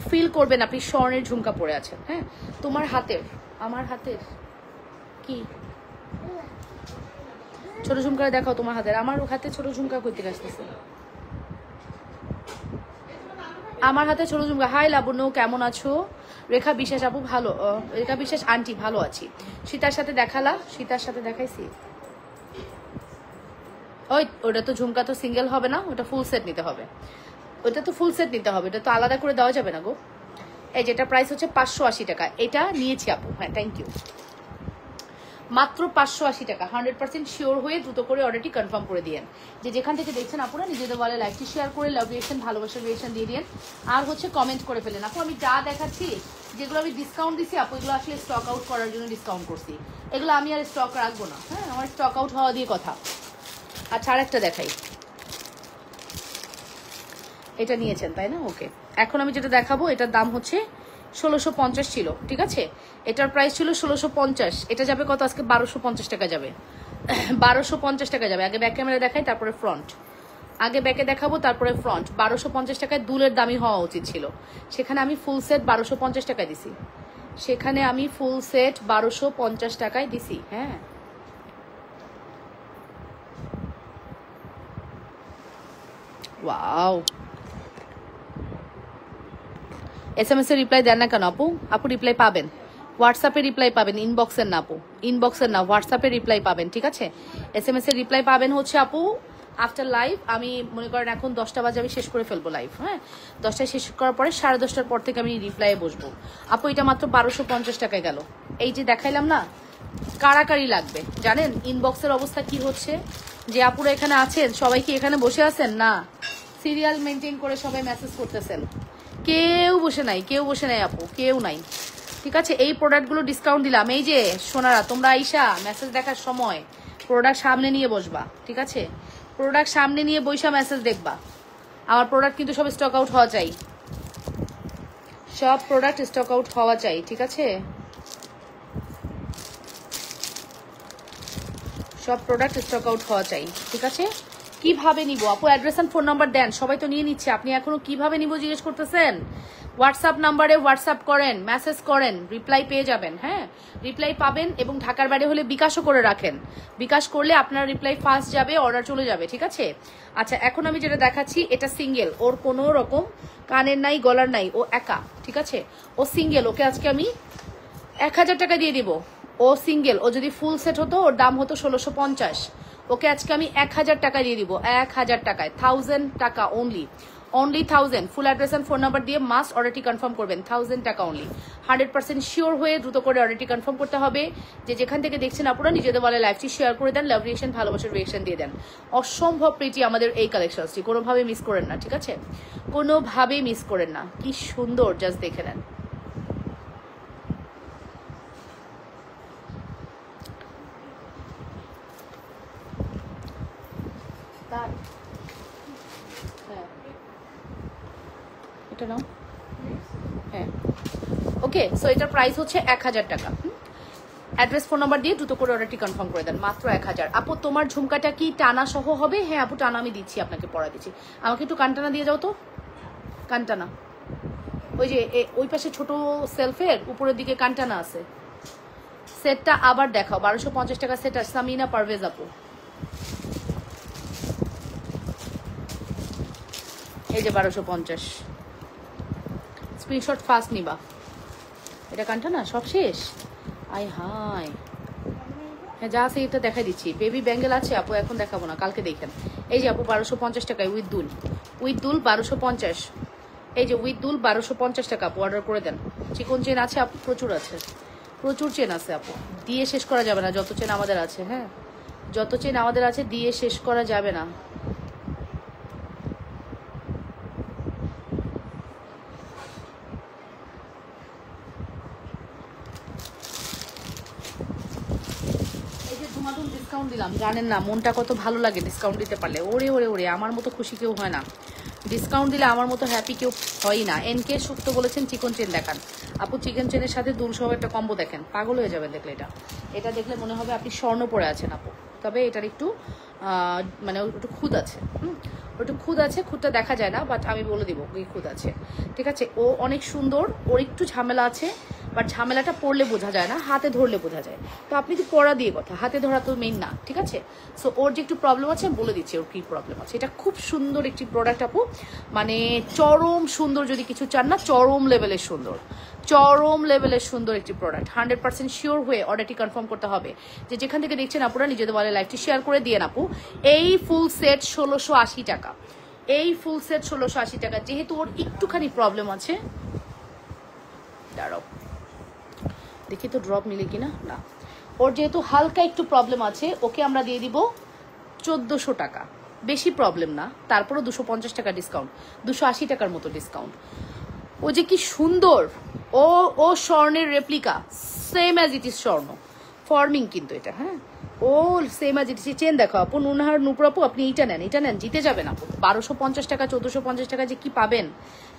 ফিল করবেন আপনি স্বর্ণের ঝুমকা পরে আছেন। হ্যাঁ, তোমার হাতের আমার হাতের কি ছোট ঝুমকা দেখাও তোমার হাতের। আমার হাতে ছোট ঝুমকা করতে আসতেছে, আমার হাতে ছোট ঝুমকা। হাই লাবণ্য, কেমন আছো? রেখা বিশ্বাস আপু ভালো, রেখা বিশ্বাস আন্টি ভালো আছি। সীতার সাথে দেখালা? সীতার সাথে দেখাইছি। ওটা তো ঝুমকা তো সিঙ্গেল হবে না, ওটা ফুল সেট নিতে হবে। ওটা তো ফুল সেট নিতে হবে, এটা তো আলাদা করে দেওয়া যাবে না গো। এই যেটা প্রাইস হচ্ছে 580 টাকা, এটা নিয়েছি আপু। হ্যাঁ, থ্যাংক ইউ। মাত্র 580 টাকা। 100% শিওর হয়ে দ্রুত করে অর্ডারটি কনফার্ম করে দিয়েন। যে যেখান থেকে দেখছেন আপনারা নিজেদের বলে লাইভটি শেয়ার করে লাভ রিয়েকশন ভালোবাসার রিয়েকশন দিয়ে দিন। আর হচ্ছে কমেন্ট করে ফেলেন। আপু আমি যা দেখাচ্ছি যেগুলো আমি ডিসকাউন্ট দিচ্ছি আপু এগুলো আসলে স্টক আউট করার জন্য ডিসকাউন্ট করছি, এগুলো আমি আর স্টক রাখবো না। হ্যাঁ আমার স্টক আউট হওয়া দিয়ে কথা। আচ্ছা আরেকটা দেখাই, এটা নিয়েছেন তাই না? ওকে, এখন আমি যেটা দেখাবো এটার দাম হচ্ছে 1650 ছিল, ঠিক আছে? এটার প্রাইস ছিল 1650, এটা যাবে কত আজকে? 1250 টাকা যাবে। 1250 টাকা যাবে। আগে ব্যাক ক্যামেরা দেখাই তারপরে ফ্রন্ট, আগে ব্যাকে দেখাবো তারপরে ফ্রন্ট। 1250 টাকায় দুলের দামই হওয়া উচিত ছিল, সেখানে আমি ফুল সেট 1250 টাকায় দিছি, সেখানে আমি ফুল সেট 1250 টাকায় দিছি। হ্যাঁ ওয়াও, SMS এর রিপ্লাই দেন না কেন আপু? আপু রিপ্লাই পাবেন, হোয়াটসঅ্যাপে রিপ্লাই পাবেন, ইনবক্সের না আপু, ইনবক্সের না, হোয়াটসঅ্যাপে রিপ্লাই পাবেন, ঠিক আছে? SMS এর রিপ্লাই পাবেন হচ্ছে আপু আফটার লাইভ। আমি মনে করেন এখন 10টা বাজে আমি শেষ করে ফেলবো লাইভ। হ্যাঁ 10টায় শেষ করার পরে 10:30টার পর থেকে আমি রিপ্লাইয়ে বসবো। আপু এটা মাত্র 1250 টাকায় গেল। এই যে দেখাইলাম না, কারাকারি লাগবে জানেন ইনবক্সের অবস্থা কি হচ্ছে। যে আপুরা এখানে আছেন সবাই কি এখানে বসে আছেন? না, সিরিয়াল মেনটেন করে সবাই মেসেজ করতেছেন। কেউ বসে নাই, কেউ বসে নাই আপু, কেউ নাই, ঠিক আছে? এই প্রোডাক্টগুলো ডিসকাউন্ট দিলাম। এই যে সোনারা তোমরা আইসা মেসেজ দেখার সময় প্রোডাক্ট সামনে নিয়ে বসবা, ঠিক আছে? প্রোডাক্ট সামনে নিয়ে বইসা মেসেজ দেখবা। আমার প্রোডাক্ট কিন্তু সব স্টক আউট হওয়া চাই, সব প্রোডাক্ট স্টক আউট হওয়া চাই, ঠিক আছে? সব প্রোডাক্ট স্টক আউট হওয়া চাই, ঠিক আছে? কিভাবে নিব আপু? অ্যাড্রেস এন্ড ফোন নাম্বার দেন, সবাই তো নিয়ে নিচ্ছে, আপনি এখনো কিভাবে নিব জিজ্ঞেস করতেছেন? হোয়াটসঅ্যাপ নাম্বারে হোয়াটসঅ্যাপ করেন, মেসেজ করেন, রিপ্লাই পেয়ে যাবেন। হ্যাঁ রিপ্লাই পাবেন, এবং ঢাকার বাইরে হলে বিকাশও করে রাখেন, বিকাশ করলে আপনার রিপ্লাই ফাস্ট যাবে, অর্ডার চলে যাবে, ঠিক আছে? আচ্ছা এখন আমি যেটা দেখাচ্ছি এটা সিঙ্গেল, ওর কোনো রকম কানের নাই গলার নাই, ও একা, ঠিক আছে? ও সিঙ্গেল, ওকে আজকে আমি 1000 টাকা দিয়ে দিব। ও সিঙ্গেল, ও যদি ফুল সেট হতো ওর দাম হতো 1650, ওকে আজকে আমি 1000 টাকা দিয়ে দিব। 1000 টাকায়, 1000 টাকা only, only 1000। Full address and phone number দিয়ে মাস্ট অর্ডারটি কনফার্ম করবেন। 1000 টাকা অনলি। 100% শিওর হয়ে দ্রুত করে অর্ডারটি কনফার্ম করতে হবে। যে যেখান থেকে দেখছেন আপনারা নিজেদের বলে লাইভটি শেয়ার করে দেন, লাভ রিয়েকশন ভালোবাসার রিয়েকশন দিয়ে দেন। অসম্ভব প্রিটি আমাদের এই কালেকশনটি, কোনোভাবে মিস করেন না, ঠিক আছে? কোনোভাবেই মিস করেন না। কি সুন্দর, জাস্ট দেখে নেন। এটা নাও। হ্যাঁ ওকে, সো এটার প্রাইস হচ্ছে 1000 টাকা। অ্যাড্রেস ফোন নাম্বার দিয়ে দ্রুত করে অর্ডারটি কনফার্ম করে দেন, মাত্র 1000। আপু তোমার ঝুমকাটা কি টানা সহ হবে? হ্যাঁ আপু টানা আমি দিচ্ছি, আপনাকে পড়া দিচ্ছি। আমাকে একটু কানটানা দিয়ে যাও তো, কানটানা। ওই যে ওই পাশে ছোট সেলফের উপরের দিকে কানটানা আছে। সেটটা আবার দেখাও, 1250 টাকা সেট। আর সামিনা পারভেজ আপু, এই যে 1250, স্ক্রিনশট ফাস্ট নিবা। এটা কানটা না সব শেষ। আই হাই, হ্যাঁ যা আছে এটা দেখাই দিচ্ছি। বেবি ব্যাঙ্গেল আছে আপু, এখন দেখাবো না, কালকে দেখেন। এই যে আপু 1250 টাকায় উইথ দুল, উইথ দুল 1250। এই যে উইথ দুল 1250 টাকা আপু, অর্ডার করে দেন। চিকন চেন আছে আপু, প্রচুর আছে, প্রচুর চেন আছে আপু, দিয়ে শেষ করা যাবে না যত চেন আমাদের আছে। হ্যাঁ যত চেন আমাদের আছে দিয়ে শেষ করা যাবে না। ডিসকাউন্ট দিলাম, জানেন না মনটা কত ভালো লাগে ডিসকাউন্ট দিতে পারলে। ওরে ওরে ওরে, আমার মতো খুশি কেউ হয় না ডিসকাউন্ট দিলে, আমার মতো হ্যাপি কেউ হয় না। এনকে সুক্ত বলেছেন চিকন চেন দেখান। আপু চিকেন চেনের সাথে দুল সহ একটা কম্বো দেখেন, পাগল হয়ে যাবেন দেখলে। এটা দেখলে মনে হবে আপনি স্বর্ণ পরে আছেন আপু। তবে এটার একটু মানে একটু খুদ আছে, একটু খুদ আছে, খুদটা দেখা যায় না, বাট আমি বলে দিব এই খুদ আছে, ঠিক আছে? ও অনেক সুন্দর, ওর একটু ঝামেলা আছে, বাট ঝামেলাটা পড়লে বোঝা যায় না, হাতে ধরলে বোঝা যায়। তো আপনি তো পড়া দিয়ে কথা, হাতে ধরা তো মেইন না, ঠিক আছে? সো ওর যে একটু প্রবলেম আছে আমি বলে দিচ্ছি ওর কী প্রবলেম আছে। এটা খুব সুন্দর একটি প্রোডাক্ট আপু, মানে চরম সুন্দর, যদি কিছু চান না চরম লেভেলের সুন্দর, চরম লেভেলের সুন্দর একটি প্রোডাক্ট। 100% শিওর হয়ে অর্ডারটি কনফার্ম করতে হবে। যে যেখান থেকে দেখছেন আপুরা নিজেদের বলে লাইভটি শেয়ার করে দিয়ে আপু। এই ফুল সেট 1680 টাকা, এই ফুল সেট 1680 টাকা। যেহেতু ওর একটুখানি প্রবলেম আছে, দাঁড়াও দেখি তো ড্রপ মিলে কিনা। না ওর যেহেতু হালকা একটু প্রবলেম আছে, ওকে আমরা দিয়ে দিব 1400 টাকা। বেশি প্রবলেম না, তারপরও 250 টাকা ডিসকাউন্ট, 280 টাকার মতো ডিসকাউন্ট। ও যে কি সুন্দর, ও স্বর্ণের replica, same as it is স্বর্ণ, ফর্মিং কিন্তু এটা। হ্যাঁ, ও same as it is. Chain দেখো আপু, নুনহার নুপুর আপু, আপনি এইটা নেন, জিতে যাবেন আপু। 1250 টাকা 1450 টাকা যে কি পাবেন,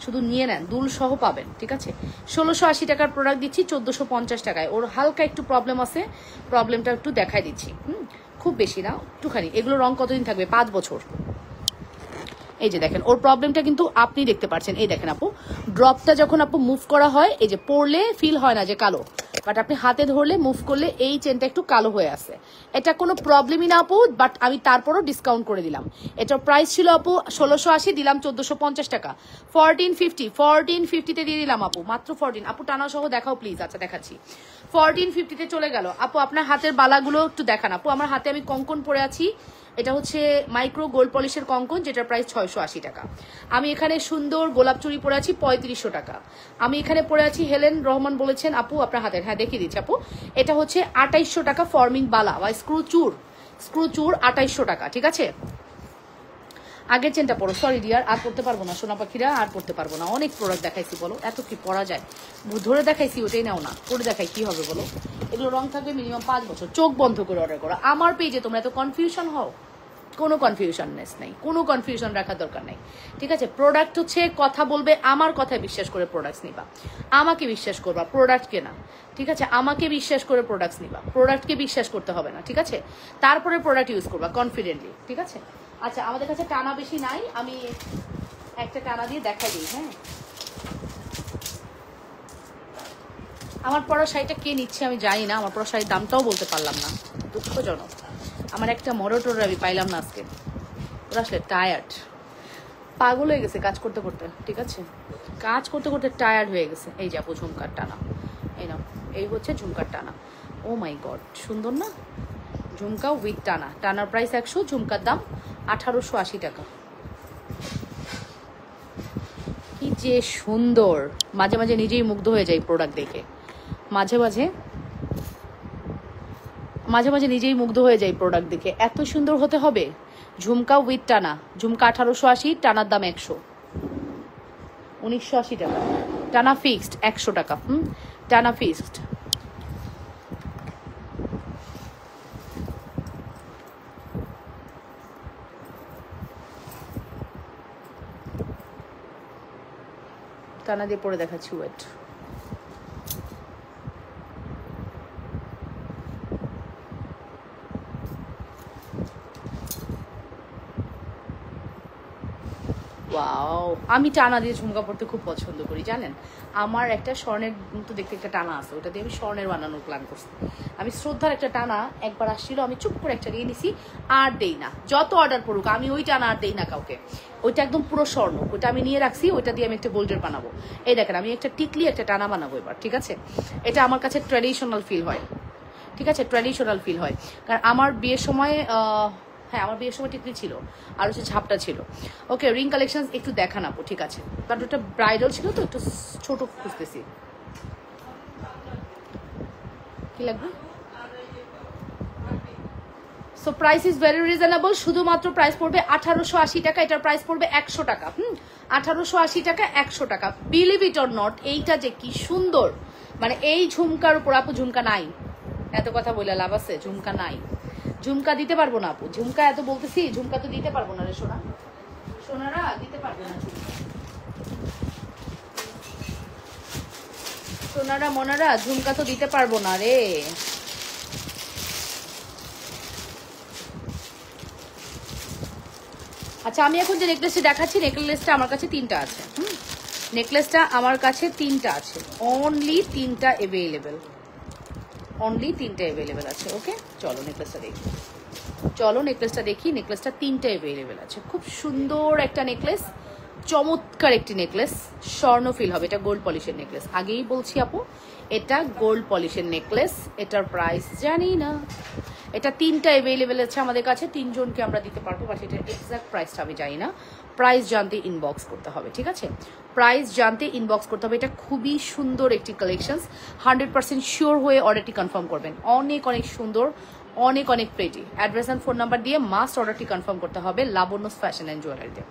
শুধু নিয়ে নেন, দুল সহ পাবেন। ঠিক আছে, 1680 টাকার প্রোডাক্ট দিচ্ছি 1450 টাকায়। ওর হালকা একটু প্রবলেম আছে, প্রবলেমটা একটু দেখাই দিচ্ছি। খুব বেশি না, একটুখানি। এগুলো রং কতদিন থাকবে? 5 বছর। এই যে দেখেন, ওর প্রবলেমটা কিন্তু আপনি দেখতে পাচ্ছেন। এই দেখেন আপু, ড্রপটা যখন আপু মুভ করা হয়, এই যে পরলে ফিল হয় না যে কালো, বাট আপনি হাতে ধরলে মুভ করলে এই চেনটা একটু কালো হয়ে আসে। এটা কোনো প্রবলেমই না আপু, বাট আমি তারপরও ডিসকাউন্ট করে দিলাম। এটার প্রাইস ছিল আপু 1680, দিলাম 1450 টাকা। 1450 দিয়ে দিলাম আপু, মাত্র 14। আপু টানা সহ দেখাও প্লিজ। আচ্ছা দেখাচ্ছি, 1450 চলে গেল। আপু আপনার হাতের বালাগুলো একটু দেখান আপু। আমার হাতে আমি কঙ্কন পরে আছি, এটা হচ্ছে মাইক্রো গোল্ড পলিশের কঙ্কন, যেটার প্রাইস 680 টাকা। আমি এখানে সুন্দর গোলাপ চুড়ি পরে আছি 3500 টাকা। আমি এখানে পরে আছি, হেলেন রহমান বলেছেন আপু আপনার হাতের, হ্যাঁ দেখিয়ে দিচ্ছি আপু, এটা হচ্ছে 2800 টাকা ফর্মিং বালা বা স্ক্রু চুর 2800 টাকা। ঠিক আছে, আগের চেনটা পড়ো। সরি ডিয়ার, আর পড়তে পারবো না সোনা পাখিরা, আর পড়তে পারবো না। অনেক প্রোডাক্ট দেখাইছি, বলো এত কি পড়া যায়? ধরে দেখাইছি, ওটাই নাও না, পরে দেখাই কি হবে বলো? এগুলো রং থাকবে মিনিমাম 5 বছর। চোখ বন্ধ করে অর্ডার করো। আমার পেজে তোমরা এত কনফিউশন হও, কোনো কনফিউশননেস নেই, কোনো কনফিউশন রাখার দরকার নেই। ঠিক আছে, প্রোডাক্ট হচ্ছে কথা বলবে, আমার কথায় বিশ্বাস করে প্রোডাক্টস নিবা, আমাকে বিশ্বাস করবা, প্রোডাক্টকে না। ঠিক আছে, আমাকে বিশ্বাস করে প্রোডাক্টস নিবা, প্রোডাক্টকে বিশ্বাস করতে হবে না। ঠিক আছে, তারপরে প্রোডাক্ট ইউজ করবা কনফিডেন্টলি। ঠিক আছে, আচ্ছা আমাদের কাছে টানা বেশি নাই, আমি একটা টানা দিয়ে দেখাই দিই। হ্যাঁ, আমার পরা শাড়িটা কে নিচ্ছে আমি জানি না, আমার পরা শাড়ির দামটাও বলতে পারলাম না, দুঃখজনক। আমার একটা মরটোর আমি পাইলাম না আজকে, ওরা আসলে টায়ার্ড, পাগল হয়ে গেছে কাজ করতে করতে। ঠিক আছে, কাজ করতে করতে টায়ার্ড হয়ে গেছে। এই যাবো ঝুমকার টানা, এই নাও, এই হচ্ছে ঝুমকার টানা। ও মাই গড, সুন্দর না? ঝুমকা উইথ টানা, টানার প্রাইস 100, ঝুমকার দাম 1880 টাকা। কি যে সুন্দর, মাঝে মাঝে নিজেই মুগ্ধ হয়ে যাই প্রোডাক্ট দেখে, মাঝে মাঝে নিজেই মুগ্ধ হয়ে যাই প্রোডাক্ট দেখে। এত সুন্দর হতে হবে। ঝুমকা উইথ টানা, ঝুমকা 1880, টানার দাম 100, 1980 টাকা। টানা ফিক্সড 100 টাকা। টানা ফিক্সড। টানা দিয়ে পরে দেখাচ্ছি, ওয়েট। ওয়াও, আমি টানা দিয়ে ঝুমকা পড়তে খুব পছন্দ করি জানেন। আমার একটা স্বর্ণের তো দেখতে একটা টানা আছে, ওটা দিয়ে আমি স্বর্ণের বানানোর প্ল্যান করছি। আমি শ্রদ্ধার একটা টানা একবার আসছিল, আমি চুপ করে একটা নিয়ে নিছি, আর দেই না। যত অর্ডার পড়ুক আমি ওই টানা আর দেই না কাউকে। ওইটা একদম পুরো স্বর্ণ, ওইটা আমি নিয়ে রাখছি, ওইটা দিয়ে আমি একটা গোল্ডের বানাবো। এই দেখেন, আমি একটা টিকলি একটা টানা বানাবো এবার। ঠিক আছে, এটা আমার কাছে ট্র্যাডিশনাল ফিল হয়। ঠিক আছে, ট্র্যাডিশনাল ফিল হয়, কারণ আমার বিয়ের সময় হ্যাঁ আমার বিয়ের সময় টিকলি ছিল, আর হচ্ছে ঝাপটা ছিল। ওকে, রিং কালেকশন একটু দেখান আপু। ঠিক আছে, কারণ ওটা ব্রাইডাল ছিল তো, একটু ছোট খুঁজতেছি। কি লাগবে? So price is very reasonable, শুধুমাত্র প্রাইস পড়বে 1880 টাকা। এটার প্রাইস পড়বে 100 টাকা। 1880 টাকা, 100 টাকা। বিলিভ ইট অর নট, এইটা যে কি সুন্দর, মানে এই ঝুমকার উপর আপু ঝুমকা নাই, এত কথা বলে লাভ আছে? ঝুমকা নাই, ঝুমকা দিতে পারবো না আপু। ঝুমকা এত বলতেছি, ঝুমকা তো দিতে পারবো না রে সোনা, সোনারা দিতে পারবো না ঝুমকা, সোনারা মনারা ঝুমকা তো দিতে পারবো না রে। আচ্ছা, আমি এখন যে নেকলেসটা দেখাচ্ছি, নেকলেসটা আমার কাছে 3টা আছে। নেকলেসটা আমার কাছে 3টা আছে, অনলি 3টা অ্যাভেলেবেল, অনলি 3টা অ্যাভেলেবেল আছে। ওকে, চলো নেকলেসটা দেখি, চলো নেকলেসটা দেখি। নেকলেসটা 3টা অ্যাভেলেবেল আছে, খুব সুন্দর একটা নেকলেস, চমৎকার একটি নেকলেস, স্বর্ণ ফিল হবে। এটা গোল্ড পলিশের নেকলেস, আগেই বলছি আপু, এটা গোল্ড পলিশের নেকলেস। এটার প্রাইস জানি না, এটা 3টা অ্যাভেলেবেল আছে আমাদের কাছে, 3 জনকে আমরা দিতে পারবো, বাট এটার এক্সাক্ট প্রাইসটা আমি জানি না। প্রাইস জানতে ইনবক্স করতে হবে, ঠিক আছে? প্রাইস জানতে ইনবক্স করতে হবে। এটা খুবই সুন্দর একটি কালেকশনস, 100% শিওর হয়ে অর্ডারটি কনফার্ম করবেন। অনেক অনেক সুন্দর, অনেক অনেক pretty. Address and phone number দিয়ে মাস্ট অর্ডারটি কনফার্ম করতে হবে লাবণ্যস ফ্যাশন অ্যান্ড জুয়েলারিতে।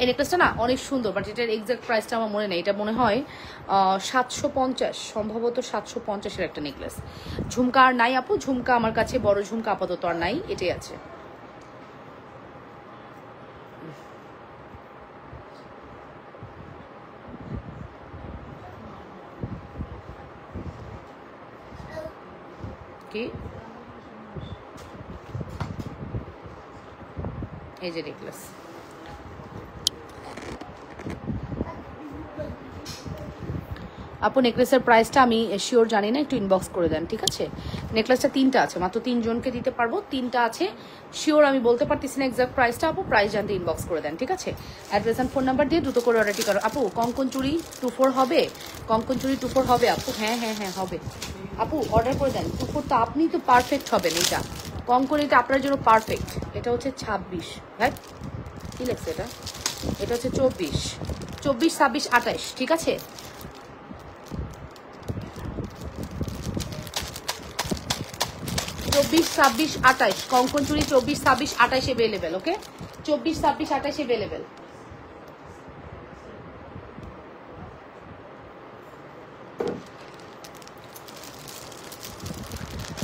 এই নেকলেসটা না অনেক সুন্দর, বাট এটার এক্সাক্ট প্রাইসটা আমার মনে নেই। এটা মনে হয় 750, সম্ভবত 750-এর একটা নেকলেস। ঝুমকা আর নাই আপু, ঝুমকা আমার কাছে বড় ঝুমকা আপাতত আর নাই, এটাই আছে। কি এই যে নেকলেস, আপু নেকলেসের প্রাইসটা আমি শিওর জানি না, একটু ইনবক্স করে দেন, ঠিক আছে? নেকলেসটা 3টা আছে, মাত্র 3 জনকে দিতে পারবো, 3টা আছে শিওর, আমি বলতে পারতেছি না এক্সাক্ট প্রাইসটা। আপু প্রাইস জানতে ইনবক্স করে দেন, ঠিক আছে? অ্যাড্রেস অ্যান্ড ফোন নাম্বার দিয়ে দ্রুত করে অর্ডারটি করো। আপু কঙ্কন চুড়ি 24 হবে? কঙ্কন চুড়ি 24 হবে আপু? হ্যাঁ হ্যাঁ হ্যাঁ হবে আপু, অর্ডার করে দেন। 24 তো আপনি তো পারফেক্ট হবেন, এটা কঙ্কন, এটা আপনার জন্য পারফেক্ট। এটা হচ্ছে 26, হ্যাঁ কি লাগছে এটা? এটা হচ্ছে 24, 24, 26, 28, ঠিক আছে? 24, 26, 28 কঙ্কন চুড়ি 24, 26, 28 অ্যাভেলেবেল। ওকে, 24, 26, 28 অ্যাভেলেবেল।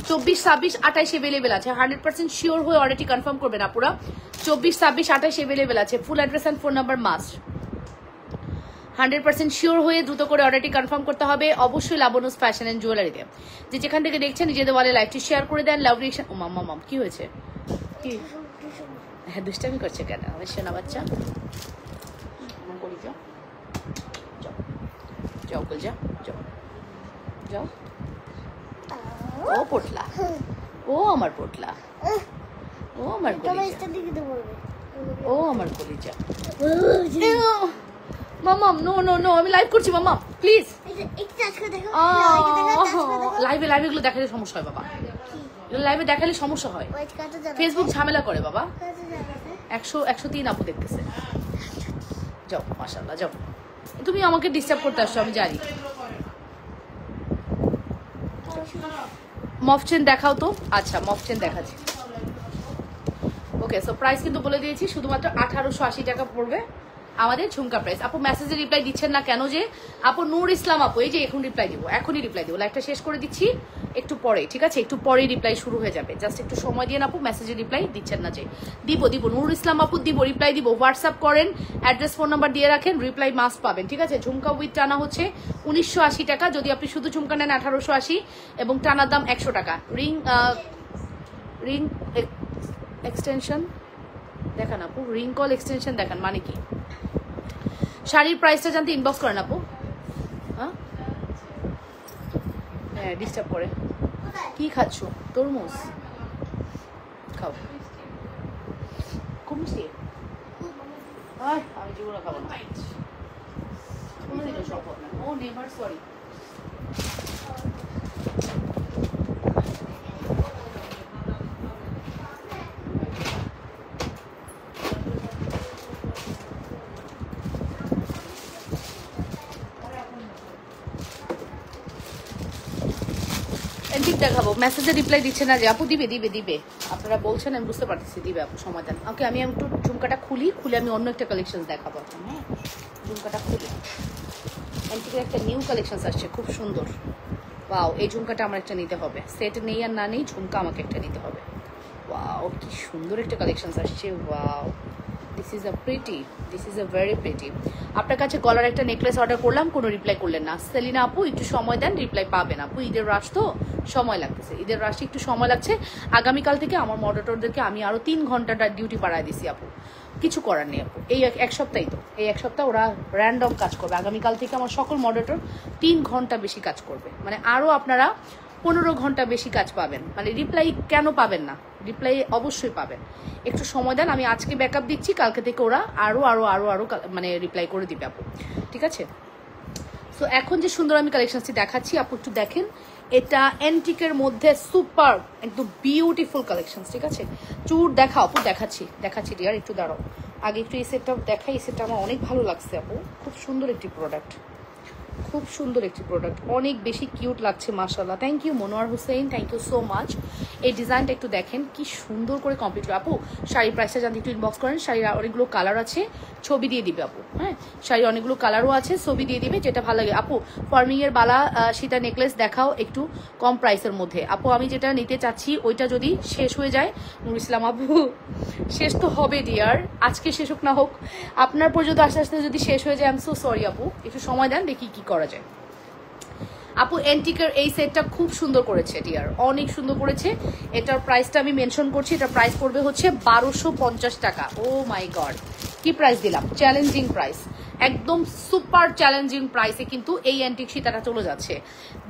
24, 26, 28 অ্যাভেলেবেল আছে, 100% শিওর হয়ে অর্ডারটি কনফার্ম করবেন আপুরা। 24, 26, 28 অ্যাভেলেবেল আছে। ফুল address and phone number must, 100% sure হয়ে দ্রুত করে অর্ডারটি কনফার্ম করতে হবে অবশ্যই লাবণ্যস ফ্যাশন অ্যান্ড জুয়েলারিতে। যে যেখান থেকে দেখছেন নিজেদের ওয়ালে লাইভটি শেয়ার করে দেন। লাভ রিয়েকশন। ও মাম্মা মাম কি হয়েছে? কি হ্যাঁ দুষ্টামি করছে কেন আমার সোনা বাচ্চা? করি যাও যাও যাও বল, যাও যাও যাও। ও পোটলা, ও আমার পোটলা, ও আমার কলিজা, ও আমার কলিজা। মামাম নো নো নো, আমি লাইভ করছি মামাম, প্লিজ। লাইভে লাইভে এগুলো দেখালে সমস্যা হয় বাবা, লাইভে দেখালে সমস্যা হয়, ফেসবুক ঝামেলা করে বাবা। 103 আপু দেখতেছে, যাও মাশাআল্লাহ যাও। তুমি আমাকে ডিস্টার্ব করতে আসছো আমি জানি। মফচেন দেখাও তো। আচ্ছা মফচেন দেখাচ্ছি। ওকে, সো প্রাইস কিন্তু বলে দিয়েছি, শুধুমাত্র 1880 টাকা পড়বে আমাদের ঝুমকা প্রাইস। আপু মেসেজে রিপ্লাই দিচ্ছেন না কেন? যে আপু নূর ইসলাম আপু, এই যে এখন রিপ্লাই দিব, এখনই রিপ্লাই দিব, লাইভটা শেষ করে দিচ্ছি একটু পরে, ঠিক আছে? একটু পরে রিপ্লাই শুরু হয়ে যাবে, জাস্ট একটু সময় দিয়ে আপু। মেসেজে রিপ্লাই দিচ্ছেন না যে, দিব দিব নূর ইসলাম আপু, দিব রিপ্লাই দিব। হোয়াটসঅ্যাপ করেন, অ্যাড্রেস ফোন নাম্বার দিয়ে রাখেন, রিপ্লাই মাস্ট পাবেন, ঠিক আছে? ঝুমকা উইথ টানা হচ্ছে 1980 টাকা, যদি আপনি শুধু ঝুমকা নেন 1880, এবং টানার দাম 100 টাকা। রিং রিং এক্সটেনশন দেখান আপু, রিং কল এক্সটেনশন দেখান, মানে কি? শাড়ির প্রাইসটা জানতে ইনবক্স করেন আপু। হ্যাঁ ডিস্টার্ব করে। কি খাচ্ছ? তরমুজ খাও, কমছে। আমি জীবনে খাবো না, কোনোদিনও সম্ভব না। ও নেভার, সরি। দেখাবো, মেসেজে রিপ্লাই দিচ্ছে না যে আপু। দিবে দিবে দিবে, আপনারা বলছেন, আমি বুঝতে পারতেছি, দিবে আপু, সময় দেন। ওকে, আমি একটু ঝুমকাটা খুলে আমি অন্য একটা কালেকশন দেখাবো এখন। হ্যাঁ ঝুমকাটা খুলি, এনটিকের একটা নিউ কালেকশন আসছে, খুব সুন্দর। ওয়াও, এই ঝুমকাটা আমার একটা নিতে হবে, সেট নেই আর না নেই, ঝুমকা আমাকে একটা নিতে হবে। ওয়াও কি সুন্দর একটা কালেকশন আসছে। Wow, this is a pretty, this is a very pretty. আপনার কাছে গলার একটা নেকলেস অর্ডার করলাম, কোনো রিপ্লাই করলেন না। সেলিনা আপু একটু সময় দেন, রিপ্লাই পাবেন আপু। ঈদের রাশ তো সময় লাগতেছে, ঈদের রাশে একটু সময় লাগছে। আগামীকাল থেকে আমার মডারেটরদেরকে আমি আরো 3 ঘন্টাটা ডিউটি বাড়ায় দিছি আপু, কিছু করার নেই আপু। এই এক সপ্তাহই তো, এই এক সপ্তাহ ওরা র্যান্ডম কাজ করবে। আগামীকাল থেকে আমার সকল মডারেটর 3 ঘন্টা বেশি কাজ করবে, মানে আরো আপনারা 15 ঘন্টা বেশি কাজ পাবেন। মানে রিপ্লাই কেন পাবেন না? রিপ্লাই অবশ্যই পাবেন, একটু সময় দেন। আমি আজকে ব্যাকআপ দিচ্ছি, কালকে থেকে ওরা আরো আরো আরো আরো মানে রিপ্লাই করে দিবে আপু, ঠিক আছে? সো এখন যে সুন্দর আমি কালেকশনটি দেখাচ্ছি আপু, একটু দেখেন। এটা অ্যান্টিকের মধ্যে সুপার একদম বিউটিফুল কালেকশন, ঠিক আছে? চুর দেখাও আপু, দেখাচ্ছি ডিয়ার, একটু দাঁড়াও। আগে একটু এই সেটটা দেখাই, এই সেটটা আমার অনেক ভালো লাগছে আপু, খুব সুন্দর একটি প্রোডাক্ট, খুব সুন্দর একটি প্রোডাক্ট, অনেক বেশি কিউট লাগছে মাশাআল্লাহ। Thank you Monowar Hossain, thank you so much. এই ডিজাইনটা একটু দেখেন কি সুন্দর করে কমপ্লিট করে। আপু শাড়ির প্রাইসটা জানতে একটু ইনবক্স করেন। শাড়ির অনেকগুলো কালার আছে, ছবি দিয়ে দিবে আপু। হ্যাঁ, শাড়ির অনেকগুলো কালারও আছে, ছবি দিয়ে দিবে যেটা ভালো লাগে। আপু ফর্মিং এর বালা সীতা নেকলেস দেখাও একটু কম প্রাইসের মধ্যে। আপু আমি যেটা নিতে চাচ্ছি ওইটা যদি শেষ হয়ে যায়, নুর ইসলাম আপু শেষ তো হবে ডিয়ার, আজকে শেষ হোক না হোক, আপনার পর্যন্ত আস্তে আস্তে যদি শেষ হয়ে যায়, আই এম সো সরি আপু, একটু সময় দেন, দেখি কি করা যায়। আপু অ্যান্টিকের এই সেটটা খুব সুন্দর করেছে ডিয়ার, অনেক সুন্দর করেছে। এটার প্রাইসটা আমি মেনশন করছি, এটার প্রাইস পড়বে হচ্ছে 1250 টাকা। ও মাই গড, কি প্রাইস দিলাম, চ্যালেঞ্জিং প্রাইস, একদম সুপার চ্যালেঞ্জিং প্রাইসে কিন্তু এই অ্যান্টিক সীতাটা চলে যাচ্ছে।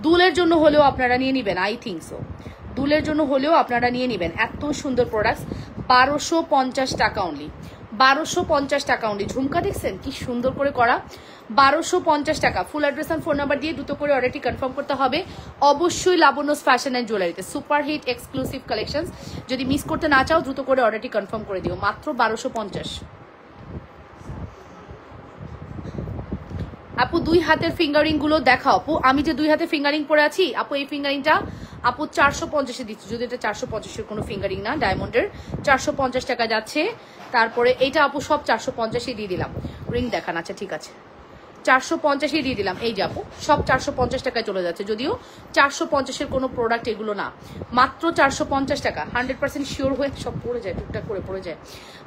দুলের জন্য হলেও আপনারা নিয়ে নেবেন, আই থিঙ্ক সো, দুলের জন্য হলেও আপনারা নিয়ে নেবেন। এত সুন্দর প্রোডাক্টস, 1250 টাকা অনলি, 1250 টাকা অনলি। ঝুমকা দেখছেন কি সুন্দর করে করা, 1250 টাকা। ফুল অ্যাড্রেস আর ফোন নাম্বার দিয়ে দ্রুত করে অর্ডারটি কনফার্ম করতে হবে অবশ্যই লাবণ্যস ফ্যাশন অ্যান্ড জুয়েলারিতে। সুপার হিট এক্সক্লুসিভ কালেকশনস, যদি মিস করতে না চাও দ্রুত করে অর্ডারটি কনফার্ম করে দিও, মাত্র 1250। আপু দুই হাতের ফিঙ্গারিং গুলো দেখাও আপু। আমি যে দুই হাতে ফিঙ্গারিং পরে আছি আপু, এই ফিঙ্গারিংটা আপু 450-এ দিচ্ছি, যদি এটা 450-এর কোনো ফিঙ্গারিং না, ডায়মন্ডের 450 টাকা যাচ্ছে। তারপরে এইটা আপু সব 450-এ দিয়ে দিলাম। রিং দেখান, আচ্ছা ঠিক আছে, 450-এ দিয়ে দিলাম। এই যে আপু সব 450 টাকায় চলে যাচ্ছে, যদিও 450-এর কোনো প্রোডাক্ট এগুলো না, মাত্র 450 টাকা। 100% শিওর হয়ে সব পড়ে যায়, টুকটাক করে পড়ে যায়,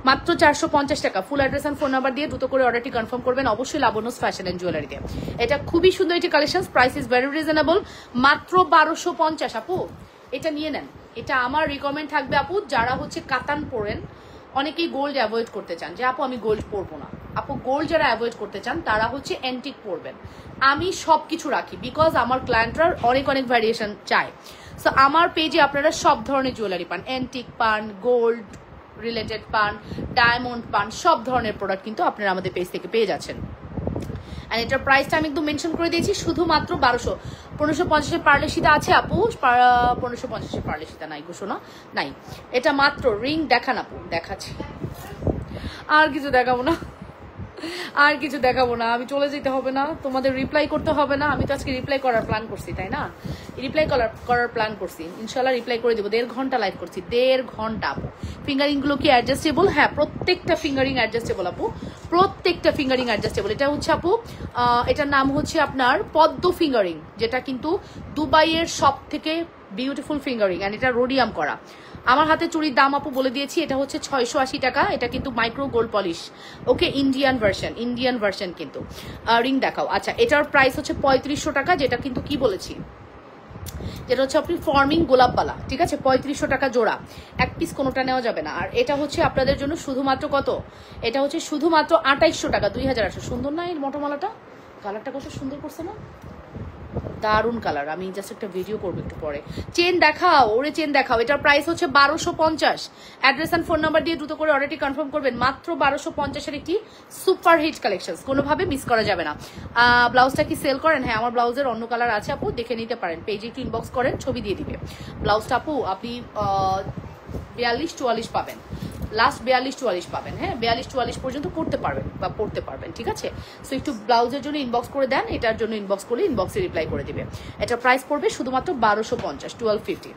মাত্র 450 টাকা। ফুল অ্যাড্রেস আর ফোন নাম্বার দিয়ে দ্রুত করে অর্ডারটি কনফার্ম করবেন অবশ্যই লাবণ্যস ফ্যাশন অ্যান্ড জুয়েলারিতে। এটা খুবই সুন্দর একটি collection, price is very reasonable, মাত্র 1250 আপু। এটা নিয়ে নেন, এটা আমার রিকমেন্ড থাকবে আপু, যারা হচ্ছে কাতান পরেন, অনেকেই গোল্ড অ্যাভয়েড করতে চান যে আপু আমি গোল্ড পরবো না, আপু গোল্ড যারা অ্যাভয়েড করতে চান তারা হচ্ছে অ্যান্টিক পরবেন। আমি সব কিছু রাখি বিকজ আমার ক্লায়েন্টরা অনেক অনেক ভ্যারিয়েশন চায়। সো আমার পেজে আপনারা সব ধরনের জুয়েলারি পান, অ্যান্টিক পান, গোল্ড রিলেটেড পান, ডায়মন্ড পান, সব ধরনের প্রোডাক্ট কিন্তু আপনারা আমাদের পেজ থেকে পেয়ে যাচ্ছেন। অ্যান্ড এটার প্রাইসটা আমি একদম মেনশন করে দিয়েছি, শুধুমাত্র 1200। 1550-এর পার্লে সীতা আছে আপু, 1550-এর পার্লে সীতা নাই গো শোনা, নাই। এটা মাত্র রিং দেখান আপু, দেখাচ্ছি, আর কিছু দেখাবো না, আর কিছু দেখাবো না, আমি চলে যেতে হবে না, তোমাদের রিপ্লাই করতে হবে না। আমি তো আজকে রিপ্লাই করার প্ল্যান করছি, তাই না? রিপ্লাই করার প্ল্যান করছি, ইনশাল্লাহ রিপ্লাই করে দেবো। 1.5 ঘন্টা লাইভ করছি, 1.5 ঘন্টা আপু। ফিঙ্গারিংগুলো কি অ্যাডজাস্টেবল? হ্যাঁ, প্রত্যেকটা ফিঙ্গারিং অ্যাডজাস্টেবল আপু, প্রত্যেকটা ফিঙ্গারিং অ্যাডজাস্টেবল। এটা হচ্ছে আপু, এটার নাম হচ্ছে আপনার পদ্ম ফিঙ্গারিং, যেটা কিন্তু দুবাইয়ের সব থেকে বিউটিফুল ফিঙ্গারিং, অ্যান্ড এটা রোডিয়াম করা। আমার হাতে চুড়ির দাম আপু বলে দিয়েছি, এটা হচ্ছে 680 টাকা। এটা কিন্তু মাইক্রো গোল্ড পলিশ, ওকে, ইন্ডিয়ান ভার্সন কিন্তু। রিং দেখাও, আচ্ছা এটার প্রাইস হচ্ছে 3500 টাকা, যেটা কিন্তু কি বলেছি, যেটা হচ্ছে আপনি ফর্মিং গোলাপবালা, ঠিক আছে, 3500 টাকা জোড়া, এক পিস কোনোটা নেওয়া যাবে না। আর এটা হচ্ছে আপনাদের জন্য শুধুমাত্র কত, এটা হচ্ছে শুধুমাত্র 2800 টাকা, 2800। সুন্দর না এই মোটরমালাটা, কালারটা কত সুন্দর করছে না, দারুন কালার। আমি জাস্ট একটা ভিডিও করবো একটু পরে। চেন দেখাও, ওরে চেন দেখাও। এটার প্রাইস হচ্ছে 1250। অ্যাড্রেস অ্যান্ড ফোন নাম্বার দিয়ে দ্রুত করে অর্ডারটি কনফার্ম করবেন, মাত্র 1250-এর একটি সুপার হিট কালেকশন, কোনোভাবে মিস করা যাবে না। ব্লাউজটা কি সেল করেন? হ্যাঁ, আমার ব্লাউজের অন্য কালার আছে আপু, দেখে নিতে পারেন, পেজে একটু ইনবক্স করেন, ছবি দিয়ে দিবে। ব্লাউজটা আপু আপনি 42-44 পাবেন, লাস্ট 42-44 পাবেন। হ্যাঁ, 42-44 পর্যন্ত পড়তে পারবেন, ঠিক আছে? সো একটু ব্লাউজের জন্য ইনবক্স করে দেন, এটার জন্য ইনবক্স করলে ইনবক্সে রিপ্লাই করে দিবে। এটা প্রাইস পড়বে শুধুমাত্র 1250, 1250।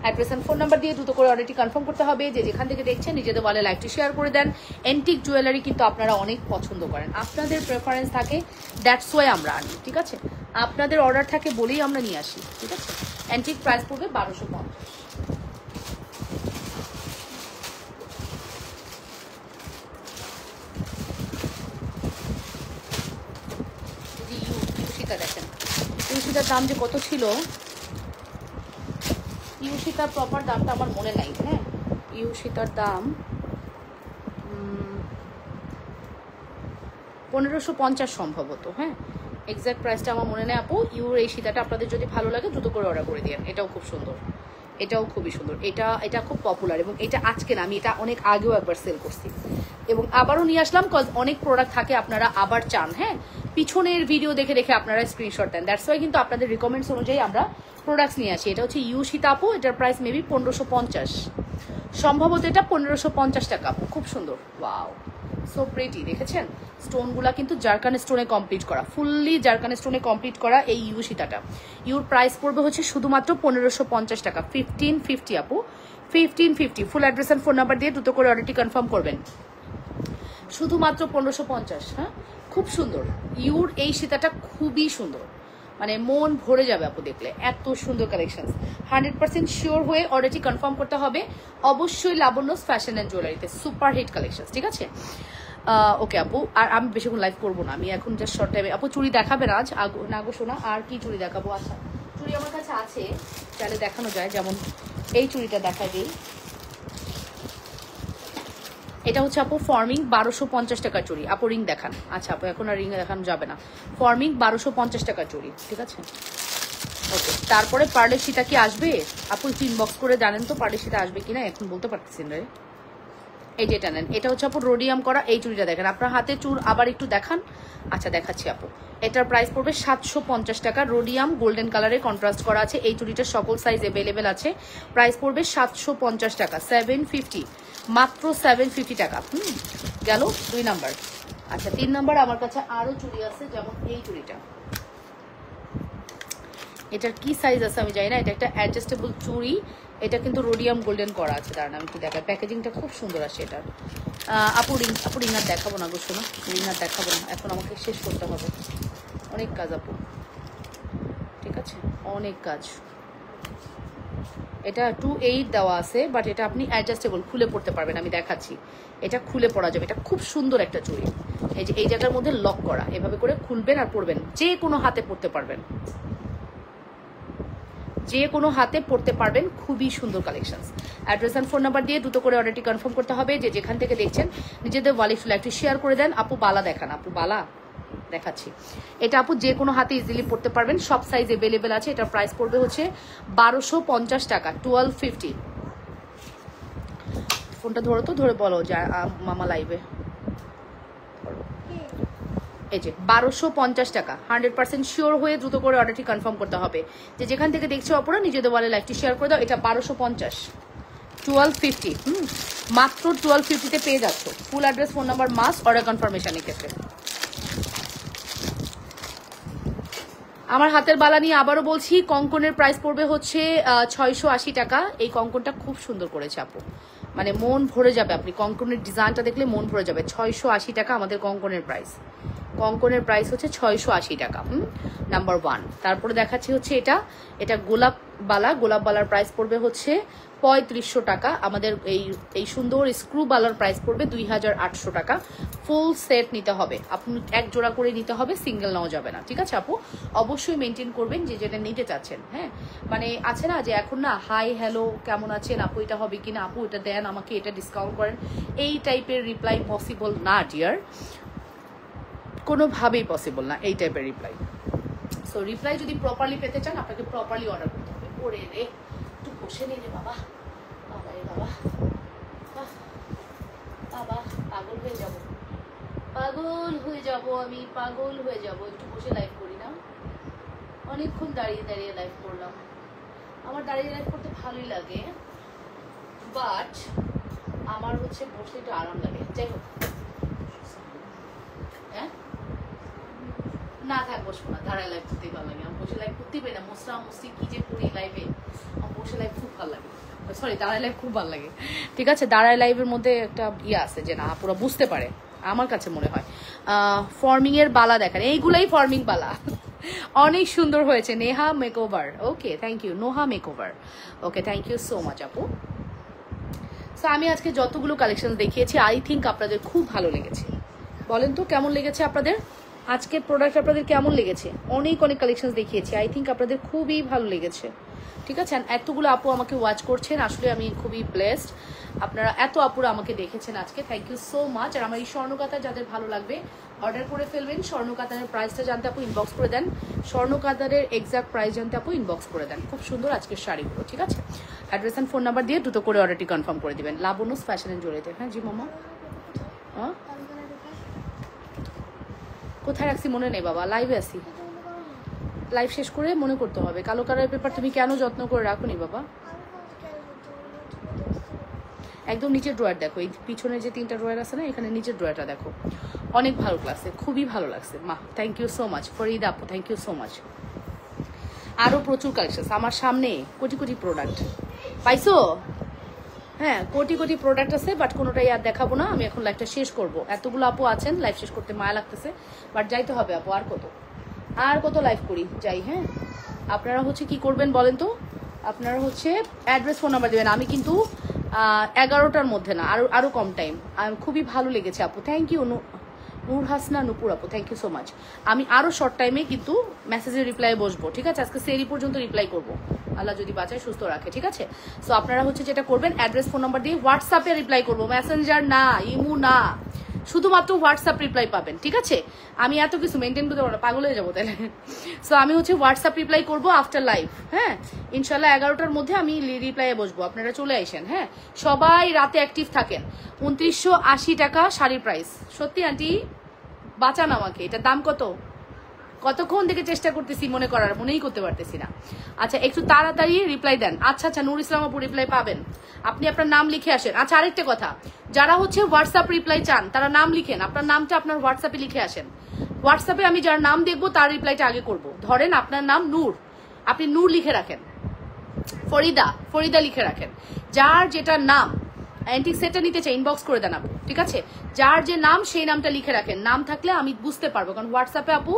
অ্যাড্রেস এন্ড ফোন নাম্বার দিয়ে দ্রুত করে অর্ডারটি কনফার্ম করতে হবে। যে যেখান থেকে দেখছেন নিজেদের ওয়ালে লাইভটি শেয়ার করে দেন। অ্যান্টিক জুয়েলারি কিন্তু আপনারা অনেক পছন্দ করেন, আপনাদের প্রেফারেন্স থাকে, দ্যাটস ওয়াই আমরা আনি, ঠিক আছে? আপনাদের অর্ডার থাকে বলেই আমরা নিয়ে আসি, ঠিক আছে? অ্যান্টিক প্রাইস পড়বে 1250। দেখেন ইউসিটার দাম যে কত ছিল, ইউসিটার প্রপার দামটা আমার মনে নাই। হ্যাঁ, ইউসিটার দাম 1550 সম্ভবত। হ্যাঁ, এক্সাক্ট প্রাইসটা আমার মনে নেই আপু। এই সীতাটা আপনাদের যদি ভালো লাগে দ্রুত করে অর্ডার করে দিন। এটাও খুব সুন্দর, এটাও খুবই সুন্দর, এটা খুব পপুলার, এবং এটা আজকে না, আমি এটা অনেক আগেও একবার সেল করছি এবং আবারও নিয়ে আসলাম, কজ অনেক প্রোডাক্ট থাকে আপনারা আবার চান। হ্যাঁ, পিছনের ভিডিও দেখে দেখে আপনারা স্ক্রিনশট দেন, দ্যাটস ওয়াই কিন্তু আপনাদের রিকমেন্ডস অনুযায়ী আমরা প্রোডাক্টস নিয়ে আসি। এটা হচ্ছে ইউ সীতা আপু, এটার প্রাইস মেবি 1550, সম্ভবত এটা 1550 টাকা আপু। খুব সুন্দর, ওয়াও সো প্রিটি। দেখেছেন স্টোনগুলা কিন্তু জারকান স্টোনে কমপ্লিট করা, ফুললি জারকান স্টোনে কমপ্লিট করা এই ইউ সীতাটা। ইউর প্রাইস পড়বে হচ্ছে শুধুমাত্র 1550 টাকা, 1550 আপু, 1550। ফুল অ্যাড্রেস অ্যান্ড ফোন নাম্বার দিয়ে দ্রুত করে অর্ডারটি কনফার্ম করবেন। শুধুমাত্র 1550। হ্যাঁ, খুব সুন্দর ইউর এই সীতাটা, খুবই সুন্দর, মানে মন ভরে যাবে আপু দেখলে, এত সুন্দর কালেকশন। 100% শিওর হয়ে অর্ডারটি কনফার্ম করতে হবে অবশ্যই লাবণ্যস ফ্যাশন অ্যান্ড জুয়েলারিতে। সুপার হিট কালেকশন, ঠিক আছে। ওকে আপু, আর আমি বেশিক্ষণ লাইভ করবো না, আমি এখন জাস্ট শর্ট টাইমে। আপু চুড়ি দেখাবেন আজ? না গো শোনা, আর কি চুড়ি দেখাবো? আচ্ছা চুড়ি আমার কাছে আছে, চাইলে দেখানো যায়, যেমন এই চুড়িটা দেখা দিই। এটা হচ্ছে আপু ফর্মিং 1250 টাকার চুড়ি। আপু রিং দেখান। আচ্ছা আপু এখন আর রিং দেখানো যাবে না, ফর্মিং 1250 টাকার চুড়ি, ঠিক আছে। ওকে, তারপরে পার্লের সীতা কি আসবে আপু? একটু ইনবক্স করে জানেন তো পার্লের সীতা আসবে কিনা, এখন বলতে পারতেছেন রে। এই যেটা নেন, এটা হচ্ছে আপু রোডিয়াম করা এই চুড়িটা দেখেন, আপনার হাতে চুর আবার একটু দেখান। আচ্ছা দেখাচ্ছি আপু, এটার প্রাইস পড়বে 750 টাকা, রোডিয়াম গোল্ডেন কালারে কন্ট্রাস্ট করা আছে। এই চুড়িটার সকল সাইজ অ্যাভেলেবেল আছে, প্রাইস পড়বে 750 টাকা, 750, মাত্র 750 টাকা। গেল 2 নাম্বার। আচ্ছা 3 নাম্বার, আমার কাছে আরো চুড়ি আছে, যেমন এই চুড়িটা, এটার কি সাইজ আছে আমি জানি না, এটা একটা অ্যাডজাস্টেবল চুড়ি, এটা কিন্তু রোডিয়াম গোল্ডেন করা আছে। দাঁড়ান আমি কি দেখাই, প্যাকেজিংটা খুব সুন্দর আছে এটার। আপু রিং আর দেখাবো না গো শোনো, রিং আর দেখাবো না, এখন আমাকে শেষ করতে হবে, অনেক কাজ আপু, ঠিক আছে, অনেক কাজ। এটা 28 দেওয়া আছে, বাট এটা আপনি অ্যাডজাস্টেবল খুলে পড়তে পারবেন, আমি দেখাচ্ছি। এটা খুলে পড়া যাবে, এটা খুব সুন্দর একটা চুড়ি। এই যে এই জায়গার মধ্যে লক করা, এভাবে করে খুলবেন আর পরবেন, যে কোনো হাতে পরতে পারবেন, যে কোনো হাতে পড়তে পারবেন, খুবই সুন্দর collection. Address and phone number দিয়ে দ্রুত করে অর্ডারটি কনফার্ম করতে হবে। যে যেখান থেকে দেখছেন নিজেদের ওয়ালে একটু শেয়ার করে দেন। আপু বালা দেখান, আপু বালা দেখাচ্ছি। এটা আপু যে কোনো হাতে ইজিলি পড়তে পারবেন, সব সাইজ অ্যাভেলেবেল আছে। এটার প্রাইস পড়বে হচ্ছে 1250 টাকা, 1250। ফোনটা ধরো তো, ধরে বলো যে মামা লাইভে। এই যে 1250 টাকা, 100% শিওর হয়ে দ্রুত করে অর্ডারটি কনফার্ম করতে হবে। যে যেখান থেকে দেখছো অপরা নিজেদের ওয়ালে লাইভটি শেয়ার করে দাও। এটা 1250, 1250, মাত্র 1250-তে পেয়ে যাচ্ছ। Full address phone number must order কনফার্মেশনের ক্ষেত্রে। আমার হাতের বালা নিয়ে আবারও বলছি, কঙ্কনের প্রাইস পড়বে হচ্ছে 680 টাকা। এই কঙ্কনটা খুব সুন্দর করেছে আপু, মানে মন ভরে যাবে, আপনি কঙ্কনের ডিজাইনটা দেখলে মন ভরে যাবে। 680 টাকা আমাদের কঙ্কনের প্রাইস, কঙ্কনের প্রাইস হচ্ছে 680 টাকা, নাম্বার 1। তারপরে দেখাচ্ছি হচ্ছে এটা গোলাপ বালার প্রাইস পড়বে হচ্ছে 3500 টাকা। আমাদের এই সুন্দর স্ক্রু বালার প্রাইস পড়বে 2800 টাকা। ফুল সেট নিতে হবে, আপনি এক জোড়া করে নিতে হবে, সিঙ্গেল নেওয়া যাবে না, ঠিক আছে আপু। অবশ্যই মেনটেন করবেন যে যেটা নিতে চাচ্ছেন। হ্যাঁ, মানে আছে না যে এখন না হাই হ্যালো কেমন আছেন আপু, এটা হবে কিনা আপু, এটা দেন আমাকে, এটা ডিসকাউন্ট করেন, এই টাইপের রিপ্লাই পসিবল না ডিয়ার, কোনোভাবেই পসিবল না এই টাইপের রিপ্লাই। সো রিপ্লাই যদি প্রপারলি পেতে চান আপনাকে প্রপারলি অর্ডার করতে হবে। ওরে রে, একটু বসে নে রে বাবা, বাবা রে বাবা, বাবা পাগল হয়ে যাব, আমি পাগল হয়ে যাব। একটু বসে লাইভ করি না, অনেকক্ষণ দাঁড়িয়ে দাঁড়িয়ে লাইভ করলাম। আমার দাঁড়িয়ে লাইভ করতে ভালোই লাগে, বাট আমার হচ্ছে বসে একটু আরাম লাগে। যাই হোক, হ্যাঁ না থাক, বসবো না, দাঁড়ায় লাইভ করতেই ভালো লাগে। আমি বসে লাইভ করতেই পারি না, মশি কি যে করি লাইভে, আমার বসে লাইভ খুব ভালো লাগে, সরি দাঁড়ায় লাইভ খুব ভালো লাগে, ঠিক আছে। দাঁড়ায় লাইভের মধ্যে একটা ইয়ে আছে যে না পুরো বুঝতে পারে, আমার কাছে মনে হয়। ফর্মিং এর বালা দেখেন, এইগুলাই ফর্মিং বালা, অনেক সুন্দর হয়েছে। Neha makeover, okay thank you, Noha makeover, okay thank you so much আপু। সো আমি আজকে যতগুলো কালেকশন দেখিয়েছি আই থিঙ্ক আপনাদের খুব ভালো লেগেছে। বলেন তো কেমন লেগেছে আপনাদের আজকের প্রোডাক্ট, আপনাদের কেমন লেগেছে? অনেক কালেকশন দেখিয়েছি, আই থিঙ্ক আপনাদের খুবই ভালো লেগেছে, ঠিক আছে। এতগুলো আপু আমাকে ওয়াচ করছেন, আসলে আমি খুবই ব্লেসড, আপনারা এত আপুরা আমাকে দেখেছেন আজকে, থ্যাংক ইউ সো মাচ। আর আমার এই স্বর্ণকাতা যাদের ভালো লাগবে অর্ডার করে ফেলবেন। স্বর্ণকাতারের প্রাইসটা জানতে আপু ইনবক্স করে দেন, স্বর্ণকাতারের এক্সাক্ট প্রাইস জানতে আপু ইনবক্স করে দেন। খুব সুন্দর আজকের শাড়িগুলো, ঠিক আছে। অ্যাড্রেস অ্যান্ড ফোন নাম্বার দিয়ে দ্রুত করে অর্ডারটি কনফার্ম করে দিবেন। লাবণ্যস ফ্যাশন এন্ড জুয়েলারিতে। হ্যাঁ জি মামা, হ্যাঁ কোথায় রাখছি মনে নেই বাবা, লাইভে আছি। লাইভ শেষ করে মনে করতে হবে। কালো কালারের পেপার তুমি কেন যত্ন করে রাখোনি বাবা? একদম নিচের ড্রয়ার দেখো, এই পিছনে যে 3টা ড্রয়ার আছে না, এখানে নিচের ড্রয়ারটা দেখো। অনেক ভালো লাগছে, খুবই ভালো লাগছে মা। Thank you so much Farida আপু, থ্যাংক ইউ সো মাচ। আরও প্রচুর কালেকশন আমার সামনে, কোটি কোটি প্রোডাক্ট পাইছো। হ্যাঁ, কোটি কোটি প্রোডাক্ট আছে, বাট কোনোটাই আর দেখাবো না। আমি এখন লাইভটা শেষ করব। এতগুলো আপু আছেন, লাইভ শেষ করতে মায়া লাগতেছে, বাট যাইতে হবে আপু। আর কত লাইভ করি, যাই। হ্যাঁ, আপনারা হচ্ছে কি করবেন বলেন তো? আপনারা হচ্ছে অ্যাড্রেস, ফোন নাম্বার দেবেন। আমি কিন্তু 11টার মধ্যে না, আরো কম টাইম। খুবই ভালো লেগেছে আপু, থ্যাংক ইউ। নূর হাসনা নুপুর আপু, থ্যাংক ইউ সো মাচ। আমি আরো শর্ট টাইমে কিন্তু মেসেজের রিপ্লাই বসবো, ঠিক আছে? আজকে সেরি পর্যন্ত রিপ্লাই করবো, আল্লাহ যদি বাঁচায় সুস্থ রাখে, ঠিক আছে? সো আপনারা হচ্ছে যেটা করবেন, অ্যাড্রেস, ফোন নাম্বার দিয়ে হোয়াটসঅ্যাপে রিপ্লাই করবো, মেসেঞ্জার না, ইমু না, শুধুমাত্র হোয়াটসঅ্যাপ রিপ্লাই পাবেন, ঠিক আছে? আমি এত কিছু মেনটেন করতে পারবো, পাগল হয়ে যাবো তাহলে। সো আমি হচ্ছে হোয়াটসঅ্যাপ রিপ্লাই করবো আফটার লাইভ। হ্যাঁ, ইনশাল্লাহ 11টার মধ্যে আমি রিপ্লাইয়ে বসবো, আপনারা চলে আসেন। হ্যাঁ, সবাই রাতে অ্যাক্টিভ থাকেন। 2980 টাকা শাড়ির প্রাইস। সত্যি আন্টি বাঁচান আমাকে, এটার দাম কত? কতক্ষণ থেকে চেষ্টা করতেছি মনে করার, মনেই করতে পারতেছি না। আচ্ছা, একটু তাড়াতাড়ি রিপ্লাই দেন। আচ্ছা আচ্ছা, নূর ইসলাম আপু রিপ্লাই পাবেন, আপনি আপনার নাম লিখে আসেন। আচ্ছা, আরেকটা কথা, যারা হচ্ছে হোয়াটসঅ্যাপ রিপ্লাই চান তারা নাম লিখেন, আপনার নামটা আপনার হোয়াটসঅ্যাপে লিখে আসেন। হোয়াটসঅ্যাপে আমি যার নাম দেখবো তার রিপ্লাইটা আগে করব। ধরেন আপনার নাম নূর, আপনি নূর লিখে রাখেন। ফরিদা লিখে রাখেন। যার যেটা নাম, অ্যান্টিক সেটটা নিতে চাই, ইনবক্স করে দেন আপু, ঠিক আছে? যার যে নাম সেই নামটা লিখে রাখেন। নাম থাকলে আমি বুঝতে পারবো, কারণ হোয়াটসঅ্যাপে আপু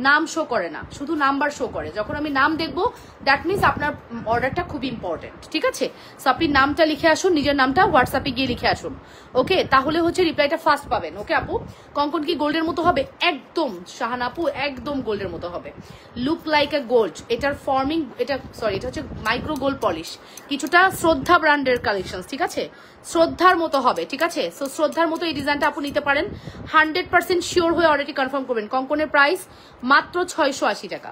নাম শো করে না, শুধু নাম্বার শো করে। যখন আমি নাম দেখবো, দ্যাট মিনস আপনার অর্ডারটা খুব ইম্পর্টেন্ট, ঠিক আছে? সো আপনি নামটা লিখে আসুন, নিজের নামটা হোয়াটসঅ্যাপে গিয়ে লিখে আসুন, ওকে? তাহলে হচ্ছে রিপ্লাইটা ফাস্ট পাবেন, ওকে আপু? কঙ্কন কি গোল্ডের মতো হবে? একদম শাহানা আপু, একদম গোল্ডের মতো হবে। Look like a gold. এটার ফর্মিং, এটা হচ্ছে মাইক্রো গোল্ড পলিশ, কিছুটা শ্রদ্ধা ব্র্যান্ডের কালেকশন, ঠিক আছে? শ্রদ্ধার মতো হবে, ঠিক আছে? সো শ্রদ্ধার মতো এই ডিজাইনটা আপু নিতে পারেন। 100% শিওর হয়ে অর্ডারটি কনফার্ম করবেন। কঙ্কনের প্রাইস মাত্র 680 টাকা।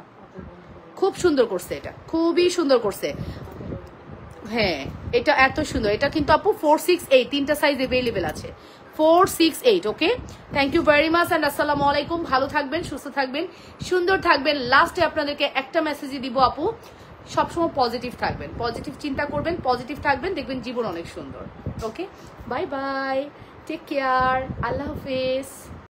খুব সুন্দর করছে, এটা খুবই সুন্দর করছে। হ্যাঁ, এটা এত সুন্দর। এটা কিন্তু আপু 468, 3টা সাইজ অ্যাভেলেবেল আছে। 468, okay? Thank you very much and আসসালামু আলাইকুম। ভালো থাকবেন, সুস্থ থাকবেন, সুন্দর থাকবেন। লাস্টে আপনাদেরকে একটা মেসেজই দিব আপু, সবসময় পজিটিভ থাকবেন, পজিটিভ চিন্তা করবেন, পজিটিভ থাকবেন, দেখবেন জীবন অনেক সুন্দর। ওকে, বাই বাই, টেক কেয়ার, আল্লাহ হাফেজ।